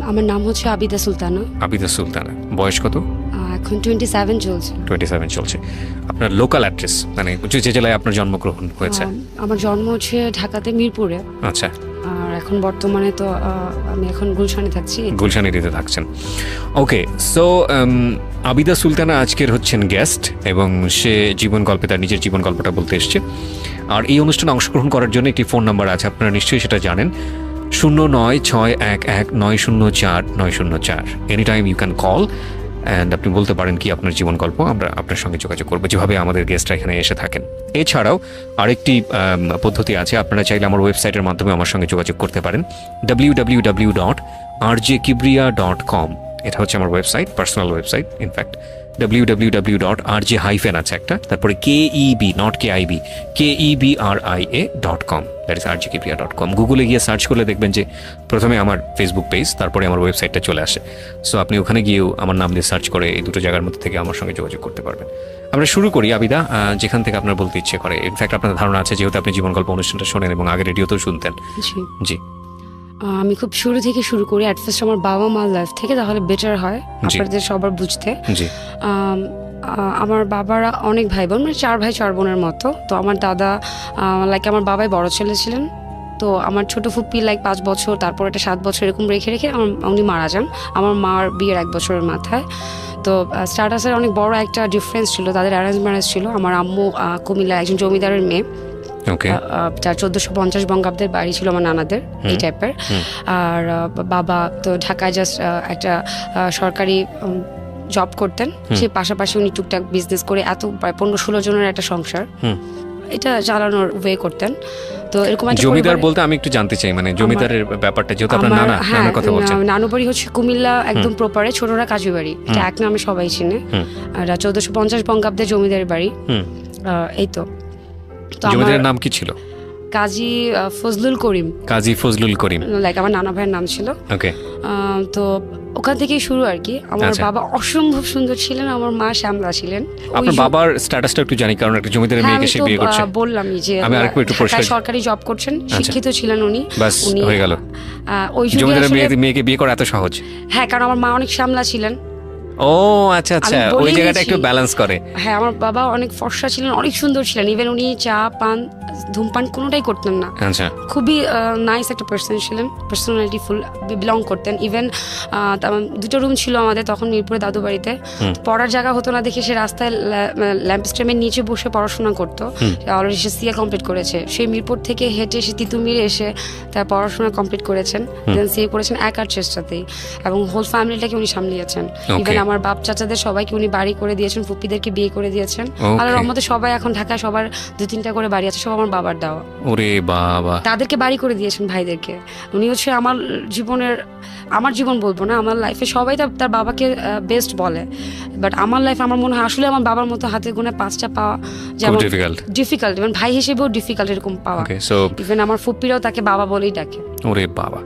আমার নাম হচ্ছে আবিদা সুলতানা। আবিদা সুলতানা, বয়স কত? এখন 27 চলছে। 27 চলছে। আপনার লোকাল অ্যাড্রেস, মানে যে জেলায় আপনার জন্মগ্রহণ হয়েছে? আমার জন্ম হচ্ছে ঢাকাতে মিরপুরে। আচ্ছা। আর এখন বর্তমানে তো আমি এখন গুলশানে থাকছি। গুলশানিতে থাকছেন, ওকে। সো আবিদা সুলতানা আজকের হচ্ছেন গেস্ট, এবং সে জীবন গল্পে তার নিজের জীবন গল্পটা বলতে এসছে। আর এই অনুষ্ঠানে অংশগ্রহণ করার জন্য একটি ফোন নাম্বার আছে, আপনারা নিশ্চয়ই সেটা জানেন, 09611904 any time you can call and আপনি বলতে পারেন কি আপনার জীবন গল্প, আমরা আপনার সঙ্গে যোগাযোগ করবো, যেভাবে আমাদের গেস্টরা এখানে এসে থাকেন। এছাড়াও আরেকটি পদ্ধতি আছে, আপনারা চাইলে আমার ওয়েবসাইটের মাধ্যমে আমার সঙ্গে যোগাযোগ করতে পারেন, www.rjkibria.com। এটা হচ্ছে আমার website, personal website in fact. www.rj আছে একটা, তারপরে KEB not KIB KEBRIA.com, that is rjkibria.com। গুগলে গিয়ে সার্চ করলে দেখবেন যে প্রথমে আমার ফেসবুক পেজ, তারপরে আমার ওয়েবসাইটটা চলে আসে। সো আপনি ওখানে গিয়েও আমার নাম দিয়ে সার্চ করে এই দুটো জায়গার মধ্যে থেকে আমার সঙ্গে যোগাযোগ করতে পারবেন। আমরা শুরু করি আবিদা, যেখান থেকে আপনার বলতে ইচ্ছে করে। ইনফ্যাক্ট আপনার ধারণা আছে যেহেতু আপনি জীবন গল্প অনুষ্ঠানটা শোনেন এবং আগে রেডিওতেও শুনতেন। জি, আমি খুব শুরু থেকে শুরু করি, অ্যাট ফার্স্ট আমার বাবা মার লাইফ থেকে, তাহলে বেটার হয় আপনাদের সবার বুঝতে। আমার বাবারা অনেক ভাই বোন, মানে 4 ভাই 4 বোনের মতো। তো আমার দাদা লাইক আমার বাবাই বড় ছেলে ছিলেন। তো আমার ছোট ফুপ্পি লাইক 5 বছর, তারপর একটা 7 বছর এরকম রেখে উনি মারা যান আমার মার বিয়ের 1 বছরের মাথায়। তো স্ট্যাটাসের অনেক বড় একটা ডিফারেন্স ছিল, তাদের অ্যারেঞ্জ ম্যারেজ ছিল। আমার আম্মু কুমিল্লা একজন জমিদারের মেয়ে, যার 1450 বঙ্গাব্দের বাড়ি ছিল আমার নানাদের, এই টাইপের। আর বাবা তো ঢাকায় জাস্ট একটা সরকারি জব করতেন, সে পাশাপাশি উনি টুকটাক বিজনেস করে এত 15-16 জনের একটা সংসার এটা চালানোর ওয়ে করতেন। তো এরকম একটা জমিদার বলতে আমি একটু জানতে চাই, মানে জমিদারের ব্যাপারটা, যেহেতু আপনার নানার কথা বলছেন। নানু বাড়ি হচ্ছে কুমিল্লা একদম প্রপারে, ছোটরা কাজী বাড়ি, এটা এক নামে সবাই চিনে। আর 1450 বঙ্গাব্দের জমিদারের বাড়ি। এই তো জমিদারের নাম কি ছিল? কাজী ফজলুল করিম। কাজী ফজলুল করিম, লাইক আমার নানা ভাইয়ের নাম ছিল। ওকে। তো ওখান থেকেই শুরু আর কি। আমার বাবা অসম্ভব সুন্দর ছিলেন, আমার মা শ্যামলা ছিলেন। আপনার বাবার স্ট্যাটাসটা একটু জানি, কারণ একটা জমিদারের মেয়েকে সে বিয়ে করছে। বললামই যে আমি আরেকটু পরিষ্কার, সরকারি জব করছেন, শিক্ষিত ছিলেন উনি। বাস হয়ে গেল। ওই জমিদারের মেয়েকে বিয়ে করা এত সহজ? হ্যাঁ, কারণ আমার মা অনেক শ্যামলা ছিলেন। ও আচ্ছা আচ্ছা, ওই জায়গাটা একটু ব্যালেন্স করে। হ্যাঁ, আমার বাবা অনেক ফর্সা ছিলেন, অনেক সুন্দর ছিলেন। ইভেন উনি চা পান ধূমপান কোনোটাই করতেন না। আচ্ছা, খুবই নাইস একটা পার্সন ছিলেন, পার্সোনালিটি ফুল বিলং করতেন। ইভেন 2টো রুম ছিল আমাদের তখন মিরপুরে দাদু বাড়িতে। পড়ার জায়গা হতো না দেখে সে রাস্তায় ল্যাম্প স্ট্যান্ডের নিচে বসে পড়াশোনা করতো। অলরেডি সে সিএ কমপ্লিট করেছে, সেই মিরপুর থেকে হেঁটে এসে তিতুমিরে এসে তার পড়াশোনা কমপ্লিট করেছেন, দেন সিএ করেছেন একার চেষ্টাতেই, এবং হোল ফ্যামিলিটাকে উনি সামলিয়েছেন। ইভেন আমার বাপ চাচাদের সবাইকে উনি বাড়ি করে দিয়েছেন, ফুপ্পিদেরকে বিয়ে করে দিয়েছেন। আর আমাদের সবাই এখন ঢাকায় সবার 2-3টা করে বাড়ি আছে, সব আমার বাবার দেওয়া। ওরে বাবা, তাদেরকে বাড়ি করে দিয়েছেন ভাইদেরকে। উনি হচ্ছে আমার জীবন বলবো না, আমার লাইফে সবাই তার বাবাকে বেস্ট বলে, বাট আমার লাইফে আমার মনে হয় আসলে আমার বাবার মতো হাতে গোনা 5টা পাওয়া যেমন ডিফিকাল্ট, ইভেন ভাই হিসেবেও ডিফিকাল্ট এরকম পাওয়া। ইভেন আমার ফুপ্পিরাও তাকে বাবা বলেই ডাকে। ওরে বাবা,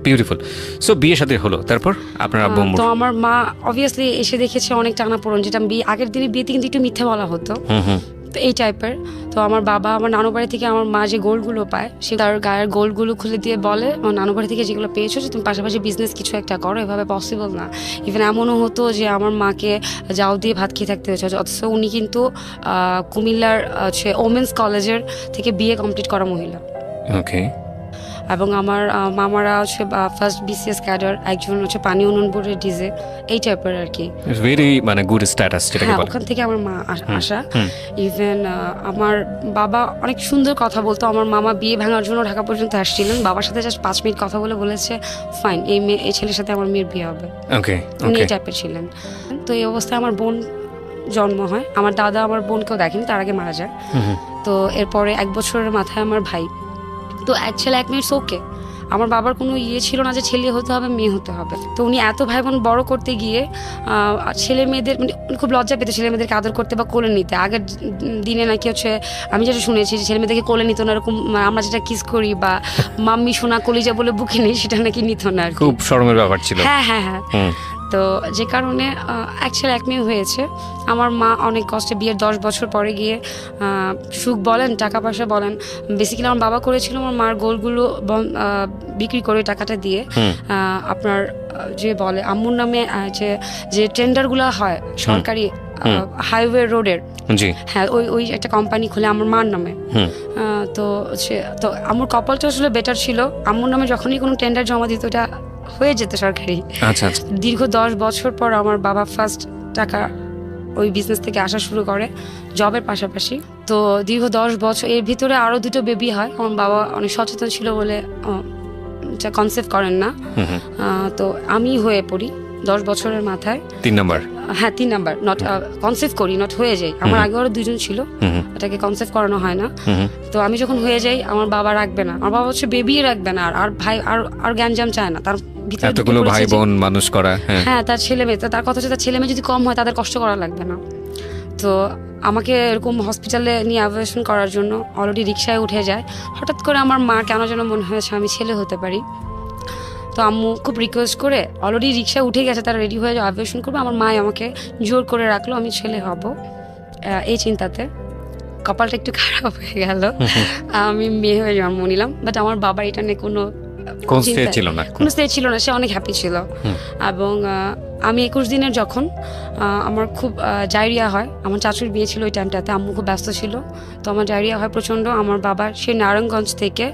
বিউটিফুল। সো বিয়ে শাদী হলো, তারপর আপনার আব্বু? তো আমার মা অবভিয়াসলি এসে দেখেছে অনেক টানাপোড়েন, যেটা আগের দিনে বিয়েতে কিন্তু একটু মিথ্যে বলা হতো, তো এই টাইপের। তো আমার বাবা আমার নানু বাড়ি থেকে আমার মা যে গোল্ডগুলো পায়, সে তার গায়ের গোল্ডগুলো খুলে দিয়ে বলে, আমার নানু বাড়ি থেকে যেগুলো পেয়েছো যে তুমি পাশাপাশি বিজনেস কিছু একটা করো, এভাবে পসিবল না। ইভেন এমনও হতো যে আমার মাকে জাউ দিয়ে ভাত খেয়ে থাকতে হয়েছে, অথচ উনি কিন্তু কুমিল্লার হচ্ছে ওমেন্স কলেজের থেকে বিএ কমপ্লিট করা মহিলা। ওকে। এবং আমার মামারা হচ্ছে ফার্স্ট বিসিএস ক্যাডার, একজন হচ্ছে পানি উন্নয়ন বোর্ডের ডিজে, এই টাইপের আর কি। ভেরি মানে গুড স্ট্যাটাস যেটাকে বলে। ওখান থেকে আমার মা আসা। ইভেন আমার বাবা অনেক সুন্দর কথা বলতো। আমার মামা বিয়ে ভাঙার জন্য ঢাকা পর্যন্ত আসছিলেন, বাবার সাথে জাস্ট 5 মিনিট কথা বলেছে ফাইন, এই ছেলের সাথে আমার মেয়ের বিয়ে হবে। ওকে, উনি এই টাইপের ছিলেন। তো এই অবস্থায় আমার বোন জন্ম হয়। আমার দাদা আমার বোনকেও দেখেনি, তার আগে মারা যায়। তো এরপরে 1 বছরের মাথায় আমার ভাই। তো এক ছেলে 1 মেয়ে, ওকে। আমার বাবার কোনো ছিল না যে ছেলে হতে হবে মেয়ে হতে হবে। তো উনি এত ভাই বোন বড় করতে গিয়ে ছেলে মেয়েদের মানে খুব লজ্জা পেতে ছেলে মেয়েদেরকে আদর করতে বা কোলে নিতে। আগের দিনে নাকি হচ্ছে আমি যেটা শুনেছি যে ছেলে মেয়েদেরকে কোলে নিত না, এরকম আমরা যেটা কিস করি বা মাম্মি সোনা কলিজা বলে বুকে নেই, সেটা নাকি নিত না। খুব শরমের ব্যাপার ছিল। হ্যাঁ হ্যাঁ হ্যাঁ। তো যে কারণে অ্যাকচুয়ালি এক মেয়ে হয়েছে। আমার মা অনেক কষ্টে বিয়ের 10 বছর পরে গিয়ে সুখ বলেন, টাকা পয়সা বলেন, বেসিক্যালি আমার বাবা করেছিল আমার মার গোলগুলো বিক্রি করে টাকাটা দিয়ে আপনার যে বলে আম্মুর নামে যে টেন্ডারগুলো হয় সরকারি হাইওয়ে রোডের, জি হ্যাঁ ওই একটা কোম্পানি খুলে আমার মার নামে। তো তো আমার কপালটা আসলে বেটার ছিল, আম্মুর নামে যখনই কোনো টেন্ডার জমা দিত ওটা হয়ে যেত সরকারি। আচ্ছা আচ্ছা। দীর্ঘ 10 বছর পর আমার বাবা ফার্স্ট টাকা ওই বিজনেস থেকে আসা শুরু করে জবের পাশাপাশি। তো দীর্ঘ 10 বছর এর ভিতরে আরও 2টো বেবি হয়। আমার বাবা অনেক সচেতন ছিল বলে কনসেপ্ট করেন না। তো আমি হয়ে পড়ি 10 বছরের মাথায় 3 নাম্বার। হ্যাঁ 3 নাম্বার, নট কনসেপ্ট করি, নট হয়ে যাই। আমার আগে আরও 2জন ছিল, এটাকে কনসেপ্ট করানো হয় না। তো আমি যখন হয়ে যাই আমার বাবা রাখবে না, আমার বাবা হচ্ছে বেবি রাখবে না, আর ভাই আর জ্ঞানজাম চায় না। তার ভিতরে এতগুলো ভাই বোন মানুষ করা, হ্যাঁ তার ছেলে মেয়ে, তার কথা হচ্ছে তার ছেলে মেয়ে যদি কম হয় তাদের কষ্ট করা লাগবে না। তো আমাকে এরকম হসপিটালে নিয়ে অপারেশন করার জন্য অলরেডি রিক্সায় উঠে যায়। হঠাৎ করে আমার মা কেন যেন মনে হয়েছে আমি ছেলে হতে পারি। তো আম্মু খুব রিকোয়েস্ট করে অলরেডি রিক্সায় উঠে গেছে, তারা রেডি হয়ে অপারেশন করবে, আমার মা আমাকে জোর করে রাখলো আমি ছেলে হব। এই চিন্তাতে কপালটা একটু খারাপ হয়ে গেল, আমি মেয়ে হয়ে জন্ম নিলাম। বাট আমার বাবার এটা নিয়ে কোনো স্টেজ ছিল না, সে অনেক হ্যাপি ছিল। এবং আমি 21 দিনের যখন আমার খুব ডায়রিয়া হয়, আমার চাচুর বিয়ে ছিল ওই টাইমটাতে, আম্মু খুব ব্যস্ত ছিল, তো আমার ডায়রিয়া হয় প্রচণ্ড। আমার বাবা সে নারায়ণগঞ্জ থেকে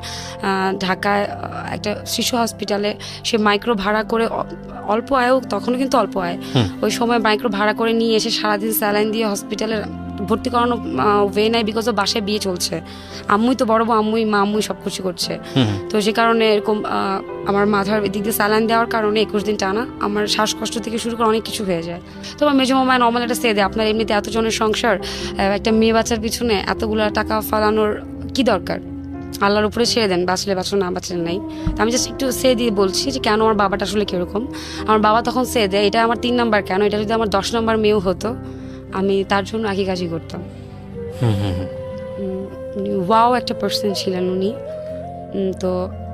ঢাকায় একটা শিশু হসপিটালে সে মাইক্রো ভাড়া করে, অল্প আয়ও তখনও কিন্তু অল্প আয়, ওই সময় মাইক্রো ভাড়া করে নিয়ে এসে সারাদিন স্যালাইন দিয়ে হসপিটালে ভর্তি করানো ওয়ে নাই, বিকজ অফ বাসায় বিয়ে চলছে। আম্মুই তো বড় বউ, মা আম্মুই সব কিছু করছে। তো সে কারণে এরকম আমার মাথার দিক দিয়ে স্যালাইন দেওয়ার কারণে 21 দিন টানা আমার শ্বাসকষ্ট থেকে শুরু করে অনেক কিছু হয়ে যায়। তো আমার মেজো মামা নর্মাল একটা সে দেয়, আপনার এমনিতে এতজনের সংসার, একটা মেয়ে বাচ্চার পিছনে এতগুলো টাকা ফালানোর কি দরকার, আল্লাহর উপরে ছেড়ে দেন, বাঁচলে বাঁচো না বাঁচলে নাই। তো আমি জাস্ট একটু সে দিয়ে বলছি যে কেন আমার বাবাটা আসলে কীরকম। আমার বাবা তখন সে দেয়, এটা আমার 3 নাম্বার কেন, এটা যদি আমার 10 নাম্বার মেয়েও হতো আমি তার জন্য একই কাজই করতাম। ওয়াও একটা পার্সন ছিলেন উনি। তো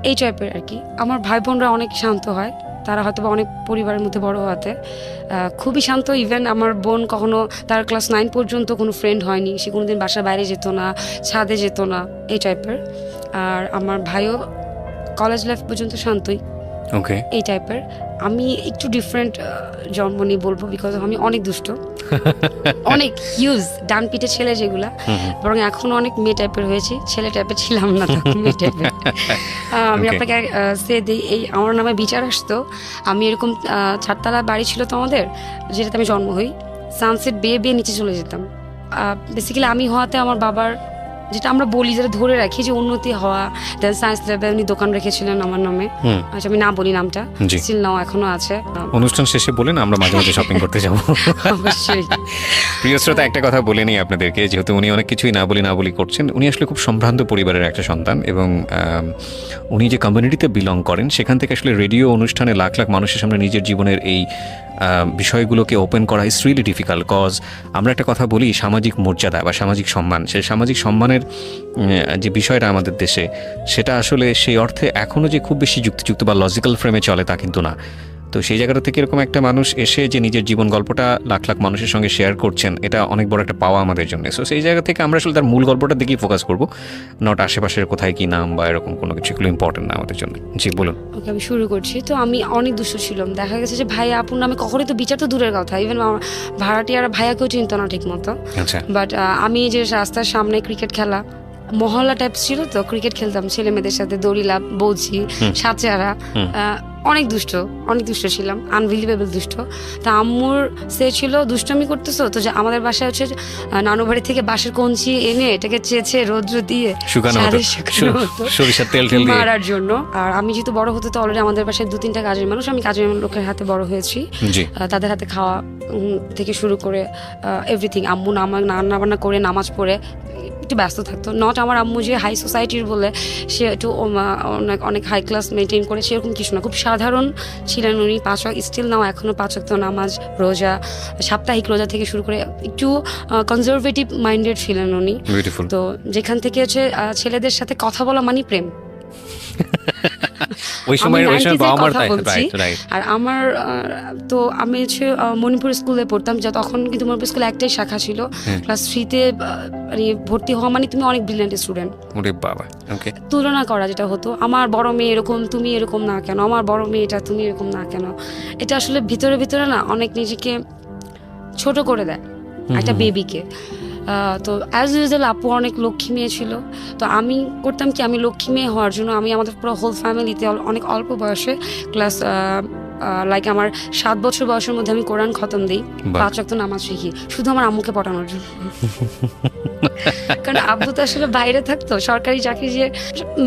এই টাইপের আর কি। আমার ভাই বোনরা অনেক শান্ত হয়, তারা হয়তো বা অনেক পরিবারের মধ্যে বড় হওয়াতে খুবই শান্ত। ইভেন আমার বোন কখনো তার ক্লাস 9 পর্যন্ত কোনো ফ্রেন্ড হয়নি, সে কোনোদিন বাসার বাইরে যেত না, ছাদে যেত না, এই টাইপের। আর আমার ভাইও কলেজ লাইফ পর্যন্ত শান্তই, ওকে এই টাইপের। আমি একটু ডিফারেন্ট জন্ম নিয়ে বলবো, বিকজ আমি অনেক দুষ্ট, অনেক হিউজ ডান পিঠে ছেলে যেগুলা, বরং এখন অনেক মেয়ে টাইপের হয়েছি, ছেলে টাইপের ছিলাম না তখন, মেয়ে টাইপের। আমি আপনাকে সে দিই, এই আমার নামে বিচার আসতো। আমি এরকম 4 তলা বাড়ি ছিল তো আমাদের, যেটাতে আমি জন্ম হই, সানসেট বেয়ে বেয়ে নিচে চলে যেতাম। বেসিক্যালি আমি হওয়াতে আমার বাবার, যেটা আমরা বলি, যেটা ধরে রাখি যে উন্নতি হওয়া, দেন সায়েন্স ল্যাবে উনি দোকান রেখেছিলেন আমার নামে। আচ্ছা আমি না বলি নামটা, স্টিল নাও এখনো আছে। অনুষ্ঠান শেষে বলেন, আমরা মাঝে মাঝে শপিং করতে যাব। অবশ্যই। প্রিয় শ্রোতা, একটা কথা বলে নিই আপনাদেরকে, যেহেতু উনি অনেক কিছুই না বলি করছেন, উনি আসলে খুব সম্ভ্রান্ত পরিবারের একটা সন্তান, এবং উনি যে কমিউনিটিতে বিলং করেন সেখান থেকে আসলে রেডিও অনুষ্ঠানে লাখ লাখ মানুষের সামনে নিজের জীবনের এই বিষয়গুলোকে ওপেন করা ইজ রিয়েলি ডিফিকাল্ট। কজ আমরা একটা কথা বলি, সামাজিক মর্যাদা বা সামাজিক সম্মান, সেই সামাজিক সম্মানের যে বিষয়টা আমাদের দেশে, সেটা আসলে সেই অর্থে এখনও যে খুব বেশি যুক্তিযুক্ত বা লজিক্যাল ফ্রেমে চলে তা কিন্তু না। তো সেই জায়গাটা থেকে এরকম একটা মানুষ এসে যে নিজের জীবন গল্পটা লাখ লাখ মানুষের সঙ্গে শেয়ার করছেন, এটা অনেক বড় একটা পাওয়া আমাদের জন্য। সো সেই জায়গা থেকে আমরা আসলে তার মূল গল্পটার দিকেই ফোকাস করবো, নট আশেপাশের কোথায় কি নাম বা এরকম কোনো কিছু, এগুলো ইম্পর্টেন্ট না আমাদের জন্য। জি বলুন। ওকে, আমি শুরু করছি। তো আমি অনেক দুষ্ট ছিলাম, দেখা গেছে যে ভাই আপুর নামে কখনোই তো বিচার তো দূরের কথা, ইভেন ভাড়াটিয়ারা ভাইয়াকেও চিনতো না ঠিক মতো। বাট আমি যে রাস্তার সামনে ক্রিকেট খেলা, মহল্লা টাইপ ছিল তো, ক্রিকেট খেলতাম ছেলে মেয়েদের সাথে, দড়িলা, বৌছি, সাচেরা, অনেক দুষ্ট ছিলাম, আনবিলিভেবল দুষ্ট। তা আম্মুর সে ছিল দুষ্টমি করতেছো তো, আমাদের বাসায় হচ্ছে নানু বাড়ি থেকে বাঁশের কঞ্চি এনে এটাকে চেঁচে রৌদ্র দিয়ে সরিষার তেল মারার জন্য। আর আমি যেহেতু বড় হতে, তো অলরেডি আমাদের বাসায় 2-3টা কাজের মানুষ, আমি কাজের লোকের হাতে বড় হয়েছি, তাদের হাতে খাওয়া থেকে শুরু করে এভরিথিং। আম্মু রান্না বান্না করে নামাজ পড়ে একটু ব্যস্ত থাকতো। নট আমার আম্মু যে হাই সোসাইটির বলে সে একটু অনেক হাই ক্লাস মেনটেন করে, সেরকম কিছু না, খুব সাধারণ ছিলেন উনি। 5 ওয়াক্ত স্টিল নাও এখনও 5 ওয়াক্ত নামাজ, রোজা, সাপ্তাহিক রোজা থেকে শুরু করে একটু কনজারভেটিভ মাইন্ডেড ছিলেন উনি। তো যেখান থেকে হচ্ছে ছেলেদের সাথে কথা বলা মানে প্রেম। ওই সময় আমি ওই সময় 90s এর বাবা মার কথা বলছি। রাইট আর আমার তো আমি হচ্ছে মণিপুর স্কুলে পড়তাম, যা তখন কিন্তু মণিপুর স্কুলে একটাই শাখা ছিল। ক্লাস 3-তে মানে ভর্তি হওয়া মানে তুমি অনেক ব্রিলিয়েন্ট স্টুডেন্ট। ওরে বাবা, ওকে। তুলনা করা যেটা হতো, আমার বড় মেয়ে এরকম তুমি এরকম না কেন, আমার বড় মেয়ে এটা তুমি এরকম না কেন, এটা আসলে ভিতরে ভিতরে না অনেক নিজেকে ছোট করে দেয় একটা বেবিকে। তো অ্যাজ ইউজুয়াল আপু অনেক লক্ষ্মী মেয়ে ছিল। তো আমি করতাম কি, আমি লক্ষ্মী মেয়ে হওয়ার জন্য আমি আমাদের পুরো হোল ফ্যামিলিতে অনেক অল্প বয়সে ক্লাস লাইক আমার 7 বছর বয়সের মধ্যে আমি কোরআন খতম দিই, 5 ওয়াক্ত নামাজ শিখি, শুধু আমার আম্মুকে পড়ানোর জন্য। কারণ আব্বু তো আসলে বাইরে থাকতো, সরকারি চাকরি যে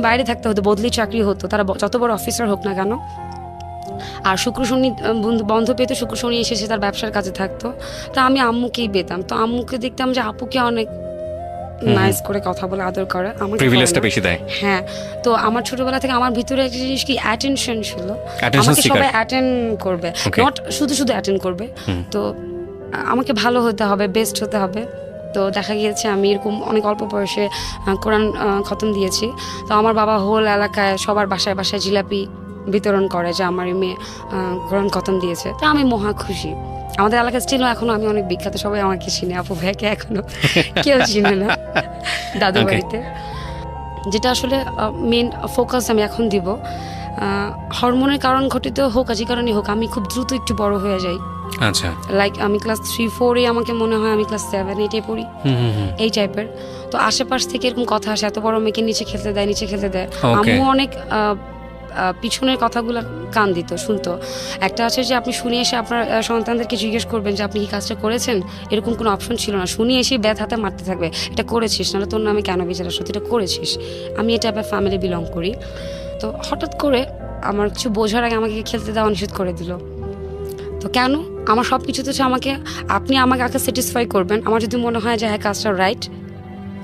বাইরে থাকতে হতো, বদলি চাকরি হতো, তারা যত বড় অফিসার হোক না কেন। আর শুক্র শনি বন্ধ পেত, শুক্র শনি এসেছে তার ব্যবসার কাজে থাকতো। তো আমি আম্মুকেই পেতাম, তো আম্মুকে দেখতাম যে আপুকে অনেক নাইস করে কথা বলে আদর করে, আমার প্রিভিলেজটা বেশি দেয়। হ্যাঁ, তো আমার ছোটবেলা থেকে আমার ভিতরে একটা জিনিস কি অ্যাটেনশন ছিল, Attention আমাকে seeker। সবাই অ্যাটেন্ড করবে, নট শুধু শুধু অ্যাটেন্ড করবে। তো আমাকে ভালো হতে হবে, বেস্ট হতে হবে। তো দেখা গিয়েছে আমি এরকম অনেক অল্প বয়সে কোরআন খতম দিয়েছি। তো আমার বাবা হোল এলাকায় সবার বাসায় বাসায় জিলাপি বিতরণ করে যে আমার এই মেয়ে কোরআন খতম দিয়েছে। তো আমি মহা খুশি। আমাদের এলাকায় স্টিলও এখনো আমি অনেক বিখ্যাত, সবাই আমাকে চিনে, আপু ভাইকে এখনো কেউ চিনে না দাদু বাড়িতে। যেটা আসলে মেন ফোকাস আমি এখন দিব, হরমোনের কারণ ঘটিত হোক, যে কারণে হোক, আমি খুব দ্রুত একটু বড় হয়ে যাই। আচ্ছা, লাইক আমি ক্লাস 3-4-এ আমাকে মনে হয় আমি ক্লাস 7-8-এ পড়ি, এই টাইপের। তো আশেপাশ থেকে এরকম কথা আসে, এত বড় মেয়েকে নিচে খেলতে দেয়, নিচে খেলতে দেয়। আম্মু অনেক পিছনের কথাগুলো কান দিত, শুনতো। একটা আছে যে আপনি শুনে এসে আপনার সন্তানদেরকে জিজ্ঞেস করবেন যে আপনি কি কাজটা করেছেন, এরকম কোনো অপশন ছিল না। শুনে এসে ব্যাথ হাতে মারতে থাকবে, এটা করেছিস, নাহলে তোর নামে কেন বিচার আসতো, এটা করেছিস। আমি এটা আবার ফ্যামিলি বিলং করি। তো হঠাৎ করে আমার কিছু বোঝার আগে আমাকে খেলতে দেওয়া নিষেধ করে দিল। তো কেন? আমার সব কিছুতে হচ্ছে আপনি আমাকে আগে স্যাটিসফাই করবেন। আমার যদি মনে হয় যে হ্যাঁ কাজটা রাইট,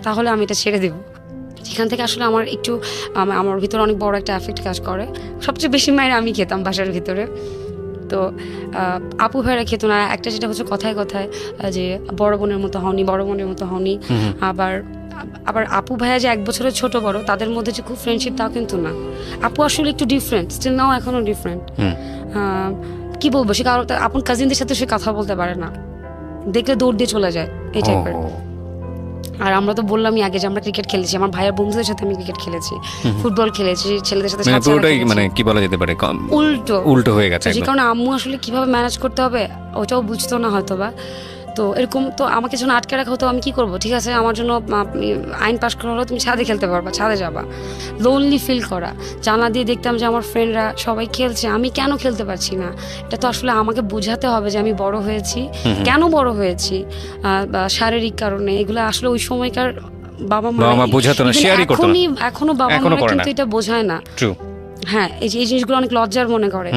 তাহলে আমি এটা ছেড়ে দেবো। সেখান থেকে আসলে আমার একটু আমার ভিতরে অনেক বড় একটা এফেক্ট কাজ করে। সবচেয়ে বেশি মায়ের আমি খেতাম বাসার ভিতরে। তো আপু ভাইরা খেত না। একটা যেটা হচ্ছে কথায় কথায় যে বড় বোনের মতো হওনি, বড় বোনের মতো হওনি। আবার আপু ভাইয়া যে 1 বছরের ছোট বড়, তাদের মধ্যে যে খুব ফ্রেন্ডশিপ তাও কিন্তু না। আপু আসলে একটু ডিফারেন্ট, স্টিল নাও এখনও ডিফারেন্ট। কি বলবো, সে কারো আপন কাজিনদের সাথে সে কথা বলতে পারে না, দেখলে দৌড় দিয়ে চলে যায়, এই টাইপের। আর আমরা তো বললামই আগে যে আমরা ক্রিকেট খেলেছি, আমার ভাইয়ের বন্ধুদের সাথে আমি ক্রিকেট খেলেছি, ফুটবল খেলেছি, ছেলেদের সাথে পুরোটাই মানে কি বলা যেতে পারে উল্টো হয়ে গেছে। যে কারণে আম্মু আসলে কিভাবে ম্যানেজ করতে হবে ওটাও বুঝতো না হয়তো বা। তো এরকম তো আমাকে যখন আটকে রাখা হতো, আমি কি করবো, ঠিক আছে আমার জন্য আইন পাস করা হলো, তুমি ছাদে খেলতে পারবা, ছাদে যাবা। লোনলি ফিল করা, জানলা দিয়ে দেখতাম যে আমার ফ্রেন্ডরা সবাই খেলছে, আমি কেন খেলতে পারছি না। এটা তো আসলে আমাকে বোঝাতে হবে যে আমি বড় হয়েছি, কেন বড় হয়েছি, শারীরিক কারণে। এগুলো আসলে ওই সময়কার বাবা মা বোঝাতো না, শেয়ারই করতো না। এখনো বাবা মা কিন্তু এটা বোঝায় না। হ্যাঁ, এই জিনিসগুলো অনেক লজ্জার মনে করে,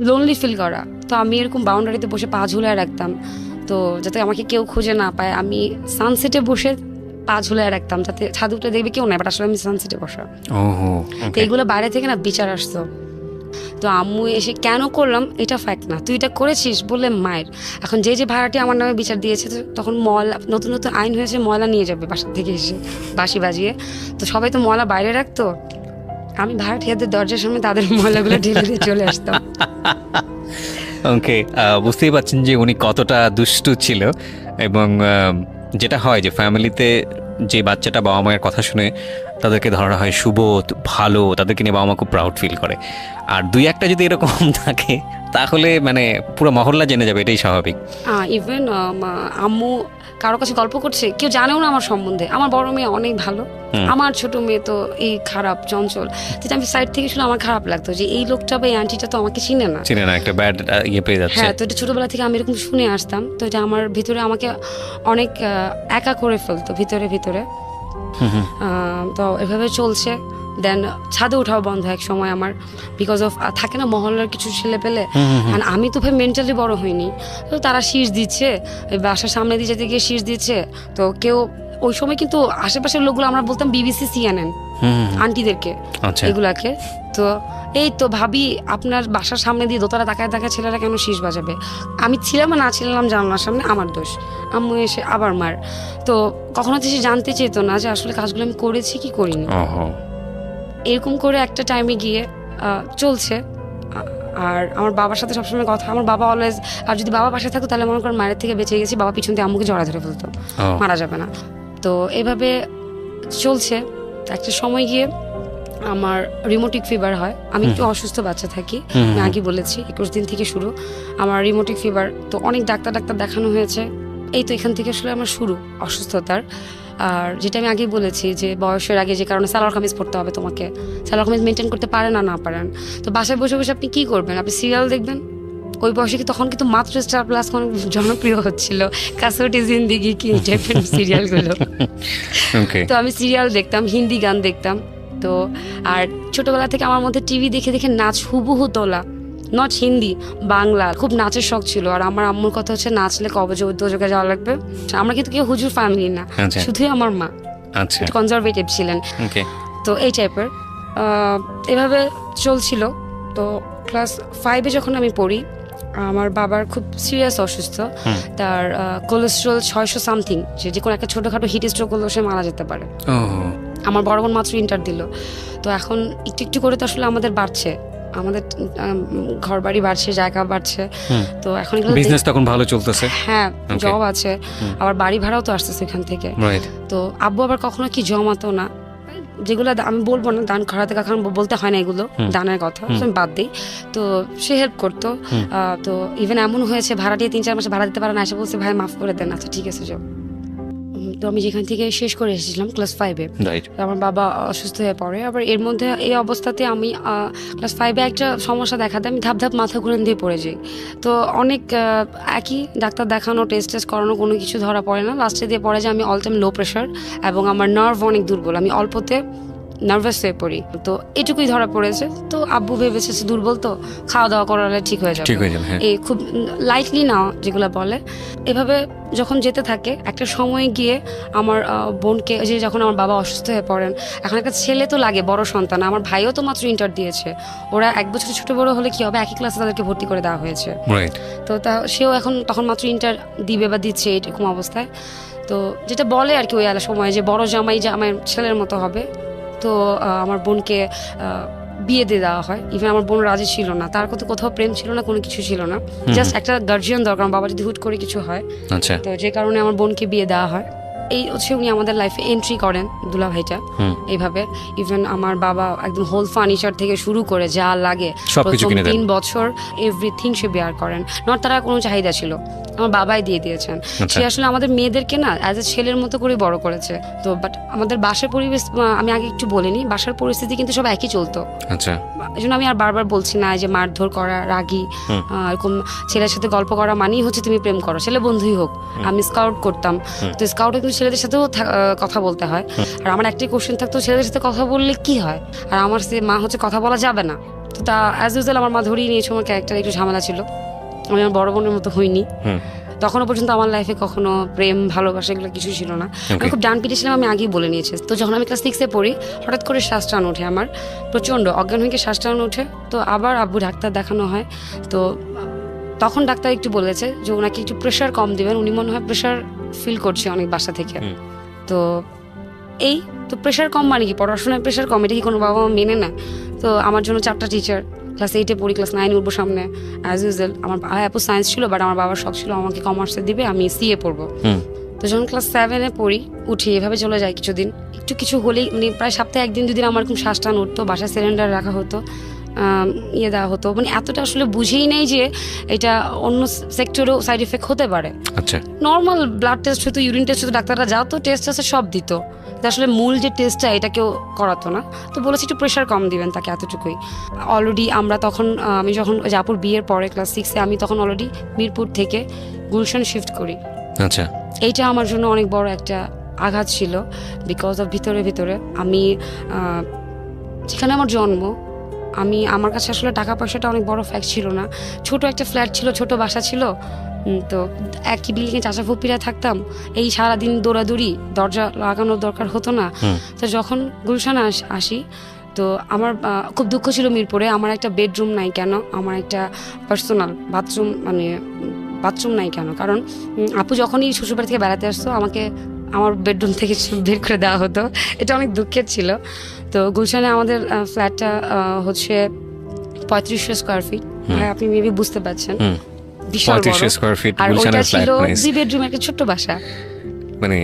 লোনলি ফিল করা। তো আমি এরকম বাউন্ডারিতে বসে পা ঝুলায় রাখতাম, তো যাতে আমাকে কেউ খুঁজে না পায়। আমি সানসেটে বসে পা ঝুলায় রাখতাম, যাতে ছাদ উঠে দেখবে কেউ নাই, বাট আসলে আমি সানসেটে বসা। তো এগুলো বাইরে থেকে না বিচার আসতো। তো আম্মু এসে কেন করলাম এটা ফ্যাক্ট না, তুই এটা করেছিস বলে মায়ের। এখন যে ভাড়াটি আমার নামে বিচার দিয়েছে, তখন ময়লা, নতুন নতুন আইন হয়েছে, ময়লা নিয়ে যাবে বাসা থেকে এসে বাঁশি বাজিয়ে। তো সবাই তো ময়লা বাইরে রাখতো, আমি ভাড়াটিয়াদের দরজার সামনে তাদের ময়লাগুলো ঢেলে দিয়ে চলে আসতাম। ওকে, বুঝতেই পারছেন যে উনি কতটা দুষ্টু ছিল। এবং যেটা হয় যে ফ্যামিলিতে যে বাচ্চাটা বাবা মায়ের কথা শুনে তাদেরকে ধরা হয় সুবোধ, ভালো, তাদেরকে নিয়ে বাবা মা খুব প্রাউড ফিল করে। আর 2-1টা যদি এরকম থাকে তাহলে মানে পুরো মহল্লা জেনে যাবে, এটাই স্বাভাবিক। ইভেন আম্মু কারো কাছে গল্প করছে, কেউ জানেও না আমার সম্বন্ধে। আমার বড় মেয়ে অনেক ভালো, আমার ছোট মেয়ে তো এই খারাপ চঞ্চল। যেটা আমি সাইড থেকে শুনে আমার খারাপ লাগতো যে এই লোকটা বা এই আন্টিটা তো আমাকে চিনে না, একটা ব্যাড ইয়ে পেয়ে যাচ্ছে। হ্যাঁ, তো এটা ছোটবেলা থেকে আমি এরকম শুনে আসতাম। তো এটা আমার ভিতরে আমাকে অনেক একা করে ফেলতো ভিতরে ভিতরে। তো এভাবে চলছে। দেন ছাদে ওঠাও বন্ধ এক সময় আমার, বিকজ অফ থাকে না মহল্লার কিছু ছেলে পেলে। আমি তো ভাই মেন্টালি বড় হইনি, তো তারা শীষ দিচ্ছে, বাসার সামনে দিয়ে যেতে গিয়ে শীষ দিচ্ছে। তো কেউ ওই সময় কিন্তু আশেপাশের লোকগুলো আমরা বলতাম BBC CNN আন্টিদেরকে, এগুলাকে। তো এই তো ভাবি আপনার বাসার সামনে দিয়ে দোতলা তাকায় তাকায় ছেলেরা কেন শীষ বাজাবে। আমি ছিলাম না ছিলাম জানলার সামনে, আমার দোষ। আম্মু এসে আবার মার। তো কখনো তো সে জানতে চেত না যে আসলে কাজগুলো আমি করেছি কি করিনি। এরকম করে একটা টাইমে গিয়ে চলছে। আর আমার বাবার সাথে সবসময় কথা, আমার বাবা অলওয়েজ, আর যদি বাবা পাশে থাকতো তাহলে মনে করেন মায়ের থেকে বেঁচে গেছি, বাবা পিছন দিয়ে আম্মুকে জড়া ধরে ফেলতো, মারা যাবে না। তো এভাবে চলছে। একটা সময় গিয়ে আমার রিমোটিক ফিভার হয়। আমি একটু অসুস্থ বাচ্চা থাকি, আমি আগে বলেছি 21 দিন থেকে শুরু আমার রিমোটিক ফিভার। তো অনেক ডাক্তার দেখানো হয়েছে, এই তো এখান থেকে আসলে আমার শুরু অসুস্থতার। আর যেটা আমি আগেই বলেছি যে বয়সের আগে যে কারণে সালোয়ার কামিজ পড়তে হবে, তোমাকে সালোয়ার কামিজ মেনটেন করতে না পারেন, তো বাসায় বসে বসে আপনি কি করবেন? আপনি সিরিয়াল দেখবেন। ওই বয়সে কি তখন কিন্তু মাত্র স্টার প্লাস অনেক জনপ্রিয় হচ্ছিল, কাসোটি জিন্দিগি কি টাইপের সিরিয়ালগুলো। তো আমি সিরিয়াল দেখতাম, হিন্দি গান দেখতাম। তো আর ছোটবেলা থেকে আমার মধ্যে টিভি দেখে দেখে নাচ হুবহু তোলা, নট হিন্দি, বাংলা, খুব নাচের শখ ছিল। আর আমার আম্মুর কথা হচ্ছে নাচলে কবে উদ্যোগে যাওয়া লাগবে। আমরা কিন্তু কেউ হুজুর ফ্যামিলি না, শুধুই আমার মা কনজারভেটিভ ছিলেন। তো এই টাইপের এভাবে চলছিল। তো ক্লাস 5-এ যখন আমি পড়ি, আমার বাবার খুব সিরিয়াস অসুস্থ, তার কোলেস্ট্রল 600 সামথিং, যে কোনো একটা ছোটোখাটো হিট স্ট্রোক করলেও সে মারা যেতে পারে। আমার বড় বোন মাত্র ইন্টার দিল। তো এখন একটু একটু করে তো আসলে আমাদের বাড়ছে, আমাদের ঘর বাড়ি বাড়ছে, জায়গা বাড়ছে। তো এখন বিজনেস তখন ভালো চলতেছে, হ্যাঁ জব আছে, আবার বাড়ি ভাড়াও তো আসতেছে এখান থেকে। তো আব্বু আবার কখনো কি জমাতো না, যেগুলো আমি বলবো না, দান খরাতে কখন বলতে হয় না এগুলো দানের কথা, আমি বাদ দিই। তো সে হেল্প করতো। তো ইভেন এমন হয়েছে ভাড়াটিয়ে 3-4 মাসে ভাড়া দিতে পারে না, এসে বলছে ভাই মাফ করে দেন। আচ্ছা ঠিক আছে যাও। তো আমি যেখান থেকে শেষ করে এসেছিলাম ক্লাস 5-এ, আমার বাবা অসুস্থ হয়ে পড়ে। আবার এর মধ্যে এই অবস্থাতে আমি ক্লাস 5-এ একটা সমস্যা দেখা দেয়, আমি ধাপ মাথা ঘুরে দিয়ে পড়ে যাই। তো অনেক একই ডাক্তার দেখানো, টেস্ট করানো, কোনো কিছু ধরা পড়ে না। লাস্টে দিয়ে পড়ে যে আমি অল টাইম লো প্রেশার এবং আমার নার্ভ অনেক দুর্বল, আমি অল্পতে নার্ভাস হয়ে পড়ি। তো এটুকুই ধরা পড়েছে। তো আব্বু ভেবেছে দুর্বল, তো খাওয়া দাওয়া করালে ঠিক হয়ে যাবে, এই খুব লাইটলি না যেগুলো বলে। এভাবে যখন যেতে থাকে, একটা সময় গিয়ে আমার বোনকে, যে যখন আমার বাবা অসুস্থ হয়ে পড়েন, এখন একটা ছেলে তো লাগে, বড় সন্তান, আমার ভাইও তো মাত্র ইন্টার দিয়েছে। ওরা 1 বছর ছোট বড় হলে কি হবে, একই ক্লাসে তাদেরকে ভর্তি করে দেওয়া হয়েছে। তো সেও তখন মাত্র ইন্টার দিবে বা দিচ্ছে এরকম অবস্থায়। তো যেটা বলে আর কি ওই সময় যে বড় জামাই ছেলের মতো হবে। তো আমার বোনকে বিয়ে দিয়ে দেওয়া হয়। ইভেন আমার বোন রাজি ছিল না, তার কোথাও প্রেম ছিল না, কোনো কিছু ছিল না, জাস্ট একটা গার্জিয়ান দরকার, বাবা যদি হুট করে কিছু হয়। তো যে কারণে আমার বোনকে বিয়ে দেওয়া হয়। এই হচ্ছে উনি আমাদের লাইফে এন্ট্রি করেন, দুলা ভাইটা এইভাবে। ইভেন আমার বাবা একদম হোল ফার্নিচার থেকে শুরু করে যা লাগে 3 বছর এভরিথিং সে বেয়ার করেন। নট তারা কোনো চাহিদা ছিল, আমার বাবাই দিয়ে দিয়েছেন। সে আসলে আমাদের মেয়েদেরকে না অ্যাজ এ ছেলের মতো করে বড় করেছে। তো বাট আমাদের বাসার পরিবেশ, আমি আগে একটু বলিনি, বাসার পরিস্থিতি কিন্তু সব একই চলতো। এই জন্য আমি আর বারবার বলছি না যে মারধর করা, রাগী, এরকম ছেলের সাথে গল্প করা মানেই হচ্ছে তুমি প্রেম করো, ছেলে বন্ধুই হোক। আমি স্কাউট করতাম, তো স্কাউটে কিন্তু ছেলেদের সাথেও কথা বলতে হয়। আর আমার একটাই কোশ্চেন থাকতো, ছেলেদের সাথে কথা বললে কি হয়? আর আমার মা হচ্ছে কথা বলা যাবে না। তো তা অ্যাজ ইউজুয়াল আমার মা ধরিয়ে নিয়েছে, আমার ক্যারেক্টার একটু ঝামেলা ছিল, আমি আমার বড় বোনের মতো হইনি। তখনও পর্যন্ত আমার লাইফে কখনো প্রেম ভালোবাসা এগুলো কিছু ছিল না। আমি খুব ডান পিটে ছিলাম, আমি আগেই বলে নিয়েছি। তো যখন আমি ক্লাস 6-এ পড়ি, হঠাৎ করে শ্বাস টান ওঠে, আমার প্রচণ্ড অজ্ঞান হয়ে শ্বাস টান ওঠে। তো আবার আব্বু ডাক্তার দেখানো হয়। তো তখন ডাক্তার একটু বলেছে যে ওনাকে একটু প্রেশার কম দিবেন, উনি মনে হয় প্রেশার ফিল করছে অনেক বাসা থেকে। তো তো প্রেশার কম মানে কি, পড়াশোনায় প্রেশার কম, এটা কি কোনো বাবা মা মেনে না? তো আমার জন্য 4টা টিচার, ক্লাস 8-এ পড়ি, ক্লাস 9 উঠবো সামনে অ্যাজ ইউজুয়াল। আমার আপু সায়েন্স ছিল, বাট আমার বাবার শখ ছিল আমাকে কমার্সে দিবে, আমি সিএ পড়বো। তো যখন ক্লাস 7-এ পড়ি, উঠি, এভাবে চলে যায় কিছুদিন। কিছু হলেই মানে প্রায় সপ্তাহে 1-2 দিন আমার এরকম শ্বাস টান উঠতো, বাসায় সিলিন্ডার রাখা হতো, দেওয়া হতো। মানে এতটা আসলে বুঝেই নেই যে এটা অন্য সেক্টরেও সাইড এফেক্ট হতে পারে। নর্মাল ব্লাড টেস্ট হতো, ইউরিন টেস্ট হতো, ডাক্তাররা যা তো টেস্ট আছে সব দিত, আসলে মূল যে টেস্টটা এটা কেউ করাতো না। তো বলেছি একটু প্রেশার কম দিবেন তাকে, এতটুকুই। অলরেডি আমরা তখন, আমি যখন জাপুর বিয়ের পরে ক্লাস 6-এ, আমি তখন অলরেডি মিরপুর থেকে গুলশান শিফট করি। এইটা আমার জন্য অনেক বড় একটা আঘাত ছিল, বিকজ অফ ভিতরে আমি যেখানে আমার জন্ম, আমার কাছে আসলে টাকা পয়সাটা অনেক বড় ফ্যাক্ট ছিল না। ছোট একটা ফ্ল্যাট ছিল, ছোট বাসা ছিল। তো একই বিল্ডিংয়ে চাচা ফুপিরা থাকতাম, এই সারাদিন দৌড়াদৌড়ি, দরজা লাগানোর দরকার হতো না। তো যখন গুলশানে আসি, তো আমার খুব দুঃখ ছিল মিরপুরে আমার একটা বেডরুম নাই কেন, আমার একটা পার্সোনাল বাথরুম নাই কেন। কারণ আপু যখনই শ্বশুরবাড়ি থেকে বেড়াতে আসতো, আমাকে আমার বেডরুম থেকে বের করে দেওয়া হতো, এটা অনেক দুঃখের ছিল। তো গুলশানে আমাদের ফ্ল্যাটটা হচ্ছে 3500 স্কোয়ার ফিট, আপনি মেবি বুঝতে পারছেন, বিশাল বড়। 3500 স্কোয়ার ফিট আর ওইটা গুলশানের ছিল ফ্ল্যাট, 2 বেডরুমের একটা ছোট্ট বাসা। মানে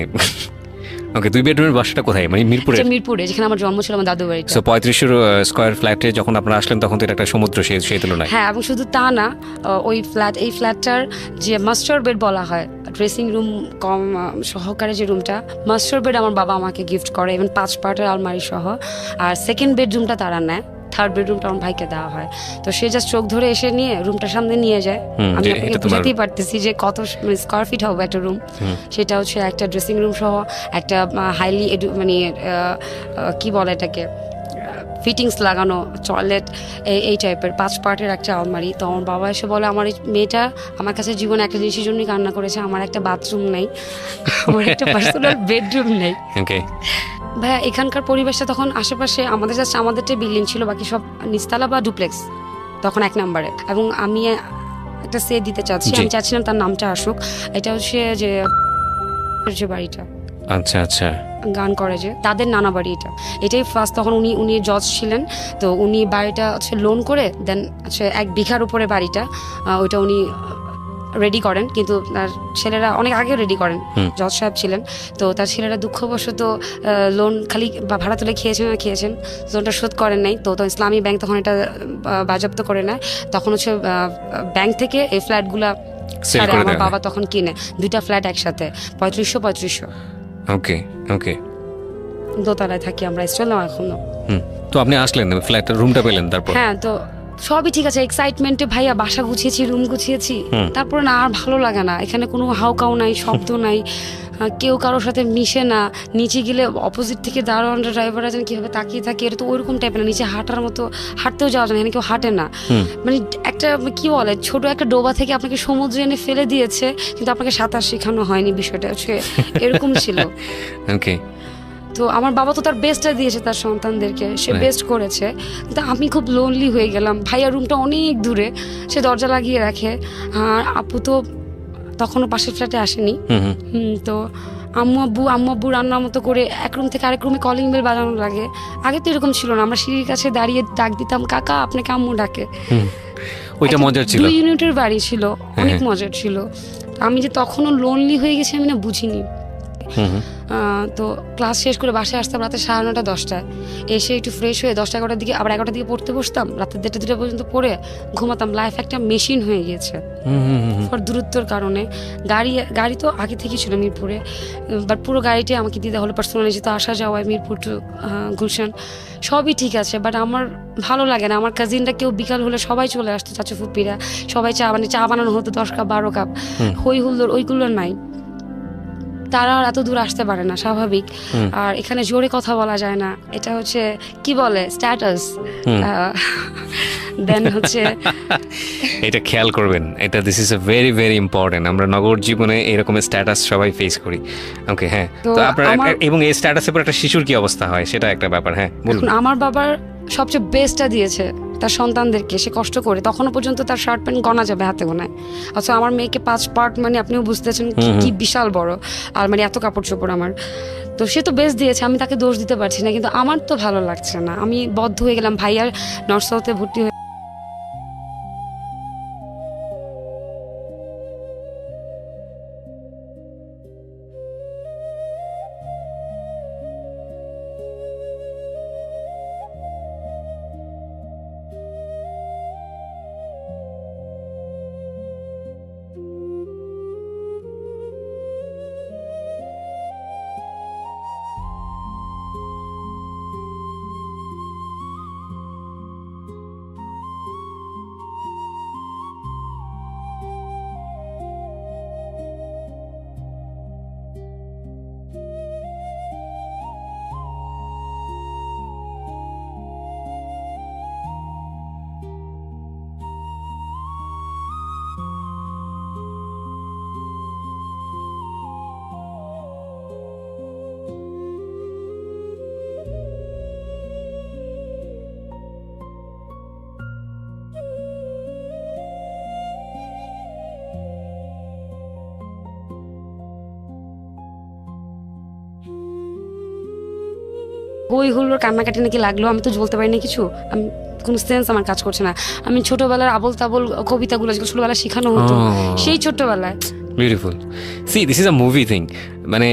ওকে 2 বেডরুমের বাসাটা কোথায়, মানে মিরপুরে? এটা মিরপুরে, যেখানে আমার জন্ম ছিল, আমার দাদু বাড়িটা। সো 3500 স্কোয়ার ফ্ল্যাটে যখন আপনারা আসলেন তখন তো এটা একটা সমুদ্র সেই তুলনায়। হ্যাঁ, এবং শুধু তা না, এই ফ্ল্যাটটার যে মাস্টার বেড বলা হয়, ড্রেসিং রুম কম সহকারে যে রুমটা, মাস্টার বেড আমার বাবা আমাকে গিফট করে, ইভেন 5 পার্টের আলমারি সহ। আর সেকেন্ড বেডরুমটা তারা নেয়, থার্ড বেডরুমটা আমার ভাইকে দেওয়া হয়। তো সে জাস্ট চোখ ধরে এসে নিয়ে রুমটার সামনে নিয়ে যায়। আমি আপনাকে বুঝাতেই পারতেছি যে কত স্কোয়ার ফিট হবে একটা রুম। সেটা হচ্ছে একটা ড্রেসিং রুম সহ, একটা হাইলি মানে কি বলে এটাকে, ফিটিংস লাগানো টয়লেট, এই টাইপের 5 পার্টের একটা আলমারি। তো আমার বাবা এসে বলে, আমার এই মেয়েটা আমার কাছে জীবনে একটা জিনিসের জন্যই কান্না করেছে, আমার একটা বাথরুম নেই, আমার একটা পার্সোনাল বেডরুম নেই। ভাইয়া এখানকার পরিবেশটা তখন আশেপাশে আমাদের জাস্ট আমাদেরটাই বিল্ডিং ছিল, বাকি সব নিচতলা বা ডুপ্লেক্স তখন 1 নম্বরে। এবং আমি একটা সে দিতে চাচ্ছি, আমি চাচ্ছিলাম তার নামটা আসুক। এটা হচ্ছে যে বাড়িটা, আচ্ছা আচ্ছা, গান করে যে তাদের নানা বাড়ি, এটাই ফার্স্ট। তখন উনি জজ ছিলেন, তো উনি বাড়িটা হচ্ছে লোন করে দেন হচ্ছে 1 বিঘার উপরে বাড়িটা, ওইটা উনি রেডি করেন। কিন্তু তার ছেলেরা অনেক আগে রেডি করেন, জজ সাহেব ছিলেন। তো তার ছেলেরা দুঃখবশত লোন খালি ভাড়া তুলে খেয়েছেন, লোনটা শোধ করেন নাই। তো ইসলামী ব্যাংক তখন এটা বাজেয়াপ্ত করে নেয়। তখন হচ্ছে ব্যাংক থেকে এই ফ্ল্যাটগুলা আমার বাবা তখন কিনে 2টা ফ্ল্যাট একসাথে, 3500। ওকে ওকে, দোতলায় থাকি আমরা, স্টিল না এখনো। তো আপনি আসলেন, ফ্ল্যাটের রুমটা পেলেন, তারপর? হ্যাঁ, তো সবই ঠিক আছে, এক্সাইটমেন্টে ভাইয়া বাসা গুছিয়েছি, রুম গুছিয়েছি, তারপরে না আর ভালো লাগে না। এখানে কোনো হাউকাউ নাই, শব্দ নাই, কেউ কারোর সাথে মিশে না। নিচে গেলে অপোজিট থেকে দারোয়ান ড্রাইভার আছেন কীভাবে তাকিয়ে থাকে, এটা তো ওইরকম টাইপের না। নিচে হাঁটার মতো হাঁটতেও যাওয়া যায় না, এখানে কেউ হাঁটে না। মানে একটা কি বলে, ছোট একটা ডোবা থেকে আপনাকে সমুদ্রে এনে ফেলে দিয়েছে, কিন্তু আপনাকে সাঁতার শেখানো হয়নি, বিষয়টা হচ্ছে এরকম ছিল। ওকে। তো আমার বাবা তো তার বেস্টটা দিয়েছে তার সন্তানদেরকে, সে বেস্ট করেছে, কিন্তু আমি খুব লোনলি হয়ে গেলাম। ভাইয়া রুমটা অনেক দূরে, সে দরজা লাগিয়ে রাখে। আর আপু তো তখনও পাশের ফ্ল্যাটে আসেনি। তো আম্মু আব্বু রান্নার মতো করে এক রুম থেকে আরেক রুমে কলিং বেল বাজানো লাগে। আগে তো এরকম ছিল না, আমরা সিঁড়ির কাছে দাঁড়িয়ে ডাক দিতাম, কাকা আপনাকে আম্মু ডাকে। ওইটা মজার ছিল, 2 ইউনিটের বাড়ি ছিল, অনেক মজার ছিল। আমি যে তখনও লোনলি হয়ে গেছি আমি না বুঝিনি। তো ক্লাস শেষ করে বাসায় আসতাম রাতে 9:30 10টায়, এসে একটু ফ্রেশ হয়ে 10টা 11টার দিকে আবার 11টার দিকে পড়তে বসতাম, রাতে 1:30 2টা পর্যন্ত পড়ে ঘুমাতাম। লাইফ একটা মেশিন হয়ে গিয়েছে ফর দূরত্বর কারণে। গাড়ি তো আগে থেকেই ছিল মিরপুরে, বাট পুরো গাড়িটাই আমাকে দিতে হলো পার্সোনালি, যেহেতু আসা যাওয়ায় মিরপুর টু গুলশান সবই ঠিক আছে, বাট আমার ভালো লাগে না। আমার কাজিনরা কেউ বিকাল হলে সবাই চলে আসতো, চাচু ফুপিরা সবাই চা বানানো হতো 10 কাপ 12 কাপ, হই হুল্লোড়, ওইগুলো নাই। তারা আর এত দূর আসতে পারে না, স্বাভাবিক। আর এখানে জোরে কথা বলা যায় না, এটা হচ্ছে কি বলে স্ট্যাটাস। দেন হচ্ছে এটা খেয়াল করবেন, এটা this is a very very important. আমরা নগর জীবনে এরকম স্ট্যাটাস সবাই ফেস করি। ওকে, হ্যাঁ। তো আপনার এবং এই স্ট্যাটাসের পর একটা শিশুর কি অবস্থা হয় সেটা একটা ব্যাপার। হ্যাঁ বলুন। আমার বাবার সবচেয়ে বেস্টটা দিয়েছে তার সন্তানদেরকে, সে কষ্ট করে, তখনও পর্যন্ত তার শার্ট প্যান্ট গনা যাবে হাতে গোনায়। অথচ আমার মেয়েকে 5 পার্ট, মানে আপনিও বুঝতেছেন কি বিশাল বড়, আর মানে এত কাপড় চোপড় আমার। তো সে তো বেস্ট দিয়েছে, আমি তাকে দোষ দিতে পারছি না, কিন্তু আমার তো ভালো লাগছে না। আমি বদ্ধ হয়ে গেলাম, ভাইয়ার নর্থ সাউথে ভর্তি হয়ে ওই হুল্লোর কান্নাকাটি নাকি লাগলো, আমি তো বলতে পারি না কিছু, আমি কোনো সেন্স আমার কাজ করছে না। আমি ছোটবেলার আবল তাবল কবিতাগুলো যেগুলো ছোটবেলায় শেখানো হতো সেই ছোটবেলায়। Beautiful. C this is a movie thing, মানে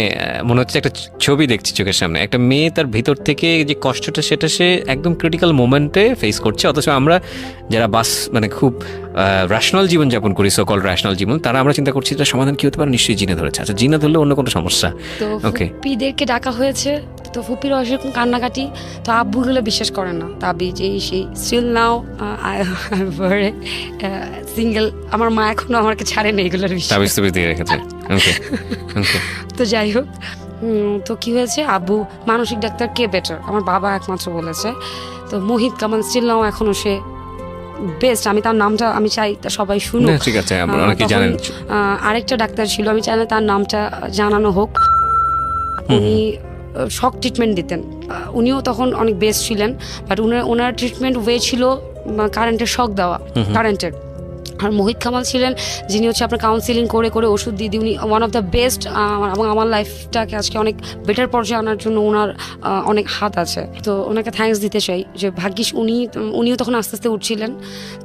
মনে হচ্ছে একটা ছবি দেখছি চোখের সামনে। একটা মেয়ে তার ভিতর থেকে যে কষ্টটা সেটা সে একদম ক্রিটিক্যাল মোমেন্টে ফেস করছে, অথচ আমরা যারা মানে খুব র্যাশনাল জীবনযাপন করি, সো কল র্যাশনাল জীবন, তারা আমরা চিন্তা করছি এটা সমাধান কি হতে পারে, নিশ্চয়ই জিনে ধরেছে। আচ্ছা জিনে ধরলে অন্য কোনো সমস্যা। তো ওকে, ফুপিদেরকে ডাকা হয়েছে, তো ফুপির এরকম কান্নাকাটি, তো আব্বুগুলো বিশ্বাস করে না, তাবি যে সেই স্টিল নাও সিঙ্গেল। আমার মা এখনো আমাকে ছাড়ে না এগুলোর তাবিজ তাবিজ দিয়ে রেখেছে। ওকে ওকে। তো যাই হোক, তো কি হয়েছে, আব্বু মানসিক ডাক্তার কে বেটার, আমার বাবা একমাত্র বলেছে। তো মোহিত কামাল স্টিল নাও এখনো সে বেস্ট, আমি তার নামটা আমি চাই সবাই শুনুক। ঠিক আছে, আমরা অনেকে জানেন। আরেকটা ডাক্তার ছিল, আমি চাই না তার নামটা জানানো হোক, উনি শক ট্রিটমেন্ট দিতেন। উনিও তখন অনেক বেস্ট ছিলেন, বাট ওনার ট্রিটমেন্ট ওয়ে ছিল কারেন্টের শক দেওয়া, কারেন্টের। আর মোহিত কামাল ছিলেন যিনি হচ্ছে আপনার কাউন্সিলিং করে করে ওষুধ দিয়ে দিয়ে উনি ওয়ান অফ দ্য বেস্ট, এবং আমার লাইফটাকে আজকে অনেক বেটার পর্যায়ে আনার জন্য ওনার অনেক হাত আছে। তো ওনাকে থ্যাঙ্কস দিতে চাই যে ভাগ্যিস উনিও তখন আস্তে আস্তে উঠছিলেন।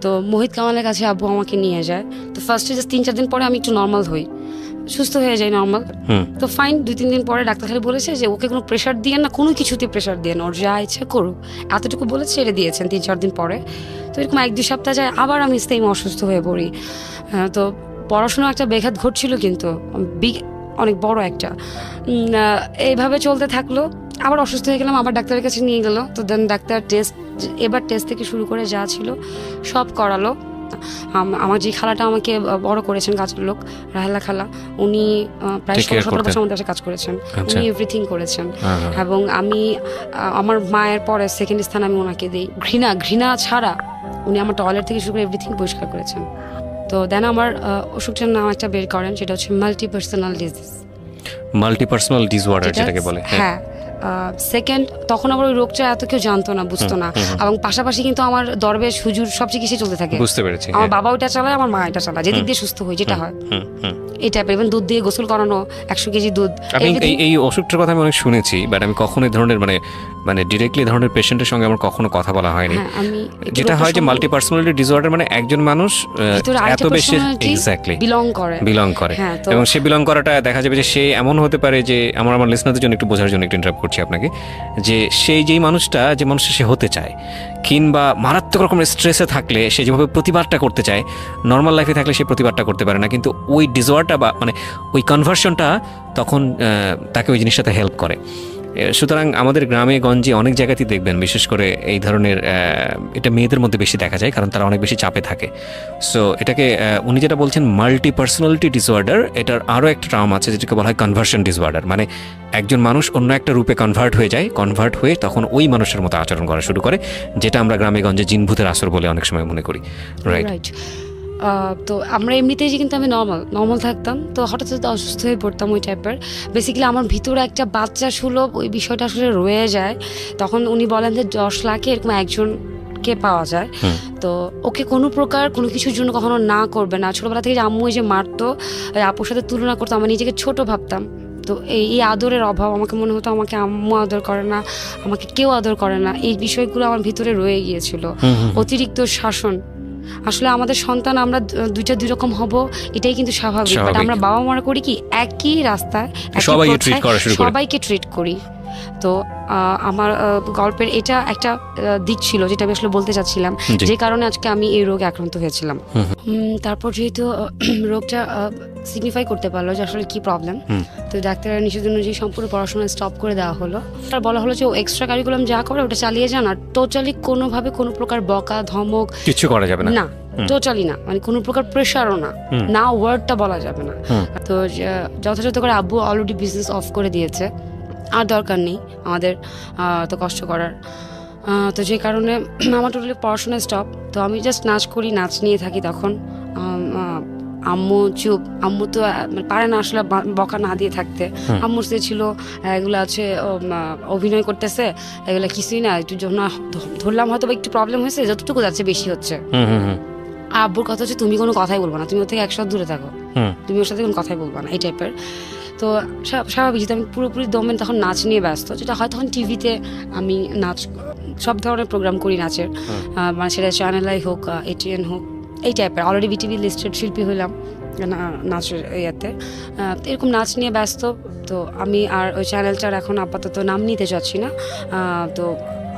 তো মোহিত কামালের কাছে আব্বু আমাকে নিয়ে যায়। তো ফার্স্টে জাস্ট 3-4 দিন পরে আমি একটু নর্মাল হই, সুস্থ হয়ে যায় নর্মাল। তো ফাইন, 2-3 দিন পরে ডাক্তার খালি বলেছে যে ওকে কোনো প্রেশার দিয়ে না, কোনো কিছুতে প্রেশার দিয়ে না, ওর যা ইচ্ছা করুক, এতটুকু বলে ছেড়ে দিয়েছেন 3-4 দিন পরে। তো এরকম 1-2 সপ্তাহ যায়, আবার আমি সেম অসুস্থ হয়ে পড়ি। তো পড়াশোনা একটা ব্যাঘাত ঘটছিল, কিন্তু অনেক বড় একটা, এইভাবে চলতে থাকলো। আবার অসুস্থ হয়ে গেলাম, আবার ডাক্তারের কাছে নিয়ে গেলো। তো দেন ডাক্তার এবার টেস্ট থেকে শুরু করে যা ছিল সব করালো। আমার যে খালাটা আমাকে বড় করেছেন, কাজের লোক, রাহেলা খালা, উনি প্রায় 16-17 বছর আমাদের কাছে কাজ করেছেন, উনি এভরিথিং করেছেন। এবং আমি আমার মায়ের পরে সেকেন্ড স্থান আমি ওনাকে দিই। ঘৃণা ছাড়া উনি আমার টয়লেট থেকে শুরু করে এভরিথিং পরিষ্কার করেছেন। তো দেন আমার অসুখটার নাম একটা বের করেন, সেটা হচ্ছে মাল্টিপার্সোনাল ডিজিজ। মাল্টিপার্সোনাল ডিসঅর্ডার যেটাকে বলে। হ্যাঁ, সেকেন্ড, তখন আবার ওই রোগটা এত কেউ জানতো না, বুঝতো না। এবং পাশাপাশি কিন্তু আমার দরবেশ হুজুর সব চিকিৎসা চলতে থাকে। বুঝতে পেরেছি। আমার বাবা ওইটা চালায়, আমার মা এটা চালায়, যেদিক দিয়ে সুস্থ হই, যেটা হয় এই টাইপের। ইভেন দুধ দিয়ে গোসল করানো, 100 কেজি দুধ। এই অসুখটার কথা আমি অনেক শুনেছি, বাট আমি কখনো এই ধরনের মানে ডিরেক্টলি ধরনের পেশেন্টের সঙ্গে আমার কখনো কথা বলা হয়নি। যেটা হয় যে মাল্টি পার্সোনালিটি ডিসঅর্ডার মানে একজন মানুষ এত বেশি এক্স্যাক্টলি বিলং করে, এবং সে বিলং করাটা দেখা যাবে যে সে এমন হতে পারে যে আমার লিসনারদের জন্য একটু বোঝার জন্য একটু ইন্টারাপ্ট করছি আপনাকে, যে যেই মানুষটা যে মানুষটা সে হতে চায়, কিংবা মারাত্মক রকমের স্ট্রেসে থাকলে সে যেভাবে প্রতিবাদটা করতে চায়, নর্মাল লাইফে থাকলে সে প্রতিবাদটা করতে পারে না, কিন্তু ওই ডিসঅর্ডারটা বা মানে ওই কনভার্সনটা তখন তাকে ওই জিনিসটাতে হেল্প করে। সুতরাং আমাদের গ্রামে গঞ্জে অনেক জায়গাতেই দেখবেন, বিশেষ করে এই ধরনের এটা মেয়েদের মধ্যে বেশি দেখা যায়, কারণ তারা অনেক বেশি চাপে থাকে। সো এটাকে উনি যেটা বলছেন মাল্টি পার্সোনালিটি ডিসঅর্ডার, এটার আরও একটা টার্ম আছে যেটাকে বলা হয় কনভার্সন ডিসঅর্ডার। মানে একজন মানুষ অন্য একটা রূপে কনভার্ট হয়ে তখন ওই মানুষের মতো আচরণ করা শুরু করে, যেটা আমরা গ্রামে গঞ্জে জিনভূতের আসর বলে অনেক সময় মনে করি। রাইট। তো আমরা এমনিতেই যে কিন্তু আমি নর্মাল থাকতাম, তো হঠাৎ অসুস্থ হয়ে পড়তাম ওই টাইপের। বেসিক্যালি আমার ভিতরে একটা বাচ্চা সুলভ ওই বিষয়টা আসলে রয়ে যায়। তখন উনি বলেন যে 10 লাখে এরকম একজনকে পাওয়া যায়, তো ওকে কোনো প্রকার কোনো কিছুর জন্য কখনো না করবে না। ছোটবেলা থেকে যে আম্মু যে মারতো, আপুর সাথে তুলনা করতো, আমার নিজেকে ছোট ভাবতাম। তো এই আদরের অভাব, আমাকে মনে হতো আমাকে আম্মু আদর করে না, আমাকে কেউ আদর করে না, এই বিষয়গুলো আমার ভিতরে রয়ে গিয়েছিল। অতিরিক্ত শাসন, আসলে আমাদের সন্তান আমরা দুই রকম হব, এটাই কিন্তু স্বাভাবিক। বাট আমরা বাবা মারা করি কি, একই রাস্তায় সবাইকে ট্রিট করি। তো আমার গল্পের এটা একটা দিক ছিল যেটা আমি আসলে বলতে চাচ্ছিলাম, যে কারণে আজকে আমি এই রোগে আক্রান্ত হয়েছিলাম। তারপর যেহেতু রোগটা সিগনিফাই করতে পারলো যে আসলে কি প্রবলেম, তো ডাক্তারের নিষেধ অনুযায়ী সম্পূর্ণ পড়াশোনা স্টপ করে দেওয়া হলো। আর বলা হলো যে ও এক্সট্রা কারিকুলাম যা করে ওটা চালিয়ে যান, আর টোটালি কোনোভাবে কোনো প্রকার বকা ধমক কিছু করা যাবে না, টোটালি না, মানে কোনো প্রকার প্রেশারও না ওয়ার্ডটা বলা যাবে না। তো যথাযথ করে আব্বু অলরেডি বিজনেস অফ করে দিয়েছে, আর দরকার নেই আমাদের তো কষ্ট করার। তো যে কারণে আমার টোটালি পড়াশোনা স্টপ। তো আমি জাস্ট নাচ করি, নাচ নিয়ে থাকি। তখন আম্মু চুপ, আম্মু তো পারে না আসলে বকা না দিয়ে থাকতে। আম্মুর সে ছিল এগুলো আছে অভিনয় করতেছে, এগুলো কিছুই না, একটু ধরলাম হয়তো বা একটু প্রবলেম হয়েছে, যতটুকু যাচ্ছে বেশি হচ্ছে। আব্বুর কথা হচ্ছে তুমি কোনো কথাই বলবো না, তুমি ওর থেকে 100 দূরে থাকো, তুমি ওর সাথে কোনো কথাই বলবো না, এই টাইপের। তো স্বাভাবিক, যেহেতু আমি পুরোপুরি দমে তখন নাচ নিয়ে ব্যস্ত, যেটা হয় তখন টিভিতে আমি নাচ সব ধরনের প্রোগ্রাম করি নাচের, মানে সেটা চ্যানেলাই হোক, এটিএন হোক, এই টাইপের। অলরেডি বিটিভি লিস্টেড শিল্পী হইলাম নাচের ইয়েতে। তো এরকম নাচ নিয়ে ব্যস্ত। তো আমি আর ওই চ্যানেলটার এখন আপাতত নাম নিতে চাচ্ছি না। তো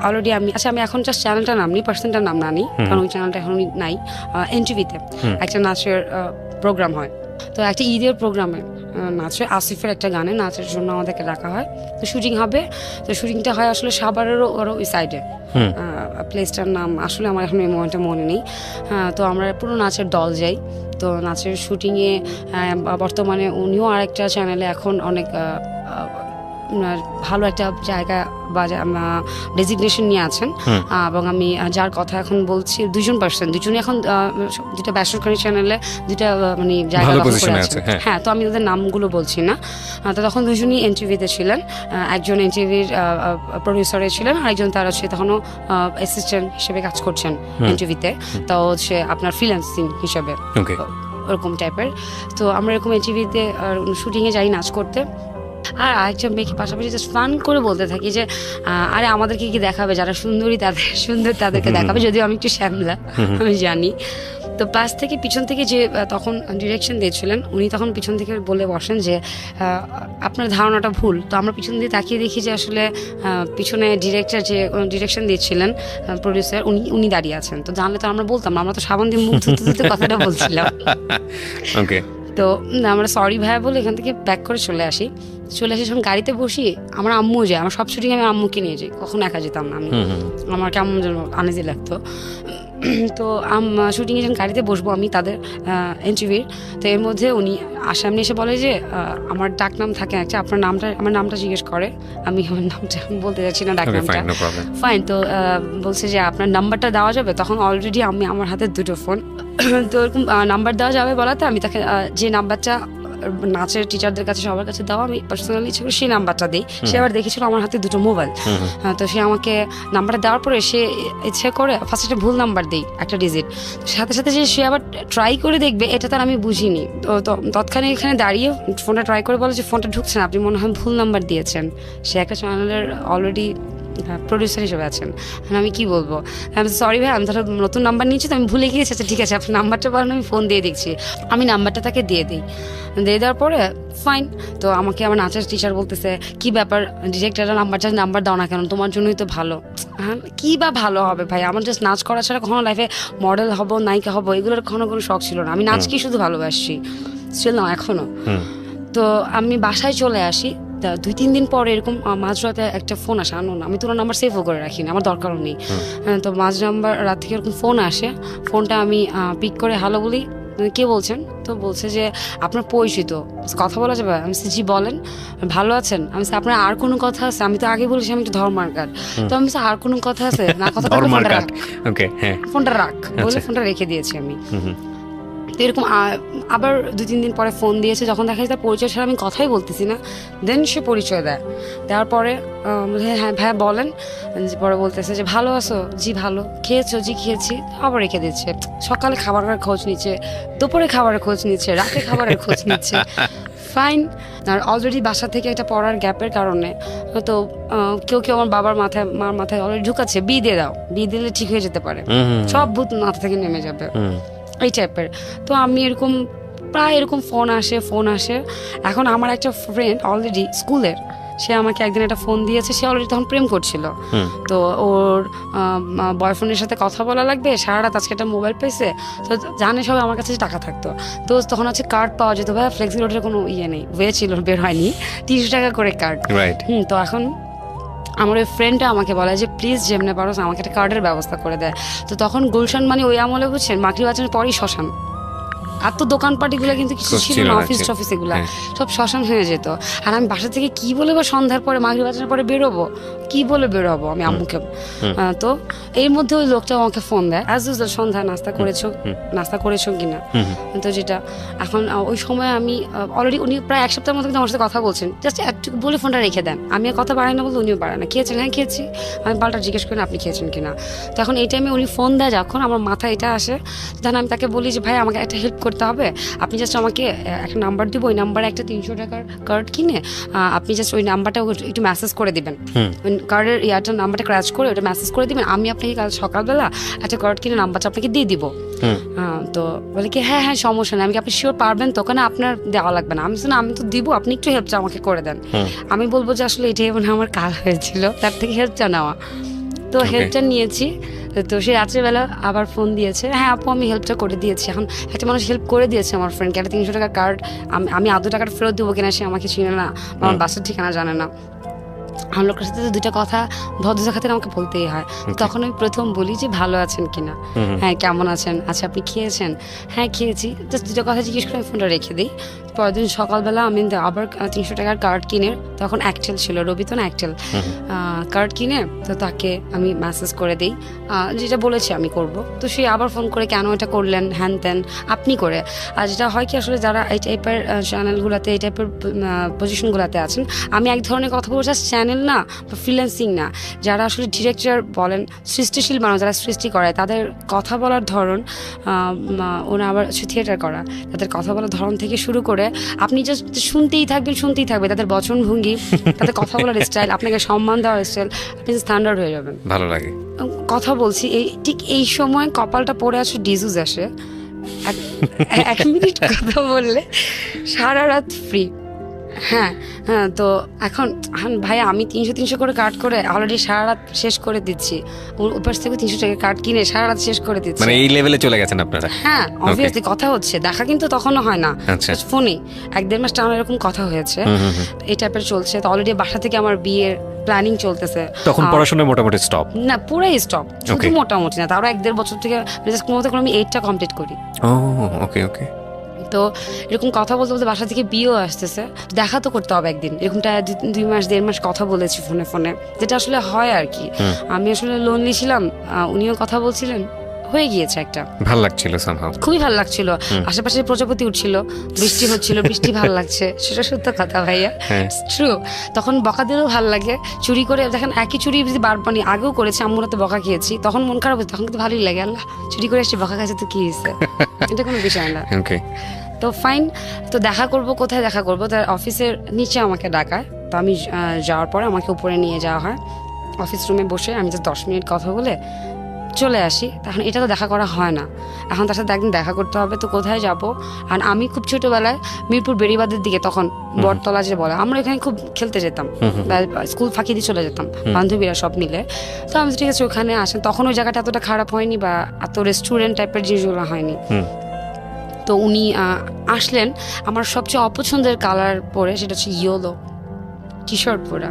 অলরেডি আমি এখন জাস্ট চ্যানেলটার নাম নিই, পার্সনটার নাম না নিই, কারণ ওই চ্যানেলটা এখন নাই। এনটিভিতে একটা নাচের প্রোগ্রাম হয়, তো একটা ঈদের প্রোগ্রামে নাচে আসিফের একটা গানে নাচের জন্য আমাদেরকে ডাকা হয়। তো শুটিং হবে, তো শুটিংটা হয় আসলে সাভারেরও ওই সাইডে, প্লেসটার নাম আসলে আমার এখন এই মোমেন্টে মনে নেই। তো আমরা পুরো নাচের দল যাই। তো নাচের শুটিংয়ে বর্তমানে উনিও আরেকটা চ্যানেলে এখন অনেক ভালো একটা জায়গা বা ডেজিগনেশন নিয়ে আছেন, এবং আমি যার কথা এখন বলছি দুজনই এখন দুটা বেসরকারি চ্যানেলে দুটা মানে জায়গা দখল করে আছেন। হ্যাঁ, তো আমি ওদের নামগুলো বলছি না। তো তখন দুজনই এনটিভিতে ছিলেন, একজন এনটিভির প্রডিউসারে ছিলেন, আরেকজন তার হচ্ছে তখনও অ্যাসিস্ট্যান্ট হিসেবে কাজ করছেন এনটিভিতে, তো হচ্ছে আপনার ফ্রিল্যান্সিং হিসেবে ওরকম টাইপের। তো আমরা এরকম এনটিভিতে শুটিংয়ে যাই নাচ করতে, আর আরেকটা মেয়েকে পাশাপাশি জাস্ট ফান করে বলতে থাকি যে আরে আমাদেরকে কি দেখাবে, যারা সুন্দর তাদেরকে দেখাবে, যদিও আমি একটু শ্যামলা, আমি জানি। তো পাশ থেকে পিছন থেকে যে তখন ডিরেকশন দিয়েছিলেন উনি তখন পিছন থেকে বলে বসেন যে আপনার ধারণাটা ভুল। তো আমরা পিছন দিয়ে তাকিয়ে দেখি যে আসলে পিছনে ডিরেক্টর যে ডিরেকশন দিয়েছিলেন প্রডিউসার উনি দাঁড়িয়ে আছেন। তো জানলে তো আমরা বলতাম না, আমরা তো সাবান দিয়ে মুখ ধুতে কথাটা বলছিলাম। তো আমরা সরি ভাইয়া বলে এখান থেকে ব্যাক করে চলে আসি যখন গাড়িতে বসি, আমার আম্মু যায়, আমার সব শুটিং আমি আম্মুকে নিয়ে যাই, কখনো একা যেতাম না আমি, আমার কেমন যেন আনইজি লাগতো। তো শুটিংয়ে যখন গাড়িতে বসবো আমি তাদের এনটিভির, তো এর মধ্যে উনি সামনে এসে বলে যে আমার ডাক নাম থাকে একটা, আমার নামটা জিজ্ঞেস করে, আমি আমার নামটা বলতে যাচ্ছি না, ডাক নামটা ফাইন। তো বলছে যে আপনার নাম্বারটা দেওয়া যাবে, তখন অলরেডি আমি আমার হাতে দুটো ফোন, তো এরকম নাম্বার দেওয়া যাবে বলাতে আমি তাকে যে নাম্বারটা নাচের টিচারদের কাছে সবার কাছে দেওয়া, আমি পার্সোনালি ইচ্ছে করে সেই নাম্বারটা দিই। সে আবার দেখেছিল আমার হাতে দুটো মোবাইল, তো সে আমাকে নাম্বারটা দেওয়ার পরে সে ইচ্ছে করে ফার্স্ট একটা ভুল নাম্বার দিই, একটা ডিজিট, সাথে সাথে যে সে আবার ট্রাই করে দেখবে এটা তার আমি বুঝিনি। তো তৎক্ষণাৎ এখানে দাঁড়িয়ে ফোনটা ট্রাই করে বলে যে ফোনটা ঢুকছে না, আপনি মনে হয় ভুল নাম্বার দিয়েছেন। সে একটা চ্যানেলের অলরেডি প্রডিউসার হিসেবে আছেন। আমি কি বলবো, আমি সরি ভাই, আমি ধরো নতুন নাম্বার নিয়েছি, তো আমি ভুলে গিয়েছি। আচ্ছা ঠিক আছে, আপনার নাম্বারটা বলেন, আমি ফোন দিয়ে দেখছি। আমি নাম্বারটা তাকে দিয়ে দেওয়ার পরে ফাইন। তো আমাকে আমার নাচের টিচার বলতেছে কি ব্যাপার, ডিরেক্টরের নাম্বার দাও না কেন, তোমার জন্যই তো ভালো। হ্যাঁ, কি বা ভালো হবে ভাই, আমার জাস্ট নাচ করা ছাড়া কখনো লাইফে মডেল হব, নায়িকা হব, এগুলোর কখনো কোনো শখ ছিল না। আমি নাচকেই শুধু ভালোবাসি, ছিল না এখনো। তো আমি বাসায় চলে আসি, 2-3 দিন পরে এরকম মাঝরাতে একটা ফোন আসে, আনো না, আমি তোর নাম্বার সেভও করে রাখি না, আমার দরকারও নেই। তো রাত থেকে এরকম ফোন আসে, ফোনটা আমি পিক করে হ্যালো বলি, কে বলছেন? তো বলছে যে আপনার পরিচিত, কথা বলা যাবে? আমি জি বলেন, ভালো আছেন? আমি আপনার আর কোনো কথা আছে? আমি তো আগে বলেছি আমি একটু ধর্মার কার্ড। তো আমি আর কোনো কথা আছে না, কথা ফোনটা রাখ বলে ফোনটা রেখে দিয়েছি আমি। তো এরকম আবার 2-3 দিন পরে ফোন দিয়েছে, যখন দেখা যায় তার পরিচয় ছাড়া আমি কথাই বলতেছি না, দেন সে পরিচয় দেওয়ার পরে হ্যাঁ ভাইয়া বলেন, পরে বলতেছে যে ভালো আছো? জি ভালো। খেয়েছো? জি খেয়েছি। আবার রেখে দিচ্ছে। সকালে খাবারের খোঁজ নিচ্ছে, দুপুরে খাবারের খোঁজ নিচ্ছে, রাতে খাবারের খোঁজ নিচ্ছে। ফাইন। আর অলরেডি বাসা থেকে একটা পড়ার গ্যাপের কারণে তো কেউ আমার বাবার মাথায়, মার মাথায় অলরেডি ঢুকাচ্ছে বিয়ে দিয়ে দাও, বিয়ে দিলে ঠিক হয়ে যেতে পারে, সব ভূত মাথা থেকে নেমে যাবে, এই টাইপের। তো আমি এরকম প্রায় এরকম ফোন আসে। এখন আমার একটা ফ্রেন্ড অলরেডি স্কুলের, সে আমাকে একদিন একটা ফোন দিয়েছে, সে অলরেডি তখন প্রেম করছিল। তো ওর বয়ফ্রেন্ডের সাথে কথা বলা লাগবে, সারা রাত আজকে একটা মোবাইল পেয়েছে, তো জানে সবাই আমার কাছে টাকা থাকতো, তো তখন হচ্ছে কার্ড পাওয়া যেত, ভাই ফ্লেক্সিবিলিটির কোনো নেই, ওয়ে ছিল, বের হয়নি, 30 টাকা করে কার্ড। তো এখন আমার ওই ফ্রেন্ডটা আমাকে বলে যে প্লিজ যেমনে পারো আমাকে একটা কার্ডের ব্যবস্থা করে দেয়। তো তখন গুলশান মানে ওই আমলে বুঝছেন মাগরিব আজানের পরেই শ্মশান, আর তো দোকানপাটিগুলো কিন্তু কিছু ছিল না, অফিস এগুলা সব শ্মশান হয়ে যেত। আর আমি বাসা থেকে কি বলে বা সন্ধ্যার পরে মাগরিব আজানের পরে বেরোবো, কি বলে বেরোবো আমি আম্মুকে? তো এর মধ্যে ওই লোকটা আমাকে ফোন দেয়, অ্যাজ ইউজুয়াল, সন্ধ্যা নাস্তা করেছো কিনা। তো যেটা এখন ওই সময় আমি অলরেডি, উনি প্রায় 1 সপ্তাহের মতো কিন্তু আমার সাথে কথা বলছেন, জাস্ট একটু বলে ফোনটা রেখে দেন, আমি আর কথা বাড়াই না বলতে উনিও বাড়ায় না। খেয়েছেন? হ্যাঁ খেয়েছি। আমি পাল্টা জিজ্ঞেস করি আপনি খেয়েছেন কিনা। তো এখন এই টাইমে উনি ফোন দেয়, যখন আমার মাথায় এটা আসে, তখন আমি তাকে বলি যে ভাই আমাকে একটা হেল্প করতে করতে হবে, আপনি জাস্ট আমাকে একটা নাম্বার দিব, ওই নাম্বারে একটা 300 টাকার কার্ড কিনে আপনি জাস্ট ওই নাম্বারটা একটু মেসেজ করে দিবেন, কার্ডের ইয়ারটার নাম্বারটা ক্র্যাচ করে ওটা মেসেজ করে দিবেন, আমি আপনাকে কাল সকালবেলা একটা কার্ড কিনে নাম্বারটা আপনাকে দিয়ে দিব। তো বলে কি হ্যাঁ হ্যাঁ সমস্যা নেই, আমি কি আপনি শিওর পারবেন তো? ওখানে আপনার দেওয়া লাগবে না। আমি না আমি তো দিব, আপনি একটু হেল্পটা আমাকে করে দেন। আমি বলবো যে আসলে এটাই মানে আমার কাজ হয়েছিল, তার থেকে হেল্পটা নেওয়া। তো হেল্পটা নিয়েছি। তো সে রাত্রেবেলা আবার ফোন দিয়েছে, হ্যাঁ আপু আমি হেল্পটা করে দিয়েছি। এখন একটা মানুষ হেল্প করে দিয়েছে আমার ফ্রেন্ডকে, একটা 300 টাকার কার্ড, আমি আদৌ টাকাটা ফেরত দেবো কিনা সে আমাকে চিনে না, আমার বাসার ঠিকানা জানে না। আমার লোকের সাথে তো দুইটা কথা ভদ্রতা খাতিরে আমাকে বলতেই হয়। তখন আমি প্রথম বলি যে ভালো আছেন কিনা, হ্যাঁ কেমন আছেন, আচ্ছা আপনি খেয়েছেন, হ্যাঁ খেয়েছি, জাস্ট দুটো কথা জিজ্ঞেস করে আমি ফোনটা রেখে দিই। পরের দিন সকালবেলা আমি আবার 300 টাকার কার্ড কিনে, তখন অ্যাক্টেল ছিল, রবিতন অ্যাক্টেল কার্ড কিনে তো তাকে আমি মেসেজ করে দিই যেটা বলেছি আমি করব। তো সে আবার ফোন করে কেন এটা করলেন হ্যান ত্যান আপনি করে। আর যেটা হয় কি আসলে যারা এই টাইপের চ্যানেলগুলোতে এই টাইপের পজিশনগুলোতে আছেন, আমি এক ধরনের কথা বলবো জাস্ট চ্যানেল না বা ফ্রিল্যান্সিং না, যারা আসলে ডিরেক্টর বলেন সৃষ্টিশীল মানুষ যারা সৃষ্টি করে, তাদের কথা বলার ধরন, ওরা আবার থিয়েটার করা, তাদের কথা বলার ধরন থেকে শুরু করে আপনি জাস্ট শুনতেই থাকবে তাদের বচনভঙ্গি, তাদের কথা বলার স্টাইল, আপনাকে সম্মান দেওয়ার স্টাইল, আপনি স্ট্যান্ডার্ড হয়ে যাবেন। ভালো লাগে কথা বলছি এই ঠিক এই সময় কপালটা পড়ে আসে ডিজিজ আসে, 1 মিনিট কথা বললে সারা রাত ফ্রি। হ্যাঁ হ্যাঁ, তো এখন ভাই আমি 300 করে কার্ড করে অলরেডি সারা রাত শেষ করে দিচ্ছি, উপাস থেকে 300 টাকা কার্ড কিনে সারা রাত শেষ করে দিচ্ছি, মানে এই লেভেলে চলে গেছেন আপনারা। হ্যাঁ অবভিয়াসলি কথা হচ্ছে, দেখা কিন্তু তখনও হয় না, ফোনে 1-1.5 মাস টানা এরকম কথা হয়েছে, এই টাইপের চলছে। তো অলরেডি বাসা থেকে আমার বিয়ের প্ল্যানিং চলতেছে, তখন পড়াশোনা মোটামুটি স্টপ না পুরাই স্টপ, শুধু মোটামুটি না, তারও 1-1.5 বছর থেকে কোনোমতে করে আমি 8টা কমপ্লিট করি। ও ওকে ওকে। তো এরকম কথা বলতে বলতে বাসা থেকে বিয়েও আসতেছে, দেখা তো করতে হবে একদিন, এরকমটা 2 মাস 1.5 মাস কথা বলেছি ফোনে, যেটা আসলে হয় আর কি। আমি আসলে লোনলি ছিলাম, উনিও কথা বলছিলেন, হয়ে গিয়েছে একটা, ভালো লাগছিল সামহাউ, খুবই ভালো লাগছিল। আশেপাশে প্রজাপতি উঠছিল, বৃষ্টি হচ্ছিল, বৃষ্টি ভালো লাগছে, সেটা সত্য কথা ভাইয়া, ট্রু। তখন বকা দিলেও ভালো লাগে, চুরি করে দেখেন একই চুরি যদি বারবারই আগেও করেছি, আম্মুরা তো বকা খেয়েছি, তখন মন খারাপ হচ্ছে, তখন কিন্তু ভালোই লাগে, আল্লাহ চুরি করে এসেছি বকা খাইছে তো কি হয়েছে, এটা কোনো বিষয় না। তো ফাইন, তো দেখা করব, কোথায় দেখা করব, তার অফিসের নিচে আমাকে ডাকায়। তো আমি যাওয়ার পরে আমাকে উপরে নিয়ে যাওয়া হয়, অফিস রুমে বসে আমি জাস্ট 10 মিনিট কথা বলে চলে আসি। তখন এটা তো দেখা করা হয় না, এখন তার সাথে একদিন দেখা করতে হবে। তো কোথায় যাব, আর আমি খুব ছোটোবেলায় মিরপুর বেড়িবাঁধের দিকে, তখন বটতলা যে বলে, আমরা এখানে খুব খেলতে যেতাম, স্কুল ফাঁকি দিয়ে চলে যেতাম বান্ধবীরা সব মিলে। তো আমি ঠিক আছে ওখানে আসেন, তখন ওই জায়গাটা এতটা খারাপ হয়নি বা এত রেস্টুরেন্ট টাইপের জিনিসগুলো হয়নি। তো উনি আসলেন, আমার সবচেয়ে অপছন্দের কালার পরে সেটা হচ্ছে ইয়েলো টি শার্ট পরা,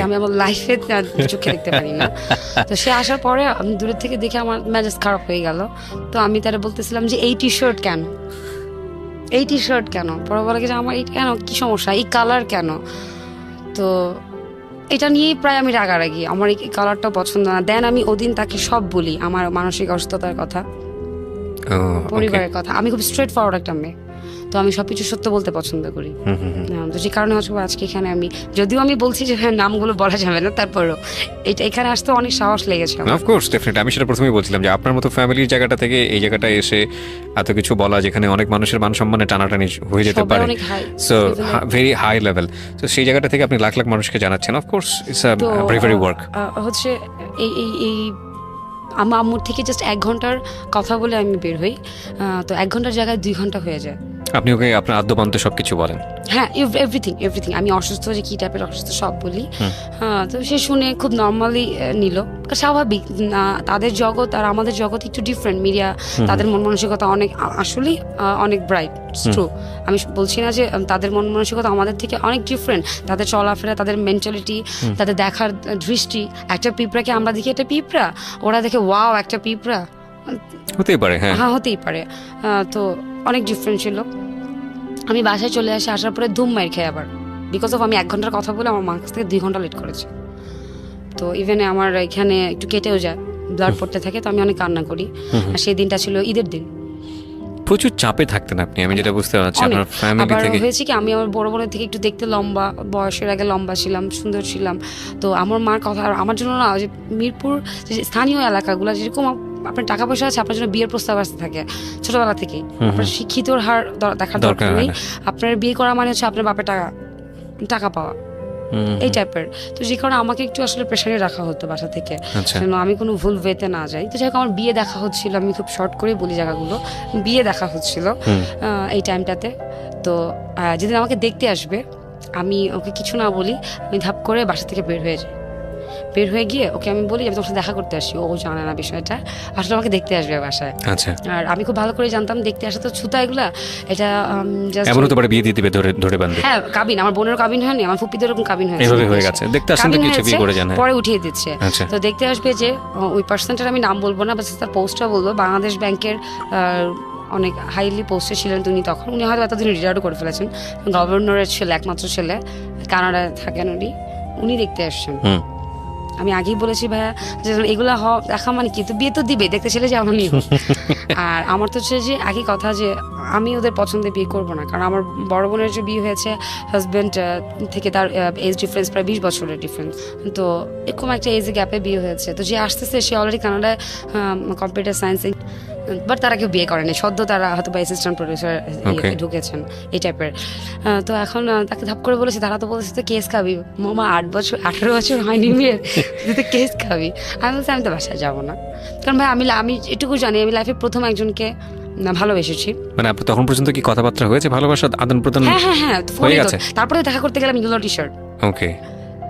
আমি আমার লাইফে চোখে দেখতে পারি না। তো সে আসার পরে আমি দূরের থেকে দেখে আমার মেজাজ খারাপ হয়ে গেল। তো আমি তারা বলতেছিলাম যে এই টি শার্ট কেন, এই টি শার্ট কেন, পরে বলে যে আমার এই কেন, কি সমস্যা, এই কালার কেন। তো এটা নিয়েই প্রায় আমি রাগারাগি, আমার এই কালারটা পছন্দ না। দেন আমি ওদিন তাকে সব বলি, আমার মানসিক অসুস্থতার কথা, পরিবারের কথা। আমি খুব স্ট্রেট ফরওয়ার্ড একটা মেয়ে, তো আমি সবকিছু সত্য বলতে পছন্দ করি। তো যে কারণে হচ্ছে আজকে এখানে আমি, যদিও আমি বলছি যে হ্যাঁ নামগুলো বলা যাবে না, তারপরও এটা এখানে আসতে অনেক সাহস লেগেছে। অফকোর্স ডেফিনেটলি, আমি সেটা প্রথমেই বলছিলাম যে আপনার মতো ফ্যামিলির জায়গাটা থেকে এই জায়গাটা এসে এত কিছু বলা, যেখানে অনেক মানুষের মান সম্মানে টানাটানি হয়ে যেতে পারে, সো ভেরি হাই লেভেল, তো সেই জায়গাটা থেকে আপনি লাখ লাখ মানুষকে জানাচ্ছেন, of course it's a bravery work. হচ্ছে এই আমার আম্মুর থেকে জাস্ট 1 ঘন্টার কথা বলে আমি বের হই, তো 1 ঘন্টার জায়গায় 2 ঘন্টা হয়ে যায়। আপনি ওকে আপনার আদ্যপান্তে সবকিছু বলেন? হ্যাঁ, এভরিথিং। আমি অসুস্থ, যে কি টাইপের অসুস্থ সব বলি। হ্যাঁ, তো সে শুনে খুব নর্মালি নিল, স্বাভাবিক। তাদের জগৎ আর আমাদের জগৎ একটু ডিফারেন্ট, মিডিয়া তাদের মন মানসিকতা অনেক আসলেই অনেক ব্রাইট, ট্রু। আমি বলছি না যে তাদের মন মানসিকতা আমাদের থেকে অনেক ডিফারেন্ট, তাদের চলাফেরা, তাদের মেন্টালিটি, তাদের দেখার দৃষ্টি। একটা পিঁপড়াকে আমরা দেখি একটা পিঁপড়া, ওরা দেখে ওয়াও একটা পিঁপড়া, হতেই পারে। হ্যাঁ হতেই পারে। তো অনেক ডিফারেন্ট ছিল। আমি বাসায় চলে আসি, আসার পরে ধুম মাইর খাই আবার, বিকজ অফ আমি 1 ঘন্টার কথা বলে আমার মার কাছ থেকে 2 ঘন্টা লেট করেছি। তো ইভেন আমার এখানে একটু কেটেও যায়, ব্লাড পড়তে থাকে, তো আমি অনেক কান্না করি। আর সেই দিনটা ছিল ঈদের দিন। প্রচুর চাপে থাকতেন আপনি, আমি যেটা বুঝতে পারছি আপনার ফ্যামিলি থেকে। হয়েছে কি, আমি আমার বড় বোনের থেকে একটু দেখতে লম্বা, বয়সের আগে লম্বা ছিলাম, সুন্দর ছিলাম। তো আমার মার কথা, আর আমার জন্য না, যে মিরপুর যে স্থানীয় এলাকাগুলো যেরকম আপনার টাকা পয়সা আছে, আপনার জন্য বিয়ের প্রস্তাব আসতে থাকে ছোটবেলা থেকেই। আপনার শিক্ষিতর হার দেখার দরকার নেই, আপনার বিয়ে করা মানে হচ্ছে আপনার বাপের টাকা পাওয়া, এই টাইপের। তো যে কারণে আমাকে একটু আসলে প্রেশারে রাখা হতো বাসা থেকে, যেন আমি কোনো ভুল ওয়েতে না যাই। তো যাই হোক, আমার বিয়ে দেখা হচ্ছিল, আমি খুব শর্ট করে বলি জায়গাগুলো, বিয়ে দেখা হচ্ছিল এই টাইমটাতে। তো যেদিন আমাকে দেখতে আসবে, আমি ওকে কিছু না বলি, আমি ধাপ করে বাসা থেকে বের হয়ে যাই। বের হয়ে গিয়ে ওকে আমি বলি আমি তোমার সাথে দেখা করতে আসছি, ও জানে না বিষয়টা, আসলে আমাকে দেখতে আসবে বাসায়। আচ্ছা। আর আমি খুব ভালো করে জানতাম দেখতে আসা তো ছুতা এগুলা, এটা just এমন হতে পারে বিয়ে দিয়ে দিবে ধরে বান্ধে। হ্যাঁ, কাবিন, আমার বোনের কাবিন হয়নি, আমার ফুপিদের এরকম কাবিন হয়েছে, এভাবে হয়ে গেছে, দেখতে আসেন তো কিছু বিয়ে করে জানা পরে উঠিয়ে দিচ্ছে। আচ্ছা। তো দেখতে আসবে যে ওই পার্সনটার আমি নাম বলবো না, বাস তার পোস্টটা বলবো, বাংলাদেশ ব্যাংকের অনেক হাইলি পোস্টে ছিলেন তিনি তখন। উনি হয়তো এতদিন রিটায়ার্ড করে ফেলেছেন, গভর্নরের ছেলে, একমাত্র ছেলে, কানাডায় থাকেন উনি দেখতে আসছেন। আমি আগেই বলেছি ভাইয়া যে এগুলা দেখা মানে কি, তো বিয়ে তো দিবে, দেখতে ছেলে যে আমারই। আর আমার তো হচ্ছে যে একই কথা যে আমি ওদের পছন্দে বিয়ে করবো না, কারণ আমার বড় বোনের যে বিয়ে হয়েছে, হাজব্যান্ড থেকে তার এজ ডিফারেন্স প্রায় 20 বছরের ডিফারেন্স। তো এরকম একটা এজ গ্যাপে বিয়ে হয়েছে। তো যে আসতেছে সে অলরেডি কানাডায় কম্পিউটার সায়েন্স, বাট তারা কেউ বিয়ে করেনি, সদ্য তারা হয়তো বা অ্যাসিস্ট্যান্ট প্রডিউসার ঢুকেছেন এই টাইপের। তো এখন তাকে ধাপ করে বলেছি, তারা তো বলেছে তো কেস খাবি, মামা 18 বছর হয়নি বিয়ের, তুই তো কেস খাবি। আমি বলছি আমি তো বাসায় যাবো না, কারণ ভাই আমি এটুকু জানি আমি লাইফে প্রথম একজনকে ভালোবেসেছি। মানে আপনি তখন পর্যন্ত কি কথাবার্তা হয়েছে, ভালোবাসার আদান প্রদান? হ্যাঁ, হয়ে গেছে। তারপরে দেখা করতে গেলাম ইউলো টি শার্ট, ওকে,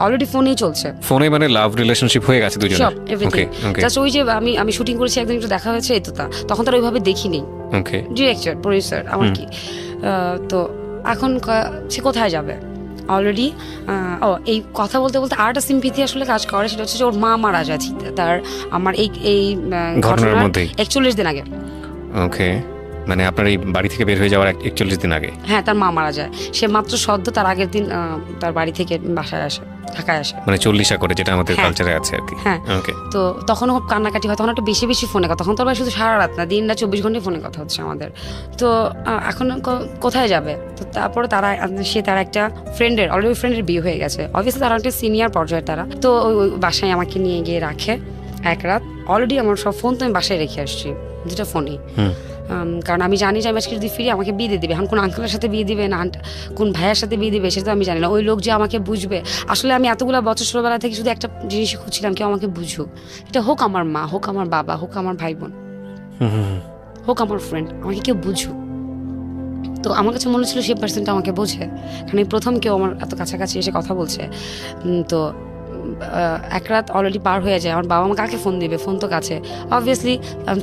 অলরেডি ফোনেই চলছে, ফোনে মানে লাভ রিলেশনশিপ হয়ে গেছে দুজনের, সব এভরিথিং। জাস্ট ওই যে আমি শুটিং করেছি একদিন, একটু দেখা হয়েছে, এই তো তখন তার ওইভাবে দেখিনি, ওকে, ডিরেক্টর প্রডিউসার আমার কি। তো এখন সে কোথায় যাবে অলরেডি। এই কথা বলতে বলতে আর একটা সিম্পিথি আসলে কাজ করে, সেটা হচ্ছে যে ওর মা মারা যায় তার আমার এই ঘটনার মধ্যে 41 দিন আগে। ওকে, মানে আপনার এই বাড়ি থেকে বের হয়ে যাওয়ার 41 দিন আগে? হ্যাঁ, তার মা মারা যায়, সে মাত্র সদ্য তার আগের দিন তার বাড়ি থেকে বাসায় আসে, ঢাকায় আসে, মানে 40 করে, যেটা আমাদের কালচারে আছে আর কি। হ্যাঁ, ওকে। তো তখন খুব কান্নাকাটি হয়, তখন একটু বেশি ফোনে কথা, তখন তো শুধু সারা রাত না, দিন রাত 24 ঘন্টায় ফোনে কথা হচ্ছে আমাদের। তো এখন কোথায় যাবে? তো তারপরে সে তার একটা ফ্রেন্ডের, অলরেডি ফ্রেন্ডের বিয়ে হয়ে গেছে, অবভিয়াসলি তারা একটা সিনিয়র পর্যায়ে তারা। তো ওই বাসায় আমাকে নিয়ে গিয়ে রাখে এক রাত। অলরেডি আমার সব ফোন তো আমি বাসায় রেখে আসছি, দুটা ফোনই, কারণ আমি জানি যে আমি আজকে যদি ফিরে আমাকে বিয়ে দিয়ে দিবে, এখন কোন আঙ্কেলের সাথে বিয়ে দিবে না কোন ভাইয়ের সাথে বিয়ে দিবে সেটা আমি জানি না। ওই লোক যে আমাকে বুঝবে, আসলে আমি এতগুলো বছর ছোটবেলা থেকে শুধু একটা জিনিস খুঁজছিলাম, কেউ আমাকে বুঝুক, এটা হোক আমার মা, হোক আমার বাবা, হোক আমার ভাই বোন, হোক আমার ফ্রেন্ড, আমাকে কেউ বুঝুক। তো আমার কাছে মনে হচ্ছিল সেই পার্সনটা আমাকে বোঝে, কারণ এই প্রথম কেউ আমার এত কাছাকাছি এসে কথা বলছে। তো এক রাত অলরেডি পার হয়ে যায়, আমার বাবা মা কাকে ফোন দিবে, ফোন তো কাছে, অবভিয়াসলি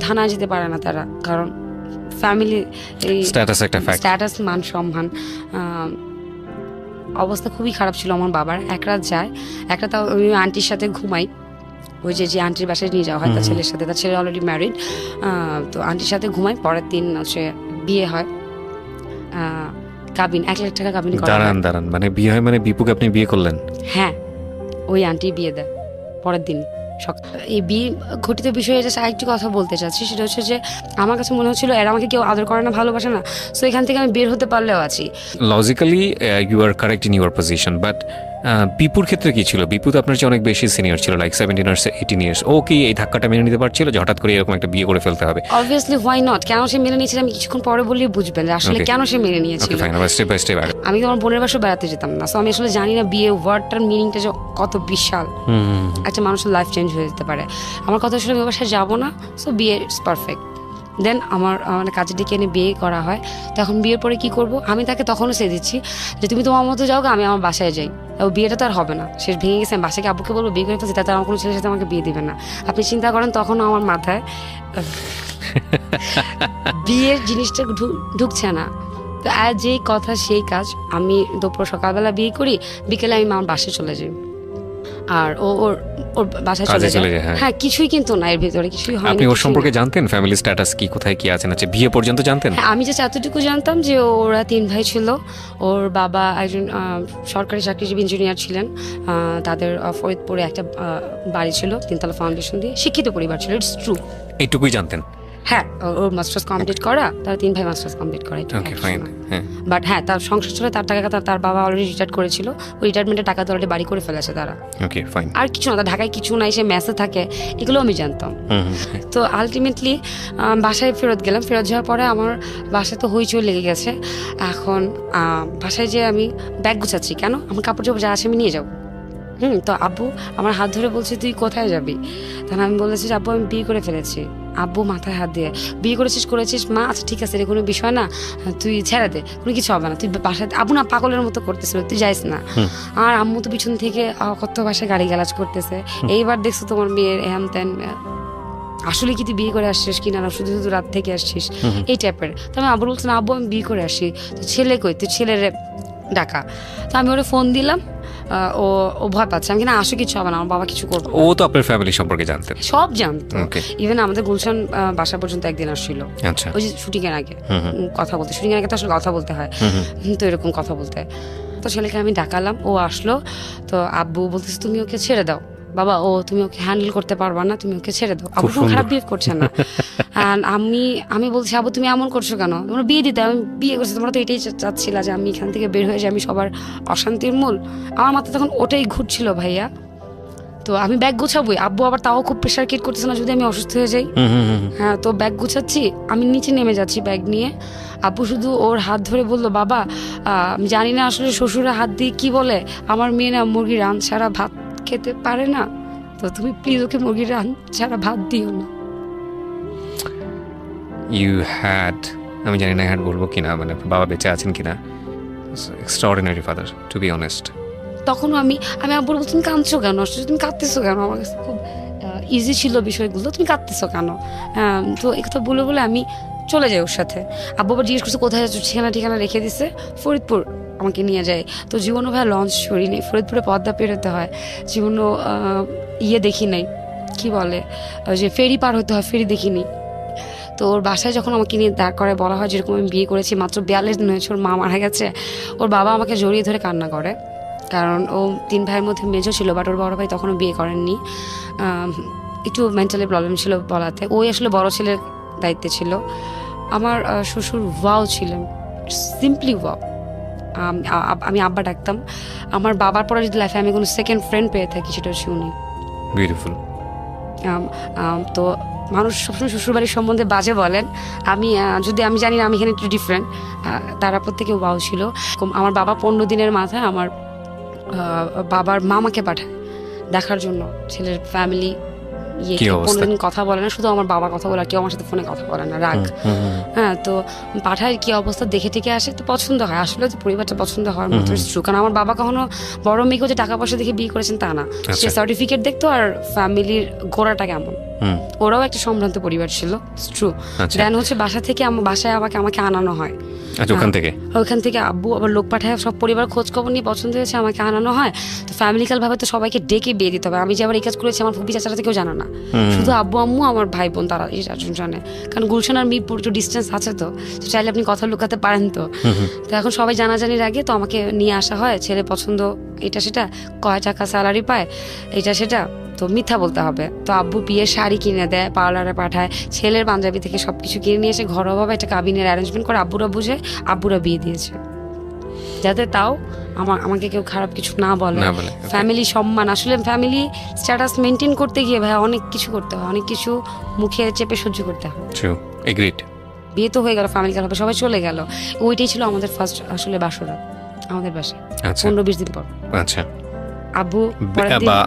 থানায় যেতে পারে না তারা, কারণ ফ্যামিলি স্ট্যাটাস, মান সম্মান, অবস্থা খুবই খারাপ ছিল আমার বাবার। এক রাত যায়, এক রাত আমি আন্টির সাথে ঘুমাই, ওই যে আন্টির বাসায় নিয়ে যাওয়া হয় তার ছেলের সাথে, তার ছেলে অলরেডি ম্যারিড। তো আন্টির সাথে ঘুমাই, পরের দিন হচ্ছে বিয়ে হয়, কাবিন, 1 লাখ টাকা কাবিন করা। দাঁড়ান, মানে বিয়ে হয় মানে বিপুকে আপনি বিয়ে করলেন? হ্যাঁ, ওই আন্টি বিয়ে দেয় পরের দিন। এই বিয়ে ঘটিত বিষয়ে যে আরেকটি কথা বলতে চাচ্ছি, সেটা হচ্ছে যে আমার কাছে মনে হচ্ছিল এরা আমাকে কেউ আদর করে না, ভালোবাসে না, সো এখান থেকে আমি বের হতে পারলেও আছি। Logically you are correct in your position, but বিপুর ক্ষেত্রে কি ছিল? বিপু তো আপনার চেয়ে অনেক বেশি সিনিয়র ছিল, লাইক 17 or 18 years। ও কি এই ধাক্কাটা মেনে নিতে পারছিল যে হঠাৎ করে এরকম একটা বিয়ে করে ফেলতে হবে? Obviously, why not? কেন সে মেনে নিয়েছিল আমি কিছুক্ষণ পরে বললেই বুঝবেন যে আসলে কেন সে মেনে নিয়েছিল। Step by step. আমি তো আমার বোনের বাসায় বেড়াতে যেতাম না, সো আমি আসলে জানি না বিয়ে ওয়ার্ডটার মিনিংটা যে কত বিশাল, একটা মানুষের লাইফ চেঞ্জ হয়ে যেতে পারে। আমার কথা আসলে আমি বাসায় যাবো না, সো বিয়ে ইটস পারফেক্ট। দেন আমার কাজে ডেকে এনে বিয়ে করা হয়। তো এখন বিয়ের পরে কি করব? আমি তাকে তখনও সে দিচ্ছি যে তুমি তোমার মতো যাও, আমি আমার বাসায় যাই। ও বিয়েটা তো আর হবে না, সে ভেঙে গেছে। আমি বাসাকে আব্বুকে বলবো বিয়ে করে ফেলছি, তাতে আমার কোনো ছেলের সাথে আমাকে বিয়ে দিবে না। আপনি চিন্তা করেন, তখন আমার মাথায় বিয়ের জিনিসটা ঢুকছে না। তো আর যেই কথা সেই কাজ, আমি দুপুর সকালবেলা বিয়ে করি, বিকেলে আমি আমার বাসায় চলে যাই, আর ওর বাসায় চলে যায়। হ্যাঁ, কিছুই কিন্তু না এর ভিতরে, কিছুই হয় না। আপনি ওর সম্পর্কে জানতেন? ফ্যামিলি স্ট্যাটাস কি, কোথায় কি আছে না আছে, বিয়ে পর্যন্ত জানতেন? হ্যাঁ, আমি জাস্ট এতটুকু জানতাম যে ওরা 3 ভাই ছিল। ওর বাবা একজন সরকারি চাকরিজীবী ইঞ্জিনিয়ার ছিলেন, তাদের ফরিদপুরে একটা বাড়ি ছিল 3 তলা ফাউন্ডেশন দিয়ে, শিক্ষিত পরিবার ছিল, ইটস ট্রু। এইটুকুই জানতেন? হ্যাঁ ওর মাস্টার্স কমপ্লিট করা, তার 3 ভাই মাস্টার্স কমপ্লিট করে। Okay fine. হ্যাঁ বাট হ্যাঁ তার সংসার চলে, তার টাকা তার বাবা অলরেডি রিটায়ার করেছিল, ওই রিটায়ারমেন্টের টাকা তো অলরেডি বাড়ি করে ফেলেছে তারা। Okay fine. আর কিছু না, তার ঢাকায় কিছু নাই, সে মেসে থাকে, এগুলো আমি জানতাম। তো আলটিমেটলি বাসায় ফেরত গেলাম। ফেরত যাওয়ার পরে আমার বাসায় তো হইচই লেগে গেছে। এখন বাসায় যে আমি ব্যাগ গুছাচ্ছি, কেন আমার কাপড় চোপড় যা আছে আমি নিয়ে যাবো। তো আব্বু আমার হাত ধরে বলছে তুই কোথায় যাবি? তখন আমি বলেছি আব্বু আমি বিয়ে করে ফেলেছি। আব্বু মাথায় হাত দিয়ে, বিয়ে করেছিস মা, আচ্ছা ঠিক আছে এটা কোনো বিষয় না, তুই ছেড়ে দে, কোনো কিছু হবে না, তুই বাসায়। আব্বু না পাগলের মতো করতেছিল, তুই যাইস না। আর আম্মু তো পিছন থেকে কত বাসায় গাড়ি গালাজ করতেছে, এইবার দেখছো তোমার মেয়ের হ্যান ত্যান, আসলে কি তুই বিয়ে করে আসছিস কিনা, না শুধু শুধু রাত থেকে আসছিস, এই টাইপের। তো আমি আব্বু বলছি না আব্বু আমি বিয়ে করে আসি, তো ছেলে কই, তুই ছেলের ডাকা। তো আমি ওরে ফোন দিলাম, ও ভয় পাচ্ছে, আমি কিনা আসো কিছু হবে না, আমার বাবা কিছু করবো। ও তো আপনার ফ্যামিলি সম্পর্কে জানতেন? সব জানতো, Okay. ইভেন আমাদের গুলশান বাসা পর্যন্ত একদিন আসছিল, আচ্ছা। ওই যে শুটিং এর আগে কথা বলতে, শুটিং এর আগে তো আসলে কথা বলতে হয়, তো এরকম কথা বলতে। তো ছেলেকে আমি ডাকালাম, ও আসলো। তো আব্বু বলতেছে তুমি ওকে ছেড়ে দাও বাবা, তুমি ওকে হ্যান্ডেল করতে পারবা না, তুমি ওকে ছেড়ে দাও। আব্বু কোনো খারাপ বিহেভ করছে না। আর আমি বলছি আব্বু তুমি এমন করছো কেন, তোমরা বিয়ে দিতে, আমি বিয়ে করছি, তোমরা তো এটাই চাচ্ছিলা যে আমি এখান থেকে বের হয়ে যাই, আমি সবার অশান্তির মূল। আমার মাথায় তখন ওটাই ঘুরছিল ভাইয়া। তো আমি ব্যাগ গুছাবোই, আব্বু আবার তাও খুব প্রেশার ক্রিয়েট করতেছে না যদি আমি অসুস্থ হয়ে যাই। হ্যাঁ তো ব্যাগ গুছাচ্ছি, আমি নিচে নেমে যাচ্ছি ব্যাগ নিয়ে, আব্বু শুধু ওর হাত ধরে বললো বাবা আমি জানি না আসলে শ্বশুরের হাত দিয়ে কি বলে, আমার মেয়ে না মুরগির রান ছাড়া ভাত খেতে পারে না, তো তুমি প্লিজ ওকে মুরগির রান ছাড়া ভাত দিও না। ইউ হ্যাড, আমি জানি না হ্যাড বলবো কিনা, মানে বাবা বেঁচে আছেন কিনা, extraordinary father to be honest. তখনও আমি আব্বুর বলছি তুমি কাঁদছো কেন, আসলে তুমি কাঁদতেছো কেন, আমার কাছে খুব ইজি ছিল বিষয়গুলো, তুমি কাঁদতেছো কেন। তো এই কথা বলে বলে আমি চলে যাই ওর সাথে। আব্বু আবার জিজ্ঞেস করছে কোথায় যাচ্ছ, ঠিকানা রেখে দিচ্ছে, ফরিদপুর আমাকে নিয়ে যায়। তো জীবনও ভাই লঞ্চ ছড়িনি, ফরিদপুরে পদ্মা পেরোতে হয়, জীবনও দেখি নাই, কি বলে যে ফেরি পার হতে হয়, ফেরি দেখিনি। তো ওর বাসায় যখন আমাকে নিয়ে দাঁড় করে বলা হয় যেরকম আমি বিয়ে করেছি, মাত্র 42 দিন হয়েছে ওর মা মারা গেছে, ওর বাবা আমাকে জড়িয়ে ধরে কান্না করে, কারণ ও 3 ভাইয়ের মধ্যে মেজো ছিল, বাট ওর বড় ভাই তখনও বিয়ে করেননি, একটু মেন্টালি প্রবলেম ছিল বলাতে, ওই আসলে বড় ছেলের দায়িত্বে ছিল। আমার শ্বশুর ওয়াও ছিলেন, সিম্পলি ওয়াও। আমি আব্বা ডাকতাম। আমার বাবার পরে যদি লাইফে আমি কোনো সেকেন্ড ফ্রেন্ড পেয়ে থাকি সেটা হচ্ছে উনি। বিউটিফুল। তো মানুষ সবসময় শ্বশুরবাড়ির সম্বন্ধে বাজে বলেন, আমি জানি না, আমি এখানে একটু ডিফারেন্ট, তারা প্রত্যেকে ওয়াও ছিল। আমার বাবা 15 দিনের মাথায় আমার বাবার মামাকে পাঠায় দেখার জন্য ছেলের ফ্যামিলি। 15 দিন কথা বলে না, শুধু আমার বাবা কথা বলে, কেউ আমার সাথে ফোনে কথা বলে না, রাগ। হ্যাঁ তো পাঠায় কি অবস্থা দেখে টেকে আসে, তো পছন্দ হয়, আসলে তো পরিবারটা পছন্দ হওয়ার মতো ট্রু। কারণ আমার বাবা কখনো বড় মেয়েকেও যে টাকা পয়সা দেখে বিয়ে করেছেন তা না, সে সার্টিফিকেট দেখতো আর ফ্যামিলির গোড়াটা কেমন। ওরাও একটা সম্ভ্রান্ত পরিবার ছিল, ট্রু। দেন হচ্ছে বাসা থেকে বাসায় আমাকে আনানো হয়, ওখান থেকে আব্বু আবার লোক পাঠায়, সব পরিবার খোঁজ খবর নিয়ে পছন্দ হয়েছে আমাকে আনানো হয়। তো ফ্যামিলিক্যাল ভাবে তো সবাইকে ডেকে বিয়ে দিতে হবে। আমি যে আবার এই কাজ করেছি আমার ফুপি চাচারা কেউ জানে না, শুধু আব্বু আম্মু আমার ভাই বোন তারা এই 4 জন জানে, কারণ গুলশান আর মিরপুর একটু ডিস্টেন্স আছে, তো চাইলে আপনি কথা লুকাতে পারেন। তো এখন সবাই জানাজানির আগে তো আমাকে নিয়ে আসা হয়, ছেলে পছন্দ এটা সেটা, কয় টাকা স্যালারি পায় এটা সেটা, তো মিথ্যা বলতে হবে। তো আব্বু বিয়ের শাড়ি কিনে দেয়, পার্লারে পাঠায়, ছেলের পাঞ্জাবি থেকে সবকিছু কিনে নিয়ে এসে ঘরোয়াভাবে একটা কাবিনের অ্যারেঞ্জমেন্ট করে আব্বুরা বিয়ে দিয়েছে, যাতে তাও আমাকে কেউ খারাপ কিছু না বলে। ফ্যামিলি সম্মান, আসলে ফ্যামিলি স্ট্যাটাস মেনটেন করতে গিয়ে ভাই অনেক কিছু করতে হয়, অনেক কিছু মুখে চেপে সহ্য করতে হয়। বিয়ে তো হয়ে গেল, ফ্যামিলি ভাবে সবাই চলে গেল, ওইটাই ছিল আমাদের ফার্স্ট আসলে বাসরাত আমাদের বাসায় 15-20 দিন পর। আচ্ছা আব্বু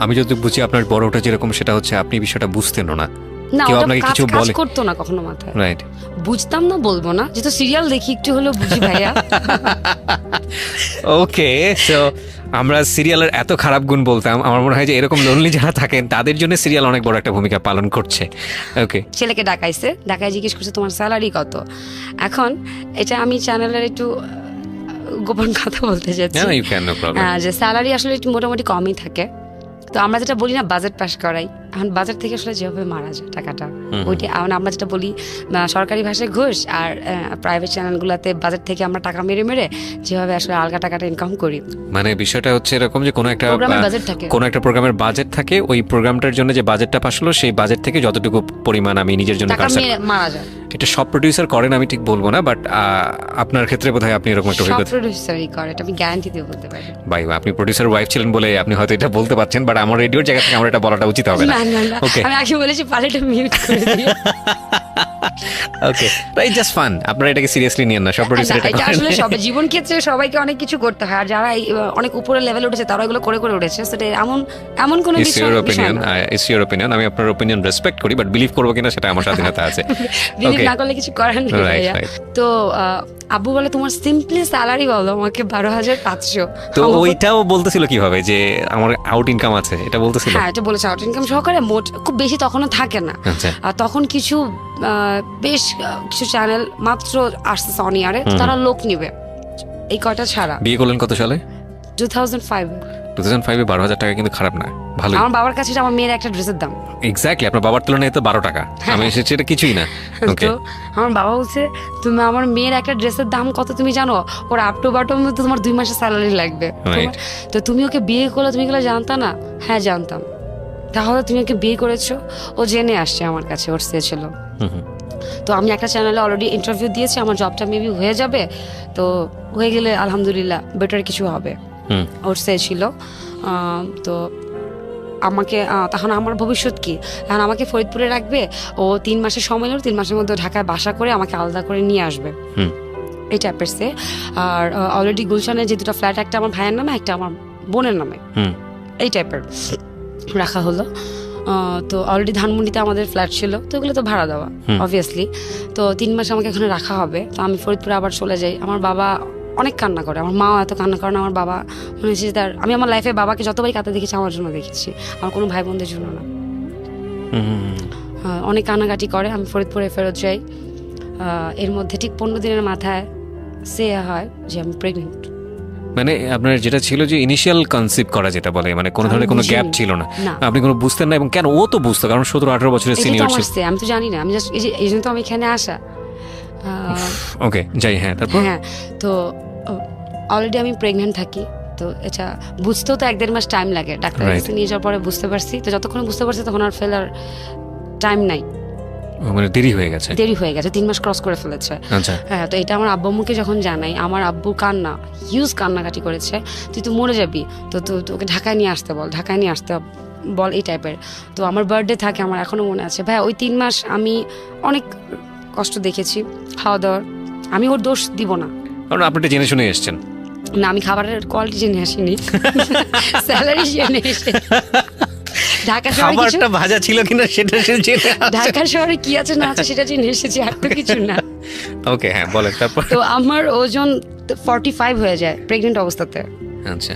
আমি যদি বুঝি আপনার বড়টা যেরকম, সেটা হচ্ছে আপনি বিষয়টা বুঝতেন না, না কেউ আপনাকে কিছু বলে করতো না কখনো মাথায়, রাইট? বুঝতাম না বলবো না, যেহেতু সিরিয়াল দেখি একটু হলেও বুঝি ভাইয়া। ওকে, সো আমরা সিরিয়ালের এত খারাপ গুণ বলতাম, আমার মনে হয় যে এরকম লোনলি যারা থাকেন তাদের জন্য সিরিয়াল অনেক বড় একটা ভূমিকা পালন করছে। ওকে, ছেলেকে ডাকায় জিজ্ঞেস করছে তোমার স্যালারি কত। এখন এটা আমি চ্যানেলের একটু গোপন কথা বলতে চাচ্ছি, যে স্যালারি আসলে একটু মোটামুটি কমই থাকে। তো আমরা যেটা বলি না বাজেট পাস করাই, এখন বাজার থেকে আসলে যেভাবে মারা যায় টাকাটা, ওইটা এখন আমরা যেটা বলি সরকারি ভাষায় ঘুষ, আর প্রাইভেট চ্যানেলগুলোতে বাজার থেকে আমরা টাকা মেরে মেরে যেভাবে আসলে আলগা টাকাটা ইনকাম করি। মানে বিষয়টা হচ্ছে এরকম যে কোনো একটা প্রোগ্রামের বাজেট থাকে, কোনো একটা প্রোগ্রামের বাজেট থাকে, ওই প্রোগ্রামটার জন্য যে বাজেটটা পাস হলো সেই বাজেট থেকে যতটুকু পরিমাণ আমি নিজের জন্য টাকা মেরে মারা যায়। এটা সব প্রোডিউসার করেন আমি ঠিক বলবো না, বাট আপনার ক্ষেত্রে বোধহয় আপনি এরকম একটা সব অভিজ্ঞতা। প্রোডিউসারই করে, এটা আমি গ্যারান্টি দিয়ে বলতে পারি। ভাই আপনি প্রোডিউসার ওয়াইফ ছিলেন বলে আপনি হয়তো এটা বলতে পারছেন, বাট আমার রেডিওর জায়গা থেকে আমার এটা বলাটা উচিত হবে না। না না না, ওকে আমি আগে বলেছি পালেটা মিউট করে দিও। ওকে রাইট, জাস্ট ফান, আপনারা এটাকে সিরিয়াসলি নিয়েন না, সব প্রোডিউসার এটা এটা করেন। আসলে সব জীবন ক্ষেত্রে সবাইকে অনেক কিছু করতে হয়, আর যারা অনেক উপরে লেভেলে উঠেছে তারা এগুলো করে করে উঠেছে, সেটা এমন এমন কোনো ইটস ইউর বিষয় অপিনিয়ন, না। ইটস ইউর অপিনিয়ন, আমি আপনার অপিনিয়ন রেসপেক্ট করি, বাট বিলিভ করবো কিনা সেটা আমার স্বাধীনতা আছে। Believe Okay. না করলে কিছু করার নেই Right, ভাইয়া। right. তো আব্বু বলে তোমার সিম্পলি স্যালারি বলো আমাকে 12,500। তো ওইটাও বলতেছিল কিভাবে যে আমার আউট ইনকাম আছে, এটা বলতেছিল? হ্যাঁ, এটা বলেছে আউট ইনকাম সহকারে, মোট খুব বেশি তখনও থাকে না। আচ্ছা। আর তখন কিছু বেশ কিছু চ্যানেল মাত্র আসতেছে অন ইয়ারে, তারা লোক নিবে, এই কয়টা ছাড়া। বিয়ে করলেন কত সালে? 2005। 2005-এ 12,000 টাকা কিন্তু খারাপ না, ভালোই। আমার বাবার কাছে এটা আমার মেয়ের একটা ড্রেসের দাম। এক্স্যাক্টলি, আপনার বাবার তুলনায় তো 12 টাকা, আমি এসেছি এটা কিছুই না। ওকে, তো আমার বাবা বলছে তুমি আমার মেয়ের একটা ড্রেসের দাম কত তুমি জানো? ওর আপ টু বটম তো তোমার 2 মাসের স্যালারি লাগবে। Right. তো তুমি ওকে বিয়ে করলে তুমি এগুলো জানতা না? হ্যাঁ জানতাম। তাহলে তুমি ওকে বিয়ে করেছো? ও জেনে আসছে আমার কাছে, ওর সে ছিল। তো আমি একটা চ্যানেলে অলরেডি ইন্টারভিউ দিয়েছি, আমার জবটা মেবি হয়ে যাবে, তো হয়ে গেলে আলহামদুলিল্লাহ বেটার কিছু হবে। ওর সে ছিল। তো আমাকে তখন আমার ভবিষ্যৎ কি, এখন আমাকে ফরিদপুরে রাখবে, ও 3 মাসের সময় হলো, 3 মাসের মধ্যে ঢাকায় বাসা করে আমাকে আলাদা করে নিয়ে আসবে, এই টাইপের সে। আর অলরেডি গুলশানে যে 2টা ফ্ল্যাট, একটা আমার ভাইয়ের নামে, একটা আমার বোনের নামে, এই টাইপের রাখা হলো। তো অলরেডি ধানমন্ডিতে আমাদের ফ্ল্যাট ছিল, তো ওগুলো তো ভাড়া দেওয়া অবভিয়াসলি। তো 3 মাস আমাকে এখানে রাখা হবে, তো আমি ফরিদপুরে আবার চলে যাই। আমার বাবা অনেক কান্না করে, আমার মাও এত কান্না করে না। আমার বাবা মনে হচ্ছে তার, আমি আমার লাইফে বাবাকে যতবারই কাঁদতে দেখেছি আমার জন্য দেখেছি, আমার কোনো ভাই বোনদের জন্য না। অনেক কান্নাকাটি করে। আমি ফরিদপুরে ফেরত যাই। এর মধ্যে ঠিক 15 দিনের মাথায় সে হয় যে আমি প্রেগনেন্ট। মানে আপনার যেটা ছিল যে ইনিশিয়াল কনসিভ করা যেটা বলে, মানে কোনো ধরনের কোনো গ্যাপ ছিল না, আপনি কোনো বুঝতেন না, এবং কেন ও তো বুঝতো, কারণ 17-18 বছরের সিনিয়র ছিল। আমি তো জানি না, আমি জাস্ট এই জন্য তো আমি এখানে আসা। ওকে যাই, হ্যাঁ তারপর? হ্যাঁ, তো অলরেডি আমি প্রেগনেন্ট থাকি, তো এটা বুঝতেও তো 1-1.5 মাস টাইম লাগে। ডাক্তারের কাছে নিয়ে যাওয়ার পরে বুঝতে পারছি, তো যতক্ষণ বুঝতে পারছি তখন আর ফেলার টাইম নাই, মানে দেরি হয়ে গেছে। 3 মাস ক্রস করে ফেলেছে। আচ্ছা। হ্যাঁ, তো এটা আমার আব্বু আম্মুকে যখন জানাই, আমার আব্বু হিউজ কান্নাকাটি করেছে, তুই তো মরে যাবি, তো তোকে ঢাকায় নিয়ে আসতে বল, এই টাইপের। তো আমার বার্থডে থাকে, আমার এখনো মনে আছে ভাই, ওই 3 মাস আমি অনেক কষ্ট দেখেছি খাওয়া দাওয়ার। আমি ওর দোষ দিব না, কারণ আপনি এটা জেনে শুনে এসেছেন। না, আমি খাবারের কোয়ালিটি জেনে আসিনি, স্যালারি জেনে এসে। ঢাকা শহরে ভাজা ছিল কিনা সেটা ঢাকা শহরে কি আছে না আছে সেটা জেনে এসেছি, আর তো কিছু না। ওকে, হ্যাঁ বলেন তারপর। তো আমার ওজন 45 হয়ে যায় প্রেগনেন্ট অবস্থাতে। আচ্ছা,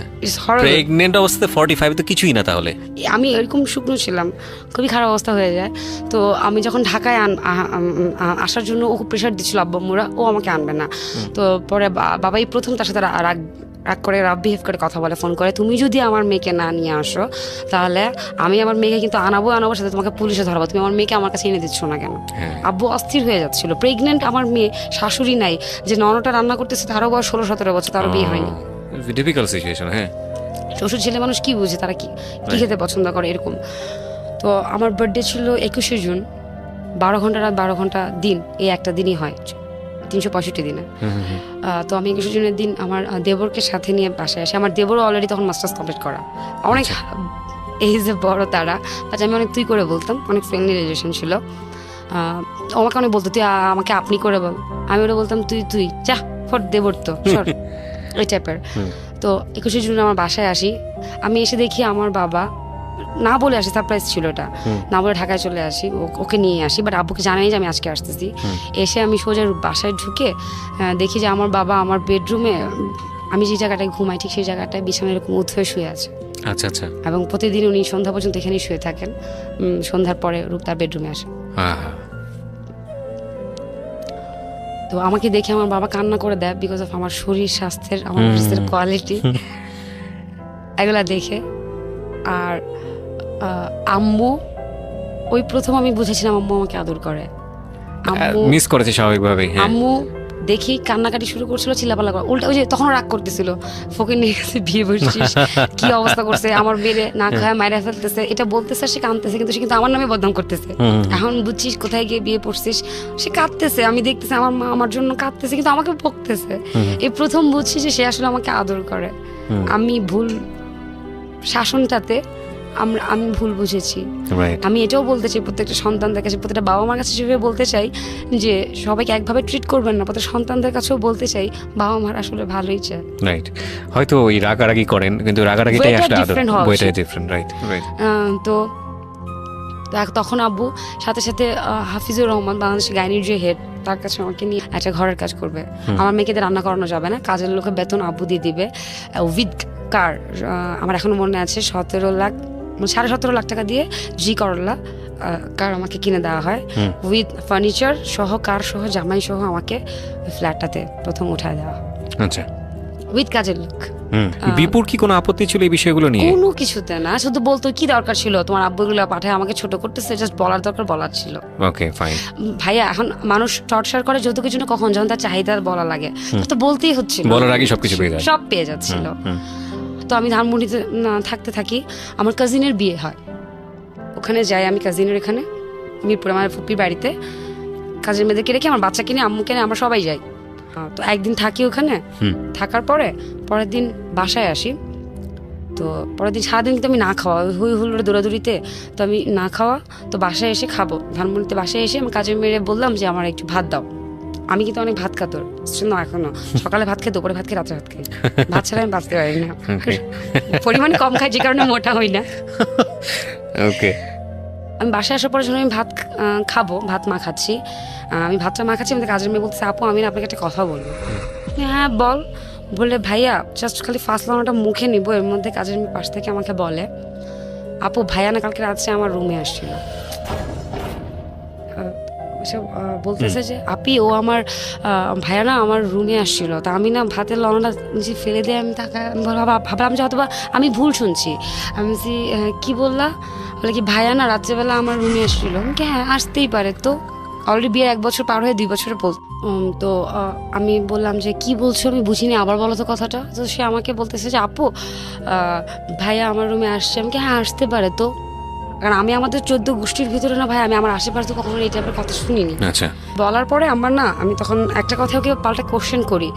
প্রেগনেন্ট অবস্থাতে 45 তো কিছুই না তাহলে। আমি এরকম শুকনো ছিলাম, খুবই খারাপ অবস্থা হয়ে যায়। তো আমি যখন ঢাকায় আসার জন্য ও খুব প্রেশার দিচ্ছিল আব্বুরা, ও আমাকে আনবে না। তো পরে বাবাই প্রথম তার সাথে রাগ করে বিহেভ করে কথা বলে, ফোন করে, তুমি যদি আমার মেয়েকে না নিয়ে আসো তাহলে আমি আমার মেয়েকে কিন্তু আনাবো সাথে তোমাকে পুলিশে ধরাবো, তুমি আমার মেয়েকে আমার কাছে এনে দিচ্ছ না কেন? আব্বু অস্থির হয়ে যাচ্ছিল, প্রেগনেন্ট আমার মেয়ে, শাশুড়ি নাই, যে ননটা রান্না করতেছে তারও বয়স 16-17 বছর, তারও বিয়ে হয়নি। Difficult situation. হ্যাঁ, শ্বশুর ছেলে মানুষ কি বুঝে, তারা কি খেতে পছন্দ করে এরকম। তো আমার বার্থডে ছিল 21শে জুন, 12 ঘন্টা রাত 12 ঘন্টা দিন, এই একটা দিনই হয় 365 দিনে। তো আমি 21শে জুনের দিন আমার দেবরকে সাথে নিয়ে বাসায় আসি। আমার দেবরও অলরেডি তখন মাস্টার্স কমপ্লিট করা, অনেক এজে বড় তারা, আমি অনেক তুই করে বলতাম, অনেক ফ্রেন্ডলি রিলেশন ছিল। আমাকে অনেক বলতো তুই আমাকে আপনি করে বল, আমি ওটা বলতাম তুই যা ফর দেবর তো সর, এই টাইপের। তো 21শে জুন আমার বাসায় আসি, আমি এসে দেখি আমার বাবা না বলে আসি, সারপ্রাইজ ছিল এটা, না বলে ঢাকায় চলে আসি, ওকে নিয়ে আসি, বাট আব্বুকে জানাই যে আমি আজকে আসতেছি। এসে আমি সোজা বাসায় ঢুকে দেখি যে আমার বাবা আমার বেডরুমে, আমি যে জায়গাটায় ঘুমাই ঠিক সেই জায়গাটায় বিছানায় এরকম উঠে শুয়ে আছে। আচ্ছা আচ্ছা। এবং প্রতিদিন উনি সন্ধ্যা পর্যন্ত এখানেই শুয়ে থাকেন, সন্ধ্যার পরে তার বেডরুমে আসে। তো আমাকে দেখে আমার বাবা কান্না করে দেয়, বিকজ অফ আমার শরীর স্বাস্থ্যের, আমার ড্রেসের কোয়ালিটি, এগুলা দেখে। আর আম্মু ওই প্রথম আমি বুঝেছিলাম আম্মু আমাকে আদর করে। আম্মু মিস করেছে স্বাভাবিকভাবেই। হ্যাঁ, আম্মু দেখি কান্নাকাটি শুরু করছিল, চিল্লাপাল্লা করা, উল্টা ওই যে তখন রাগ করতেছিল, ফকির নিয়ে গেছে বিয়ে বসছিস, কি অবস্থা করছে, আমার মেরে না খায় মায়েরা ফেলতেছে, এটা বলতেছে, সে কাঁদতেছে, কিন্তু সে কিন্তু আমার নামে বদনাম করতেছে। এখন বুঝছিস কোথায় গিয়ে বিয়ে পড়ছিস, সে কাঁদতেছে, আমি দেখতেছি আমার মা আমার জন্য কাঁদতেছে, কিন্তু আমাকে বকতেছে। এই প্রথম বুঝছি যে সে আসলে আমাকে আদর করে। আমি ভুল শাসনটাতে আমি ভুল বুঝেছি। রাইট। আমি এটাও বলতে চাই প্রত্যেকটা সন্তানদের কাছে, প্রত্যেকটা বাবা মার কাছে সেভাবে বলতে চাই যে সবাইকে একভাবে ট্রিট করবেন না, প্রত্যেক সন্তানদের কাছেও বলতে চাই বাবা মার আসলে ভালোই চায়। রাইট। হয়তো ওই রাগারাগি করেন, কিন্তু রাগারাগিটাই Way টা আসলে আদর, different হওয়া বইটাই উচিত। ডিফারেন্ট। Right, right. তো তখন আব্বু সাথে সাথে হাফিজুর রহমান বাংলাদেশের গাইনির যে হেড, তার কাছে আমাকে নিয়ে একটা ঘরের কাজ করবে। আমার মেয়েকে দিয়ে রান্না করানো যাবে না, কাজের লোকের বেতন আব্বু দিয়ে দিবে উইথ কার। আমার এখনো মনে আছে 17.5 লাখ টাকা দিয়ে জি করলা কার আমাকে কিনে দেওয়া হয়, উইথ ফার্নিচার সহ, কার সহ, জামাই সহ আমাকে ফ্ল্যাটটাতে প্রথম উঠায় দেওয়া হয়, আচ্ছা। উইথ কাজের লোক। বিপুর কি কোনো আপত্তি ছিল এই বিষয়গুলো নিয়ে? কোনো কিছুতে না, শুধু বলতো কি দরকার ছিল তোমার আব্বুগুলো পাঠায় আমাকে ছোট করতেছে, জাস্ট বলার দরকার বলার ছিল। ওকে, ফাইন। ভাইয়া এখন মানুষ টর্চার করে যৌতুকের জন্য কখন, যখন তার চাহিদা বলা লাগে, তো বলতেই হচ্ছিল, বলার আগে সবকিছু পেয়ে যায়, সব পেয়ে যাচ্ছিল। তো আমি ধানমন্ডিতে থাকতে থাকি, আমার কাজিনের বিয়ে হয়, ওখানে যাই আমি কাজিনের এখানে মিরপুরে আমার ফুপির বাড়িতে, কাজিন মেয়েদেরকে রেখে আমার বাচ্চাকে নিয়ে আম্মুকে নিয়ে আমরা সবাই যাই। তো একদিন থাকি ওখানে, থাকার পরের দিন বাসায় আসি। তো পরের দিন সারাদিন কিন্তু আমি না খাওয়া, হুই হুল্লোড়ে দৌড়াদৌড়িতে, তো আমি না খাওয়া, তো বাসায় এসে খাবো, ধানমন্ডিতে বাসায় এসে আমি কাজের মেয়ে বললাম যে আমার একটু ভাত দাও। আমি কিন্তু অনেক ভাত খাতর, না এখনো, সকালে ভাত খাই, দুপুরে ভাত খাই, রাত্রে ভাত খাই, ভাত ছাড়া আমি বাঁচতে পারি না, পরিমাণে কম খাই যে কারণে মোটা হই না। ওকে। আমি বাসায় আসার পরে যখন আমি ভাত খাবো, ভাত মা খাচ্ছি, আমি ভাতটা মা খাচ্ছি, আমাদের কাজের মেয়ে বলতেছে আপু আমি না আপনাকে একটা কথা বলবো। হ্যাঁ বল। বলে ভাইয়া জাস্ট খালি ফার্স্ট লাইনটা মুখে নিব, এর মধ্যে কাজের মেয়ে পাশ থেকে আমাকে বলে আপু ভাইয়া না কালকে রাত্রে আমার রুমে আসছিল, বলতেছে যে আপি ও আমার ভাইয়া না আমার রুমে আসছিল, তা আমি না ভাতের লবণটা যে ফেলে দিয়ে আমি তাকে ভাবলাম যে হয়তো বা আমি ভুল শুনছি। আমি বলছি কি বললা? বলে কি ভাইয়া না রাত্রেবেলা আমার রুমে আসছিল। আমি কি হ্যাঁ আসতেই পারে, তো অলরেডি বিয়ের 1 বছর পার হয়ে 2 বছরে তো আমি বললাম যে কি বলছো আমি বুঝিনি, আবার বলো তো কথাটা। তো সে আমাকে বলতেছে যে আপু ভাইয়া আমার রুমে আসছে। আমি কি হ্যাঁ আসতে পারে, তো কারণ আমি আমাদের 14 গোষ্ঠীর ভিতরে না ভাই, আমি আমার আশেপাশে তো কখনো এই টাইপের কথা শুনিনি। আচ্ছা। বলার পরে আমার না, আমি তখন একটা কথা ওকে পাল্টা কোশ্চেন করি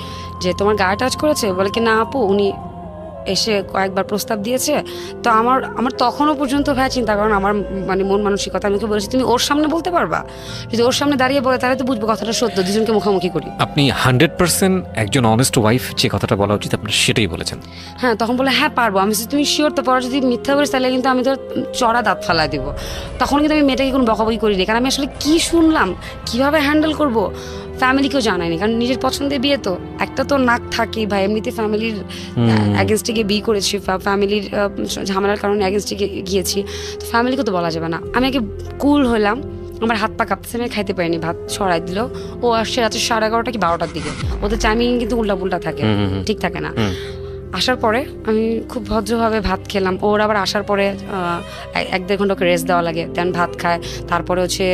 যে তোমার গায়ে টাচ করেছে? বলে কি না আপু উনি এসে কয়েকবার প্রস্তাব দিয়েছে। তো আমার তখনও পর্যন্ত ভাই চিন্তা করেন আমার মানে মন মানসিকতা, আমি ওকে বলেছি তুমি ওর সামনে বলতে পারবা, যদি ওর সামনে দাঁড়িয়ে বলে তাহলে তো বুঝবো কথাটা সত্য, দুজনকে মুখোমুখি করি। আপনি 100% একজন অনেস্ট ওয়াইফ যে কথাটা বলা উচিত আপনার সেটাই বলেছেন। হ্যাঁ তখন বলে হ্যাঁ পারবো। আমি বলছি, তুমি শিওর তো? পরে যদি মিথ্যা করিস তাহলে কিন্তু আমি তোর চড়া দাঁত ফালাই দিব। তখন কিন্তু আমি মেয়েটাকে কোনো বকাবকি করিনি, কারণ আমি আসলে কি শুনলাম, কিভাবে হ্যান্ডেল করবো ফ্যামিলিকেও জানায়নি, কারণ নিজের পছন্দের বিয়ে তো একটা তো নাক থাকি ভাই, এমনিতে ফ্যামিলির অ্যাগেনস্টে গিয়ে বিয়ে করেছি, ফ্যামিলির ঝামেলার কারণে অ্যাগেনস্টে গিয়েছি, তো ফ্যামিলিকে তো বলা যাবে না। আমি আগে কুল হলাম, আমার হাত পা কাঁপতেছে, আমি খাইতে পারিনি, ভাত সরাই দিল। ও আসছে রাত্রে 11:30 কি 12টার দিকে, ওদের টাইমিং কিন্তু উল্টা থাকে, ঠিক থাকে না। আসার পরে আমি খুব ভদ্রভাবে ভাত খেলাম, ওর আবার আসার পরে 1-1.5 ঘন্টা ওকে রেস্ট দেওয়া লাগে, দেন ভাত খায়, তারপরে হচ্ছে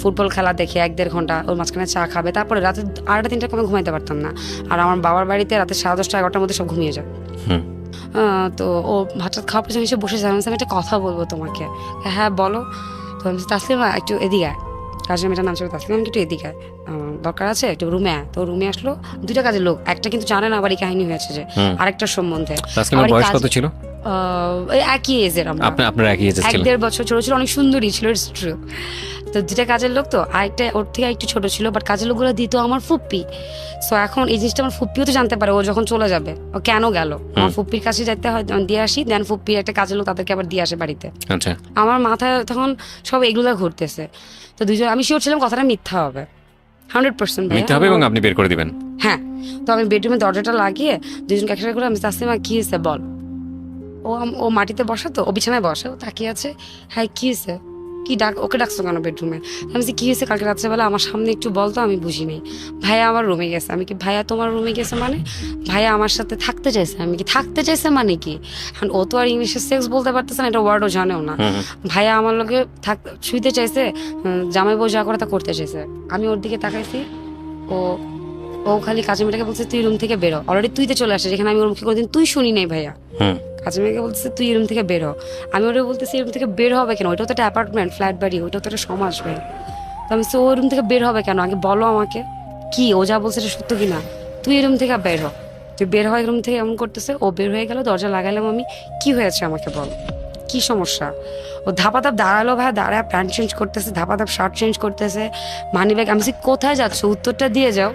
ফুটবল খেলা দেখে 1-1.5 ঘন্টা, ওর মাঝখানে চা খাবে, তারপরে রাতে 2:30-3টার কোনো ঘুমাইতে পারতাম না। আর আমার বাবার বাড়িতে রাতে 10:30-11টার মধ্যে সব ঘুমিয়ে যায়। তো ও ভাতটা খাওয়ার পর এসে বসে যায়, আমি একটা কথা বলবো তোমাকে। হ্যাঁ বলো। তো আমি তাসলিমা একটু এদিকে আয়, কাজের মেয়েটার নাম ছিল তাসলিমা, আমি একটু এদিকে আয়, দরকার আছে একটু রুমে আয়। তো রুমে আসলো, 2টা কাজের লোক, একটা কিন্তু জানে না আবার এই কাহিনী হয়েছে যে আরেকটার সম্বন্ধে। তাসলিমার বয়স কত ছিল? একই এজের, আপনার একই এজের ছিল? 1-1.5 বছর ছোট ছিল, অনেক সুন্দরী ছিল, ইটস ট্রু। তো 2টা কাজের লোক, তো আরেকটা ওর থেকে একটু ছোট ছিল, বাট কাজের লোকগুলো দিত আমার ফুপ্পি। সো এখন এই জিনিসটা আমার ফুপ্পিও তো জানতে পারে ও যখন চলে যাবে ও কেন গেল, আমার ফুপ্পির কাছে যাইতে হয়, দিয়ে আসি, দেন ফুপ্পির একটা কাজের লোক তাদেরকে আবার দিয়ে আসে বাড়িতে। আচ্ছা। আমার মাথায় তখন সব এগুলো ঘুরতেছে। তো দুজন, আমি শিওর ছিলাম কথাটা মিথ্যা হবে, 100% মিথ্যা হবে এবং আপনি বের করে দিবেন। হ্যাঁ। তো আমি বেডরুমে দরজাটা লাগিয়ে দুজনকে একসাথে করে আমি তাসলিমা কি হয়েছে বল। ও মাটিতে বসা, তো ও বিছানায় বসে, ও তাকিয়ে আছে, হ্যাঁ কি হয়েছে। কি ওকে ডাকছো কেন বেডরুমে? আমি বলছি কি হয়েছে কালকে রাত্রেবেলা আমার সামনে একটু বলতো, আমি বুঝি নাই। ভাইয়া আমার রুমে গেছে। আমি কি ভাইয়া তোমার রুমে গেছে মানে? ভাইয়া আমার সাথে থাকতে চাইছে। আমি কি থাকতে চাইছে মানে কি? এখন ও তো আর ইংলিশে সেক্স বলতে পারতেছে না, এটা ওয়ার্ডও জানেও না। ভাইয়া আমার লোকে শুইতে চাইছে, জামাই বউ যা করে তা করতে চাইছে। আমি ওর দিকে তাকাইছি, ও ও খালি কাজী মেয়েটাকে বলছে তুই রুম থেকে বেরো। অলরেডি তুইতে চলে আসে, যেখানে আমি ওর মুখে কোনোদিন তুই শুনি নাই ভাইয়া। কাজী মেয়েকে বলতেছে তুই রুম থেকে বেরো। আমি ওরা বলতেছি রুম থেকে বের হবে কেন? ওইটাও তো একটা অ্যাপার্টমেন্ট, ফ্ল্যাট বাড়ি, ওইটাও তো একটা সমাজ ভাই। তো আমি ও রুম থেকে বের হবে কেন আগে বলো আমাকে, কি ও যা বলছে এটা সত্য কিনা? তুই রুম থেকে বের হ। তুই বের হয় রুম থেকে, এমন করতেছে। ও বের হয়ে গেল, দরজা লাগালাম আমি। কি হয়েছে আমাকে বল, কি সমস্যা? ও ধাপাধাপ দাঁড়ালো ভাই, দাঁড়ায় প্যান্ট চেঞ্জ করতেছে, ধাপাধাপ শার্ট চেঞ্জ করতেছে, মানি ব্যাগ। আমি কোথায় যাচ্ছ, উত্তরটা দিয়ে যাও।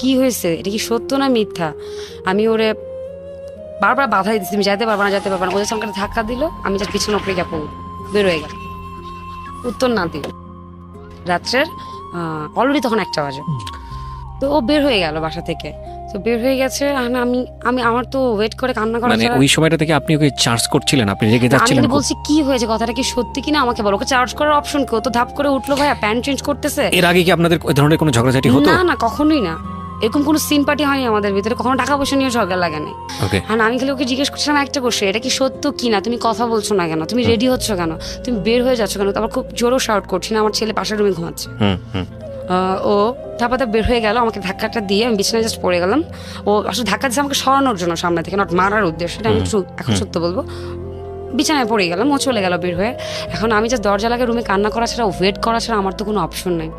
কি হয়েছে, এটা কি সত্য না মিথ্যা? আমি ওরে বারবার বাধা দিচ্ছি, তুমি যাইতে পারবা না, যাইতে পারবা না। ওদের সঙ্গে ধাক্কা দিল, আমি যার পিছনে উপরে গিয়ে পড়ব, বের হয়ে গেল, উত্তর না দিল। রাত্রের অলরেডি তখন 1টা বাজে। তো ও বের হয়ে গেল বাসা থেকে। তো বের হয়ে গেছে, আমি আমি আমার তো ওয়েট করে কান্না করা মানে ছাড়া- ওই সময়টা থেকে আপনি ওকে চার্জ করছিলেন, আপনি রেগে আমি যাচ্ছিলেন কিন্তু খুব? বলছি কি হয়েছে, কথাটা কি সত্যি কিনা আমাকে বলো। ওকে চার্জ করার অপশন কি? ও তো ধাপ করে উঠলো ভাইয়া, প্যান্ট চেঞ্জ করতেছে। এর আগে কি আপনাদের ওই ধরনের কোনো ঝগড়াঝাটি হতো? না না, কখনোই না। এরকম কোনো সিম্পাটি হয়নি আমাদের ভিতরে, কখনো টাকা পয়সা নিয়ে ঝগড়া লাগে নাই। ওকে। আর আমি খালি ওকে জিজ্ঞেস করছিলাম একটা কোশ্চেন, এটা কি সত্য কি না? তুমি কথা বলছো না কেন? তুমি রেডি হচ্ছ কেন? তুমি বের হয়ে যাচ্ছ কেন? তারপর খুব জোরও শাউট করছি না, আমার ছেলে পাশের রুমে ঘুমাচ্ছে। ও ধাপাতে বের হয়ে গেল, আমাকে ধাক্কাটা দিয়ে আমি বিছানায় জাস্ট পড়ে গেলাম। ও আসলে ধাক্কা দিচ্ছে আমাকে সরানোর জন্য সামনে থেকে, নট মারার উদ্দেশ্য, এটা আমি এখন সত্য বলবো। বিছানায় পড়ে গেলাম, ও চলে গেল বের হয়ে। এখন আমি জাস্ট দরজা লাগে রুমে কান্না করা ছাড়া, ওয়েট করা ছাড়া আমার তো কোনো অপশন নাই।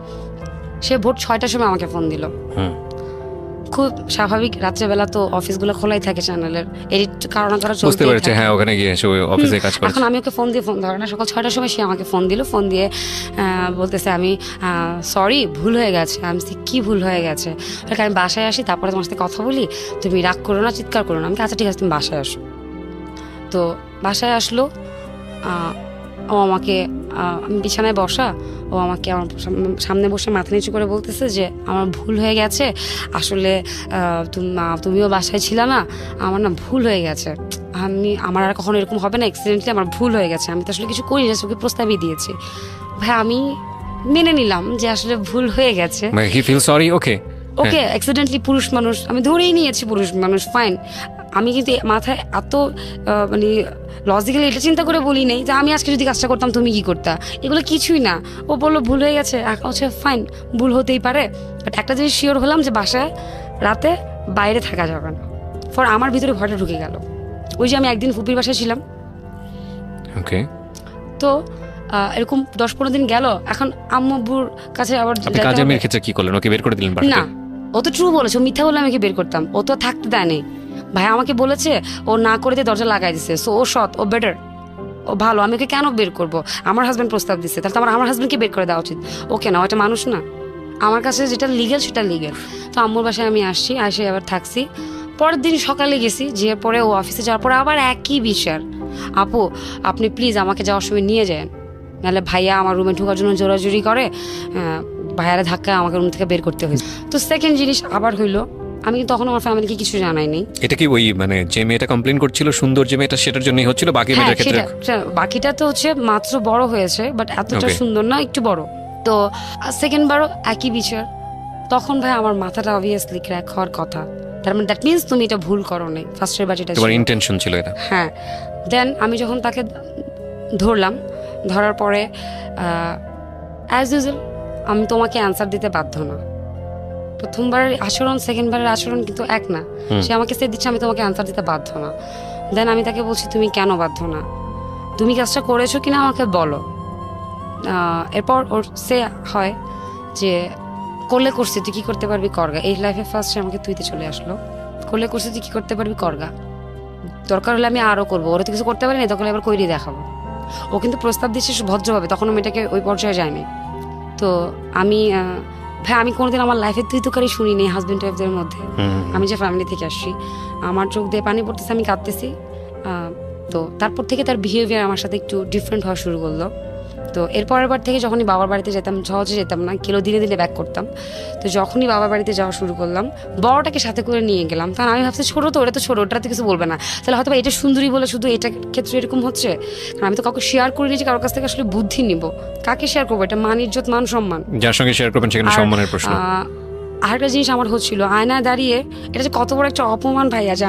সে ভোর 6টার সময় আমাকে ফোন দিল। খুব স্বাভাবিক, রাত্রেবেলা তো অফিসগুলো খোলাই থাকে, চ্যানেলের এডিট কারণ বুঝতে পেরেছি, হ্যাঁ ওখানে গিয়ে সে অফিসে কাজ করে। এখন আমি ওকে ফোন দিয়ে, ফোন ধরে না, সকাল 6টার সময় সে আমাকে ফোন দিল। ফোন দিয়ে বলতেছে আমি সরি, ভুল হয়ে গেছে। আমি কি ভুল হয়ে গেছে? আমি বাসায় আসি, তারপরে তোমার সাথে কথা বলি, তুমি রাগ করো না, চিৎকার করো না। আমি আচ্ছা ঠিক আছে, তুমি বাসায় আসো। তো বাসায় আসলো, ও আমাকে, আমি বিছানায় বসা, ও আমাকে আমার সামনে বসে মাথা নিচু করে বলতেছে যে আমার ভুল হয়ে গেছে, আসলে তুমিও বাসায় ছিল না, আমার না ভুল হয়ে গেছে, আমার আর কখনো এরকম হবে না, অ্যাক্সিডেন্টলি আমার ভুল হয়ে গেছে, আমি তো আসলে কিছু করি না, ওকে প্রস্তাবই দিয়েছি। ভাই আমি মেনে নিলাম যে আসলে ভুল হয়ে গেছে। হি ফিল সরি, ওকে ওকে, অ্যাক্সিডেন্টলি পুরুষ মানুষ, আমি ধরেই নিয়েছি পুরুষ মানুষ, ফাইন। আমি কিন্তু মাথায় এত মানে লজিক্যালি এটা চিন্তা করে বলি নেই যে আমি আজকে যদি কাজটা করতাম তুমি কি করতা, এগুলো কিছুই না। ও বললো ভুল হয়ে গেছে, আচ্ছা ফাইন, ভুল হতেই পারে, বাট একটা জিনিস শিওর হলাম যে বাসায় রাতে বাইরে থাকা যাবে না। ফর আমার ভিতরে ভয়টা ঢুকে গেল। ওই যে আমি একদিন ফুপির বাসায় ছিলাম, ওকে, তো এরকম 10-15 দিন গেল। এখন আম্মুর কাছে আবার আপনি কাজের মেয়ের ক্ষেত্রে কি করলেন? ওকে বের করে দিলেন বাসা না, থেকে? ও তো ট্রু বলেছে, ও মিথ্যা বলে আমাকে বের করতাম, ও তো থাকতে দেয়নি। ভাই আমাকে বলেছে ও না করে দিয়ে দরজা লাগাই দিছে, সো ও সৎ, ও বেটার, ও ভালো। আমি ওকে কেন বের করবো? আমার হাজব্যান্ড প্রস্তাব দিচ্ছে, তাহলে তো আমার হাজব্যান্ডকে বের করে দেওয়া উচিত। ওকে না, ওটা মানুষ না? আমার কাছে যেটা লিগেল সেটা লিগেল। তো আম্মুর বাসায় আমি আসছি, আসে আবার থাকছি। পরের দিন সকালে গেছি, যে পরে ও অফিসে যাওয়ার পরে আবার একই বিচার, আপু আপনি প্লিজ আমাকে যাওয়ার সময় নিয়ে যান, নাহলে ভাইয়া আমার রুমে ঢোকার জন্য জোরাজুরি করে, ভাইয়ারা ধাক্কা আমাকে রুম থেকে বের করতে হয়েছে। তো সেকেন্ড জিনিস আবার হইলো, আমি কিন্তু তখন আমার ফ্যামিলিকে কিছু জানাইনি। এটা কি ওই মানে যে মেয়েটা কমপ্লেন করছিল, সুন্দর যে মেয়েটা, সেটার জন্যই হচ্ছিল? বাকি মেয়েটার ক্ষেত্রে বাকিটা তো হচ্ছে মাত্র বড় হয়েছে, বাট এতটা Okay. সুন্দর না, একটু বড়। তো সেকেন্ড বারও একই বিচার। তখন ভাই আমার মাথাটা অবভিয়াসলি ক্র্যাক হওয়ার কথা, তার মানে দ্যাট মিনস তুমি এটা ভুল করো নাই, ফার্স্টের বার যেটা তোমার ছিল। ইন্টেনশন ছিল এটা? হ্যাঁ। দেন আমি যখন তাকে ধরলাম, ধরার পরে অ্যাজ ইউজুয়াল আমি তোমাকে অ্যান্সার দিতে বাধ্য না। প্রথমবারের আচরণ সেকেন্ডবারের আচরণ কিন্তু এক না। সে আমাকে সে দিচ্ছে, আমি তোমাকে অ্যান্সার দিতে বাধ্য না। দেন আমি তাকে বলছি তুমি কেন বাধ্য না, তুমি কাজটা করেছো কিনা আমাকে বলো। এরপর ওর সে হয় যে করলে করছি, তুই কি করতে পারবি করগা। এই লাইফে ফার্স্ট আমাকে তুইতে চলে আসলো, করলে করছি তুই কি করতে পারবি করগা, দরকার হলে আমি আরও করবো, ওরা তো কিছু করতে পারি না, তখন এবার কইরে দেখাবো। ও কিন্তু প্রস্তাব দিচ্ছে ভদ্রভাবে, তখন মেয়েটাকে ওই পর্যায়ে যায়নি। তো আমি ভাই আমি কোনোদিন আমার লাইফে তুই তোকারি শুনিনি হাজব্যান্ড ওয়াইফদের মধ্যে। আমি যে ফ্যামিলি থেকে আসছি, আমার চোখ দিয়ে পানি পড়তেছে, আমি কাঁদতেছি। তো তারপর থেকে তার বিহেভিয়ার আমার সাথে একটু ডিফারেন্ট হওয়া শুরু করলো। তো এর পরের বার থেকে যখনই বাবার বাড়িতে যেতাম, সহজে যেতাম না, কিলো দিনে দিনে ব্যাক করতাম। তো যখনই বাবার বাড়িতে যাওয়া শুরু করলাম, বড়টাকে সাথে করে নিয়ে গেলাম, কারণ আমি ভাবছি ছোটো তো, ওটা তো ছোটো, ওটা তো কিছু বলবে না, তাহলে হয়তো এটা সুন্দরী বলে শুধু এটা ক্ষেত্রে এরকম হচ্ছে। কারণ আমি তো কাউকে শেয়ার করিনি যে কারোর কাছ থেকে আসলে বুদ্ধি নিব, কাকে শেয়ার করবো, এটা মান ইজ্জত মান সম্মান, যার সঙ্গে শেয়ার করবেন সেখানে আর, সম্মানের প্রশ্ন। আরেকটা জিনিস আমার হচ্ছিল, আয়নায় দাঁড়িয়ে এটা যে কত বড় একটা অপমান ভাইয়া, যে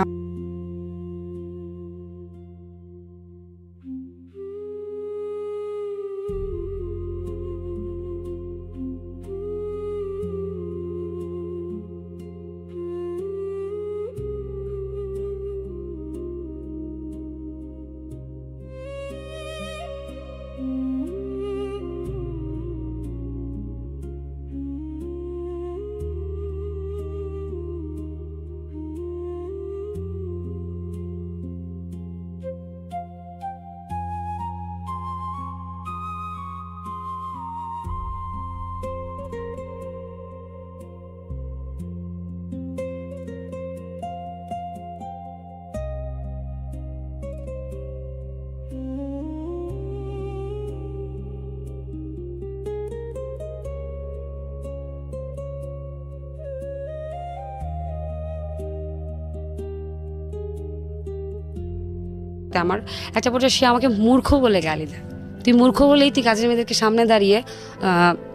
আমার একটা পর্যায়ে সে আমাকে মূর্খ বলে গালি দেয়। তুই মূর্খ বলেই তুই কাজের মেয়েদেরকে সামনে দাঁড়িয়ে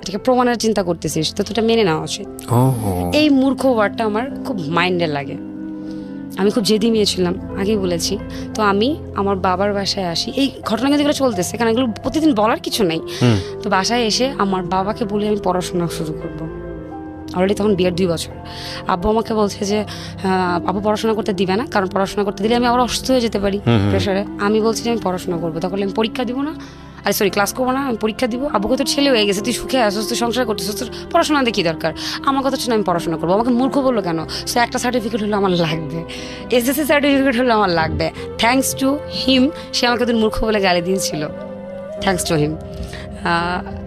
এটাকে প্রমাণের চিন্তা করতেছিস, তো তোটা মেনে নেওয়া উচিত। এই মূর্খ ওয়ার্ডটা আমার খুব মাইন্ডে লাগে। আমি খুব জেদি মেয়ে ছিলাম, আগেই বলেছি। তো আমি আমার বাবার বাসায় আসি, এই ঘটনা যেগুলো চলতেছে, কারণ এগুলো প্রতিদিন বলার কিছু নেই। তো বাসায় এসে আমার বাবাকে বলে আমি পড়াশোনা শুরু করব। অলরেডি তখন বিয়ের 2 বছর। আব্বু আমাকে বলছে যে আব্বু পড়াশোনা করতে দিবে না, কারণ পড়াশোনা করতে দিলে আমি আবার অসুস্থ হয়ে যেতে পারি প্রেশারে। আমি বলছি যে আমি পড়াশোনা করবো, তখন আমি পরীক্ষা দিব না, ক্লাস করবো না, আমি পরীক্ষা দিব। আব্বুকে তো ছেলে হয়ে গেছে, তুই সুখে আসছিস, তুই সংসার করতেছিস, তোর পড়াশোনা দিয়ে কি দরকার? আমার কথা হচ্ছে না আমি পড়াশোনা করবো। আমাকে মূর্খ বললো কেন? সো একটা সার্টিফিকেট হলো আমার লাগবে, এসএসসি সার্টিফিকেট হলো আমার লাগবে। থ্যাঙ্কস টু হিম, সে আমাকে তুই মূর্খ বলে গালি দিয়েছিল। থ্যাঙ্কস টু হিম,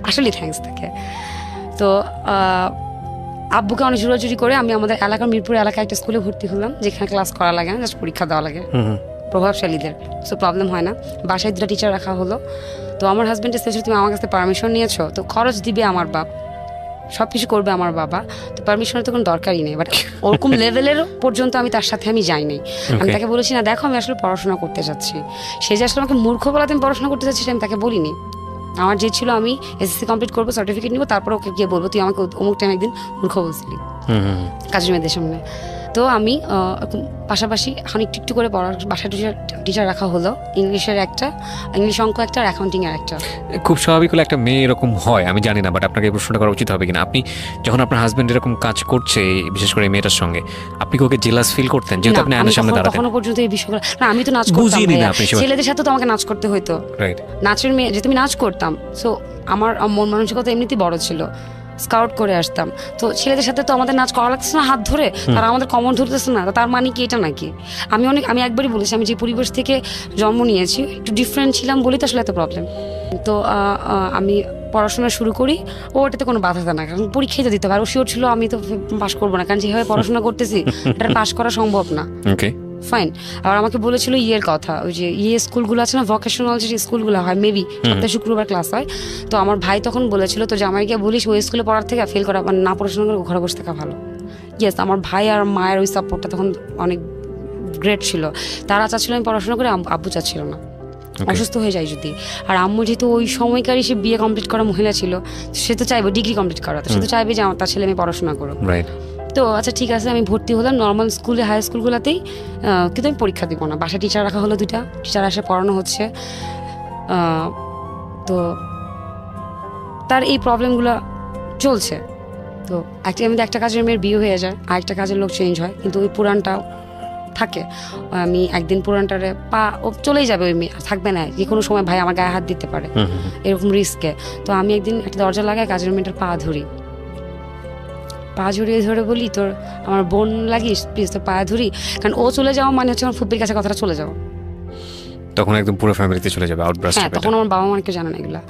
আসলেই থ্যাঙ্কস তাকে। তো আব্বুকে অনেক জোরাজুরি করে আমি আমাদের এলাকার মিরপুর এলাকায় একটা স্কুলে ভর্তি হলাম, যেখানে ক্লাস করা লাগে না, জাস্ট পরীক্ষা দেওয়া লাগে প্রভাবশালীদের। সো প্রবলেম হয় না। বাসায় 2টা টিচার রাখা হলো। তো আমার হাজব্যান্ডের স্টেজে তুমি আমার কাছে পারমিশন নিয়েছো, তো খরচ দিবে আমার বাপ, সব কিছু করবে আমার বাবা, তো পারমিশনের তো কোনো দরকারই নেই। বাট ওরকম লেভেলের পর্যন্ত আমি তার সাথে আমি যাইনি। আমি তাকে বলেছি না দেখো আমি আসলে পড়াশোনা করতে চাচ্ছি। সে যে আসলে আমাকে মূর্খ বলাতে আমি পড়াশোনা করতে চাচ্ছি আমি তাকে বলিনি। আমার যে ছিল আমি এসএসসি কমপ্লিট করবো, সার্টিফিকেট নিবো, তারপরে ওকে গিয়ে বলবো তুই আমাকে অমুক টাইম একদিন মূর্খ বলছিলি কাজের মেয়েদের সামনে। তো আমি পাশাপাশি এখন একটু করে পড়ার বাসায় টিচার রাখা হলো, ইংলিশের একটা, ইংলিশ অঙ্ক একটা, আর অ্যাকাউন্টিং-এর একটা। খুব স্বাভাবিক হলে একটা মেয়ে এরকম হয়, আমি জানি না, বাট আপনাকে এই প্রশ্নটা করা উচিত হবে কিনা। আপনি যখন আপনার হাজবেন্ড এরকম কাজ করছে, বিশেষ করে এই মেয়েটার সঙ্গে, আপনি কি ওকে জেলাস ফিল করতেন যেহেতু আপনি আয়নার সামনে দাঁড়াতেন? কখনো পর্যন্ত এই বিষয়গুলো না, আমি তো নাচ করতাম, ছেলেদের সাথে তো আমাকে নাচ করতে হতো, রাইট? নাচের মেয়ে যেহেতু আমি নাচ করতাম, সো আমার মন মানসিকতা এমনিতেই বড় ছিল, স্কাউট করে আসতাম। তো ছেলেদের সাথে তো আমাদের নাচ করা লাগছে না হাত ধরে, তারা আমাদের কমন ধরতেছে না, তার মানে কি এটা নাকি? আমি একবারই বলেছি আমি যে পরিবেশ থেকে জন্ম নিয়েছি একটু ডিফারেন্ট ছিলাম বলেই তো আসলে এত প্রবলেম। তো আমি পড়াশোনা শুরু করি, ও এটাতে কোনো বাধা দেয় না, কারণ পরীক্ষাই তো দিতে হবে। আর ও শিওর ছিল আমি তো পাশ করবো না, কারণ যেভাবে পড়াশোনা করতেছি এটা পাশ করা সম্ভব না। ওকে, ফাইন। আর আমাকে বলেছিল ইয়ের কথা, ওই যে স্কুলগুলো আছে না, ভোকেশনাল যে স্কুলগুলো হয়, মেবি সপ্তাহে শুক্রবার ক্লাস হয়। তো আমার ভাই তখন বলেছিল তো জামাইকে বলিস ওই স্কুলে পড়ার থেকে ফেল করা, মানে না পড়াশোনা করে ঘরে বসে থাকা ভালো। ইয়েস, আমার ভাই আর মায়ের ওই সাপোর্টটা তখন অনেক গ্রেট ছিল। তারা চাচ্ছিল আমি পড়াশোনা করে, আব্বু চাচ্ছিল না, অসুস্থ হয়ে যায় যদি। আর আম্মু যেহেতু ওই সময়কারই সে বিয়ে কমপ্লিট করা মহিলা ছিল, সে তো চাইবে ডিগ্রি কমপ্লিট করা, সে তো চাইবে যে আমার তার ছেলে মেয়ে পড়াশোনা করো। তো আচ্ছা ঠিক আছে, আমি ভর্তি হলাম নর্মাল স্কুলে, হাই স্কুলগুলোতেই, কিন্তু আমি পরীক্ষা দিব না। বাসায় টিচার রাখা হলো 2টা, টিচার আসে পড়ানো হচ্ছে। তো তার এই প্রবলেমগুলো চলছে। তো একটা কাজের মেয়ের বিয়ে হয়ে যায়, আরেকটা কাজের লোক চেঞ্জ হয়, কিন্তু ওই পুরানটা থাকে। আমি একদিন পুরানটারে ও চলেই যাবে, ওই মেয়ে থাকবে না, যে কোনো সময় ভাই আমার গায়ে হাত দিতে পারে, এরকম রিস্কে। তো আমি একদিন একটা দরজা লাগাই, কাজের মেয়েটার পা জড়িয়ে ধরে বলি তোর আমার বোন লাগিস, প্লিজ তোর পা ধরি, কারণ ও চলে যাওয়া মানে হচ্ছে আমার ফুপির কাছে কথাটা চলে যাও, তখন একদম পুরো ফ্যামিলিতে চলে যাবে আউটব্রাস্ট। হ্যাঁ, তখন আমার বাবা মা কেউ জানে না এগুলা।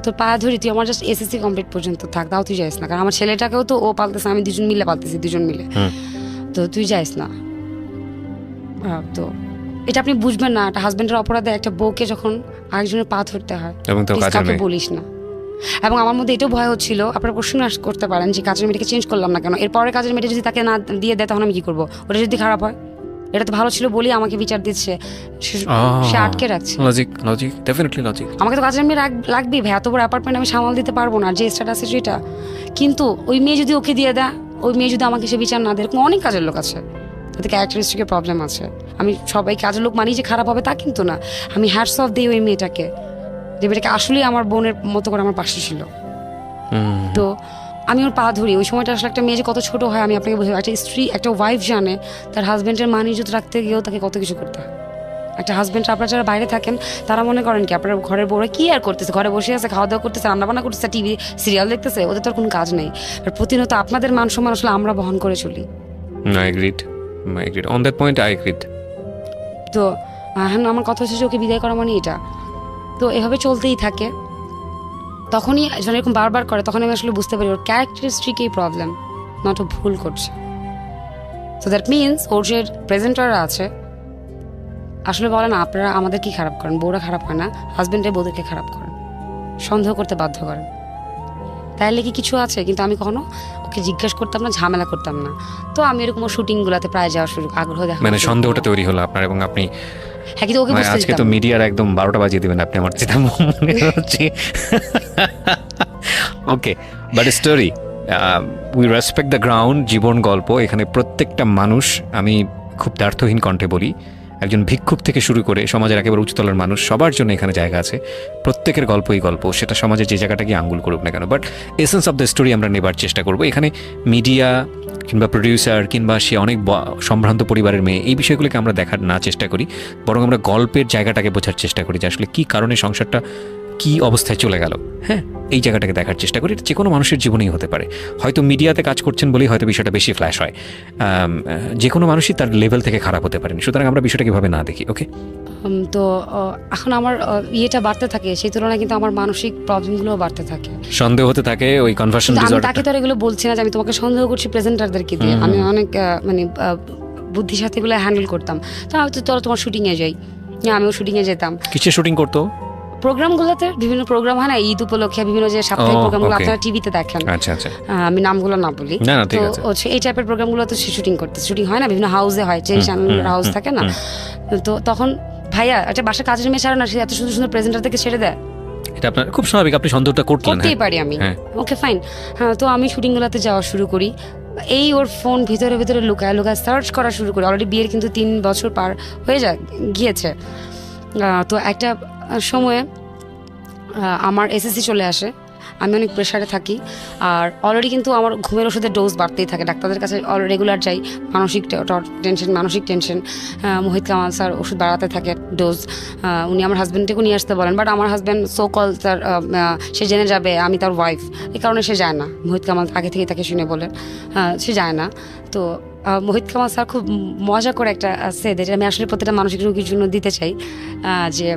তোর পা ধরি, তুই আমার জাস্ট এসএসসি কমপ্লিট পর্যন্ত থাক, তাও তুই যাইস না, কারণ আমার ছেলেটাকেও তো ও পালতেছে, আমি দুজন মিলে, তো তুই যাইস না। তো এটা আপনি বুঝবেন না, একটা হাজবেন্ডের অপরাধে একটা বউকে যখন আরেকজনের পা ধরতে হয়, এবং তো please কাজের কাউকে মেয়ে। বলিস না। এবং আমার মধ্যে এটাও ভয় হচ্ছিল, আপনারা প্রশ্ন করতে পারেন যে কাজের মেয়েটাকে চেঞ্জ করলাম না কেন, এরপরে কাজের মেয়েটা যদি তাকে না দিয়ে দেয় তখন আমি কি করবো? ওটা যদি খারাপ হয়, এটা তো ভালো ছিল বলেই আমাকে বিচার দিচ্ছে, সে আটকে রাখছে। Logic definitely logic. আমাকে তো কাজের মেয়ে লাগবেই ভাই, এত বড় অ্যাপার্টমেন্ট আমি সামাল দিতে পারবো না, যে স্ট্যাটাস আছে যেটা। কিন্তু ওই মেয়ে যদি ওকে দিয়ে দেয়, ওই মেয়ে যদি আমাকে সে বিচার না দেয়, এরকম অনেক কাজের লোক আছে, তাদের ক্যারেক্টারিস্টিকের প্রবলেম আছে। আমি সবাই কাজের লোক মানি যে খারাপ হবে তা কিন্তু না, আমি হ্যাটস অফ দিই ওই মেয়েটাকে, যে মেয়েটাকে আসলেই আমার বোনের মতো করে আমার পাশে ছিল। তো আমি ওর পা ধরি, ওই সময়টা আসলে একটা মেয়ে যে কত ছোট হয় আমি আপনাকে বলছি। একটা স্ত্রী, একটা ওয়াইফ জানে তার হাজবেন্ডের মান ইজ্জত রাখতে গিয়েও তাকে কত কিছু করতে হয়। একটা হাজবেন্ড, আপনারা যারা বাইরে থাকেন তারা মনে করেন কি আপনার ঘরের বউরা কি আর করতেছে, ঘরে বসে আছে, খাওয়া দাওয়া করতেছে, রান্নাবান্না করতেছে, টিভি সিরিয়াল দেখতেছে, ওদের তো আর কোনো কাজ নেই। আর প্রতিনিয়ত আপনাদের মান সম্মান আসলে আমরা বহন করে চলি। I agreed on that point, I agreed. তো হ্যাঁ, আমার কথা হচ্ছে যে ওকে বিদায় করা মানে এটা। তো এভাবে চলতেই থাকে। তখনই যখন এরকম বারবার করে তখন আমি আসলে বুঝতে পারি ওর ক্যারেক্টারিস্টিকই প্রবলেম, নট ও ভুল করছে। সো দ্যাট মিনস ওর যে প্রেজেন্টাররা আছে আসলে বলেন আপনারা আমাদের কি খারাপ করেন? বউরা খারাপ হয় না, হাজবেন্ডের বউদেরকে খারাপ করেন, সন্দেহ করতে বাধ্য করেন। তাইলে কি কিছু আছে? কিন্তু আমি কখনো ওকে জিজ্ঞেস করতাম না, ঝামেলা করতাম না। তো আমি এরকম শুটিংগুলোতে প্রায় যাওয়া আগ্রহ দেখা, মানে সন্দেহটা তৈরি হলো আপনার, এবং আপনি হ্যাঁ, কিন্তু ওকে বুঝতে আজকে তো দিতাম না। মিডিয়ার একদম 12টা বাজিয়ে দিবেন আপনি, আমার যেটা মনে হচ্ছে। Okay, but story, we respect the ground. জীবন গল্প, এখানে প্রত্যেকটা মানুষ, আমি খুব দ্ব্যর্থহীন কণ্ঠে বলি, একজন ভিক্ষুক থেকে শুরু করে সমাজের একেবারে উচ্চতলার মানুষ, সবার জন্য এখানে জায়গা আছে। প্রত্যেকের গল্পই গল্প, সেটা সমাজের যে জায়গাটা গিয়ে আঙ্গুল করুক না কেন। But essence of the story আমরা নেবার চেষ্টা করবো। এখানে মিডিয়া কিংবা প্রডিউসার কিংবা সে অনেক সম্ভ্রান্ত পরিবারের মেয়ে, এই বিষয়গুলোকে আমরা দেখার না চেষ্টা করি, বরং আমরা গল্পের জায়গাটাকে বোঝার চেষ্টা করি যে আসলে কী কারণে সংসারটা কী অবস্থায় চলে গেল। হ্যাঁ, এই জায়গাটাকে দেখার চেষ্টা করি। যে কোনো মানুষের জীবনেই হতে পারে, হয়তো মিডিয়াতে কাজ করছেন বলেই হয়তো বিষয়টা বেশি ফ্ল্যাশ হয়। যে কোনো মানুষই তার লেভেল থেকে খারাপ হতে পারেন, সুতরাং আমরা বিষয়টা কীভাবে না দেখি। ওকে, তো এখন আমার ইয়েটা বাড়তে থাকে, সেই তুলনায় কিন্তু আমার মানসিক প্রবলেমগুলোও বাড়তে থাকে, সন্দেহ হতে থাকে, ওই কনভার্সন কিন্তু আমি ডিসঅর্ডার। তাকে তো আর এগুলো বলছি না যে আমি তোমাকে সন্দেহ করছি প্রেজেন্টারদেরকে দিয়ে। আমি অনেক মানে বুদ্ধির সাথে এগুলো হ্যান্ডেল করতাম। তো আমি তো তোরা তোমার শুটিংয়ে যাই, আমিও শুটিংয়ে যেতাম। কিসের শুটিং করতো? প্রোগ্রামগুলোতে, বিভিন্ন প্রোগ্রাম হয় না ঈদ উপলক্ষে, বিভিন্ন যে সাপ্তাহিক প্রোগ্রামগুলো okay. আপনারা টিভিতে দেখেন, আচ্ছা আচ্ছা, আমি নামগুলো না বলি। না না ঠিক তো আছে। হচ্ছে এই টাইপের প্রোগ্রামগুলোতে সে শুটিং করতে, শুটিং হয় না বিভিন্ন হাউসে হয়, যে চ্যানেলের হাউস থাকে না। তো তখন ভাইয়া একটা বাসা কাজের মেয়ে ছাড়া না, সে এত সুন্দর সুন্দর প্রেজেন্টার থেকে ছেড়ে দেয়, এটা আপনার খুব স্বাভাবিক, আপনি সন্দেহটা করতেন। করতেই পারি আমি, হ্যাঁ। Okay fine. হ্যাঁ, তো আমি শুটিংগুলোতে যাওয়া শুরু করি, এই ওর ফোন ভিতরে ভিতরে লুকায় লুকায় সার্চ করা শুরু করি। অলরেডি বিয়ের কিন্তু 3 বছর পার হয়ে গিয়েছে। তো একটা সময়ে আমার এসএসসি চলে আসে, আমি অনেক প্রেশারে থাকি, আর অলরেডি কিন্তু আমার ঘুমের ওষুধের ডোজ বাড়তেই থাকে, ডাক্তারদের কাছে রেগুলার যাই, মানসিক টেনশন। মোহিত কামাল স্যার ওষুধ বাড়াতে থাকে ডোজ, উনি আমার হাজব্যান্ডকেও নিয়ে আসতে বলেন, বাট আমার হাজব্যান্ড সো কল তার সে জেনে যাবে আমি তার ওয়াইফ, এই কারণে সে যায় না। মোহিত কামাল আগে থেকে তাকে শুনে বলে সে যায় না। তো মোহিত কামাল স্যার খুব মজা করে একটা আছে, যেটা আমি আসলে প্রত্যেকটা মানসিক রোগীর জন্য দিতে চাই, যে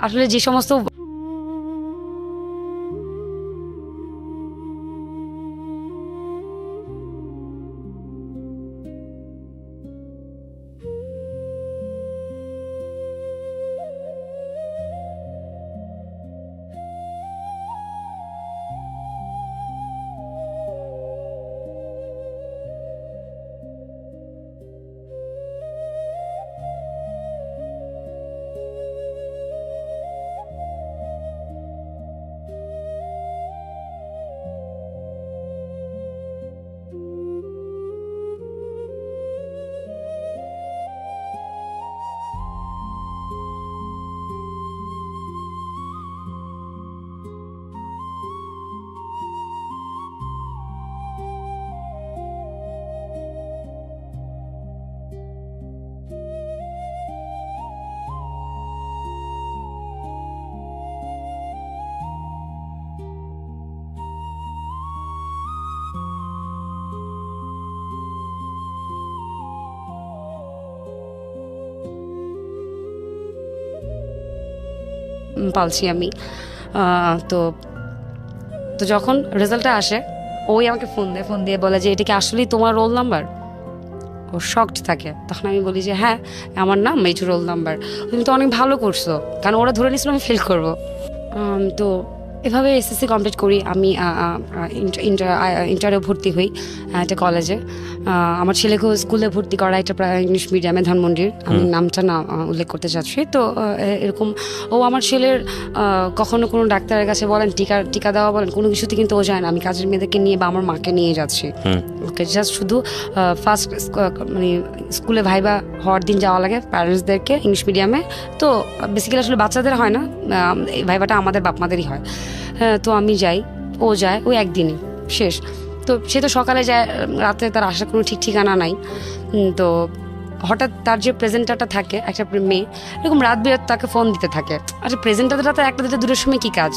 আসলে যে সমস্ত পালছি আমি, তো তো যখন রেজাল্টটা আসে ওই আমাকে ফোন দিয়ে বলে যে এটা কি আসলেই তোমার রোল নাম্বার? ও শকড থাকে। তখন আমি বলি যে হ্যাঁ আমার নাম, এই রোল নাম্বার। তুমি তো অনেক ভালো করছো, কারণ ওরা ধরে নিয়েছিল আমি ফেল করবো। তো এভাবে এসএসসি কমপ্লিট করি। আমি ইন্টারে ভর্তি হই একটা কলেজে। আমার ছেলেকেও স্কুলে ভর্তি করা একটা ইংলিশ মিডিয়ামে, ধানমন্ডির। আমি নামটা না উল্লেখ করতে চাচ্ছি। তো এরকম ও আমার ছেলের কখনো কোনো ডাক্তারের কাছে বলেন টিকা দেওয়া বলেন, কোনো কিছুতে কিন্তু ও যায় না। আমি কাজের মেয়েদেরকে নিয়ে বা আমার মাকে নিয়ে যাচ্ছি। ওকে জাস্ট শুধু ফার্স্ট মানে স্কুলে ভাইবা হওয়ার দিন যাওয়া লাগে প্যারেন্টসদেরকে ইংলিশ মিডিয়ামে। তো বেসিক্যালি আসলে বাচ্চাদের হয় না, এই ভাইবাটা আমাদের বাপ মাদেরই হয়। তো আমি যাই, ও যায়, ওই একদিনই শেষ। তো সে তো সকালে যায়, রাতে তার আসার কোনো ঠিক ঠিকানা নাই। তো হঠাৎ তার যে প্রেজেন্টারটা থাকে একটা মেয়ে, এরকম রাত বিরাত তাকে ফোন দিতে থাকে। আচ্ছা প্রেজেন্টারটা তো একটা দুটো দূরের সময় কী কাজ।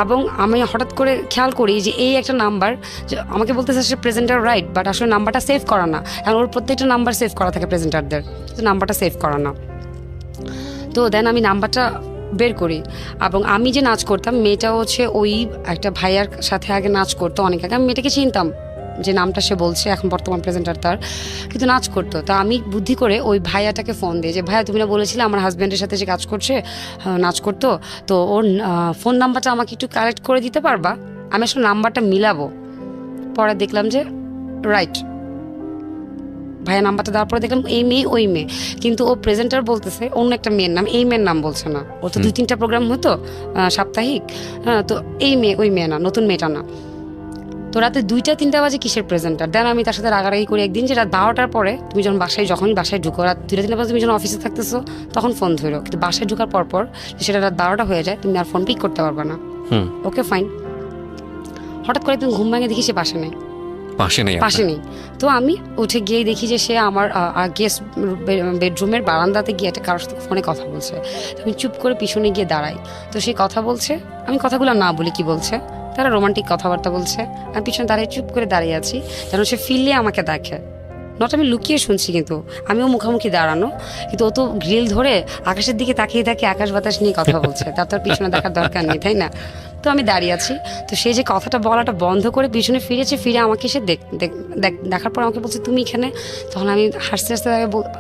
এবং আমি হঠাৎ করে খেয়াল করি যে এই একটা নাম্বার, যে আমাকে বলতেছে সে প্রেজেন্টার রাইট, বাট আসলে নাম্বারটা সেভ করা না। এখন ওর প্রত্যেকটা নাম্বার সেভ করা থাকে প্রেজেন্টারদের, তো নাম্বারটা সেভ করা না। তো দেন আমি নাম্বারটা বের করি। এবং আমি যে নাচ করতাম, মেয়েটা হচ্ছে ওই একটা ভাইয়ার সাথে আগে নাচ করতো অনেক আগে। আমি মেয়েটাকে চিনতাম, যে নামটা সে বলছে এখন বর্তমান প্রেজেন্টার তার, কিন্তু নাচ করতো। তা আমি বুদ্ধি করে ওই ভাইয়াটাকে ফোন দিই যে ভাইয়া তুমি না বলেছিলে আমার হাজব্যান্ডের সাথে যে কাজ করছে, নাচ করতো, তো ওর ফোন নাম্বারটা আমাকে একটু কালেক্ট করে দিতে পারবা? আমি আসলে নাম্বারটা মিলাবো। পরে দেখলাম যে রাইট, ভাইয়া নাম্বারটা দেওয়ার পরে দেখলাম এই মেয়ে ওই মেয়ে, কিন্তু ও প্রেজেন্টার বলতেছে অন্য একটা মেয়ের নাম, এই মেয়ের নাম বলছে না। ও তো 2-3টা প্রোগ্রাম হতো সাপ্তাহিক, হ্যাঁ, তো এই মেয়ে ওই মেয়ে না, নতুন মেয়েটা না। তো রাতে 2টা-3টা বাজে কিসের প্রেজেন্টার? দেন আমি তার সাথে রাগারাগি করি একদিন, যে রাত 12টার পরে তুমি যখনই বাসায় ঢুকো, রাত 2টা-3টা বাজে তুমি যখন অফিসে থাকতেছো তখন ফোন ধরো, কিন্তু বাসায় ঢুকার পর সেটা রাত 12টা হয়ে যায়, তুমি আর ফোন পিক করতে পারবে না। Okay fine. হঠাৎ করে তুমি ঘুম ভাঙে দেখি সে পাশে নেই, পাশে নেই। তো আমি উঠে গিয়ে দেখি যে সে আমার গেস্ট বেডরুমের বারান্দাতে গিয়ে একটা কারোর সাথে ফোনে কথা বলছে। আমি চুপ করে পিছনে গিয়ে দাঁড়াই। তো সে কথা বলছে, আমি কথাগুলো না বলি কি বলছে, তারা রোমান্টিক কথাবার্তা বলছে। আমি পিছনে দাঁড়িয়ে চুপ করে দাঁড়িয়ে আছি, যেন সে ফিরলে আমাকে দেখে। নট আমি লুকিয়ে শুনছি, কিন্তু আমিও মুখোমুখি দাঁড়ানো, কিন্তু ও তো গ্রিল ধরে আকাশের দিকে তাকিয়ে থাকে, আকাশ বাতাস নিয়ে কথা বলছে, তার তো আর পিছনে দেখার দরকার নেই, তাই না? তো আমি দাঁড়িয়ে আছি। তো সে যে কথাটা বলাটা বন্ধ করে পিছনে ফিরেছে, ফিরে আমাকে সে দেখার পর আমাকে বলছে তুমি এখানে। তখন আমি হাসতে হাসতে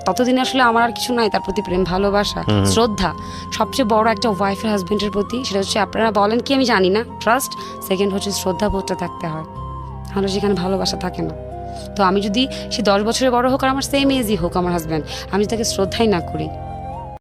ততদিনে আসলে আমার আর কিছু নাই, তার প্রতি প্রেম ভালোবাসা শ্রদ্ধা, সবচেয়ে বড় একটা ওয়াইফের হাজবেন্ডের প্রতি, সেটা হচ্ছে আপনারা বলেন কি আমি জানি না, ট্রাস্ট। সেকেন্ড হচ্ছে শ্রদ্ধা বোধটা থাকতে হয়, তাহলে সেখানে ভালোবাসা থাকে না। তো আমি যদি সে 10 বছরের বড় হোক আর আমার সেম এজই হোক আমার হাজব্যান্ড, আমি তাকে শ্রদ্ধাই না করি,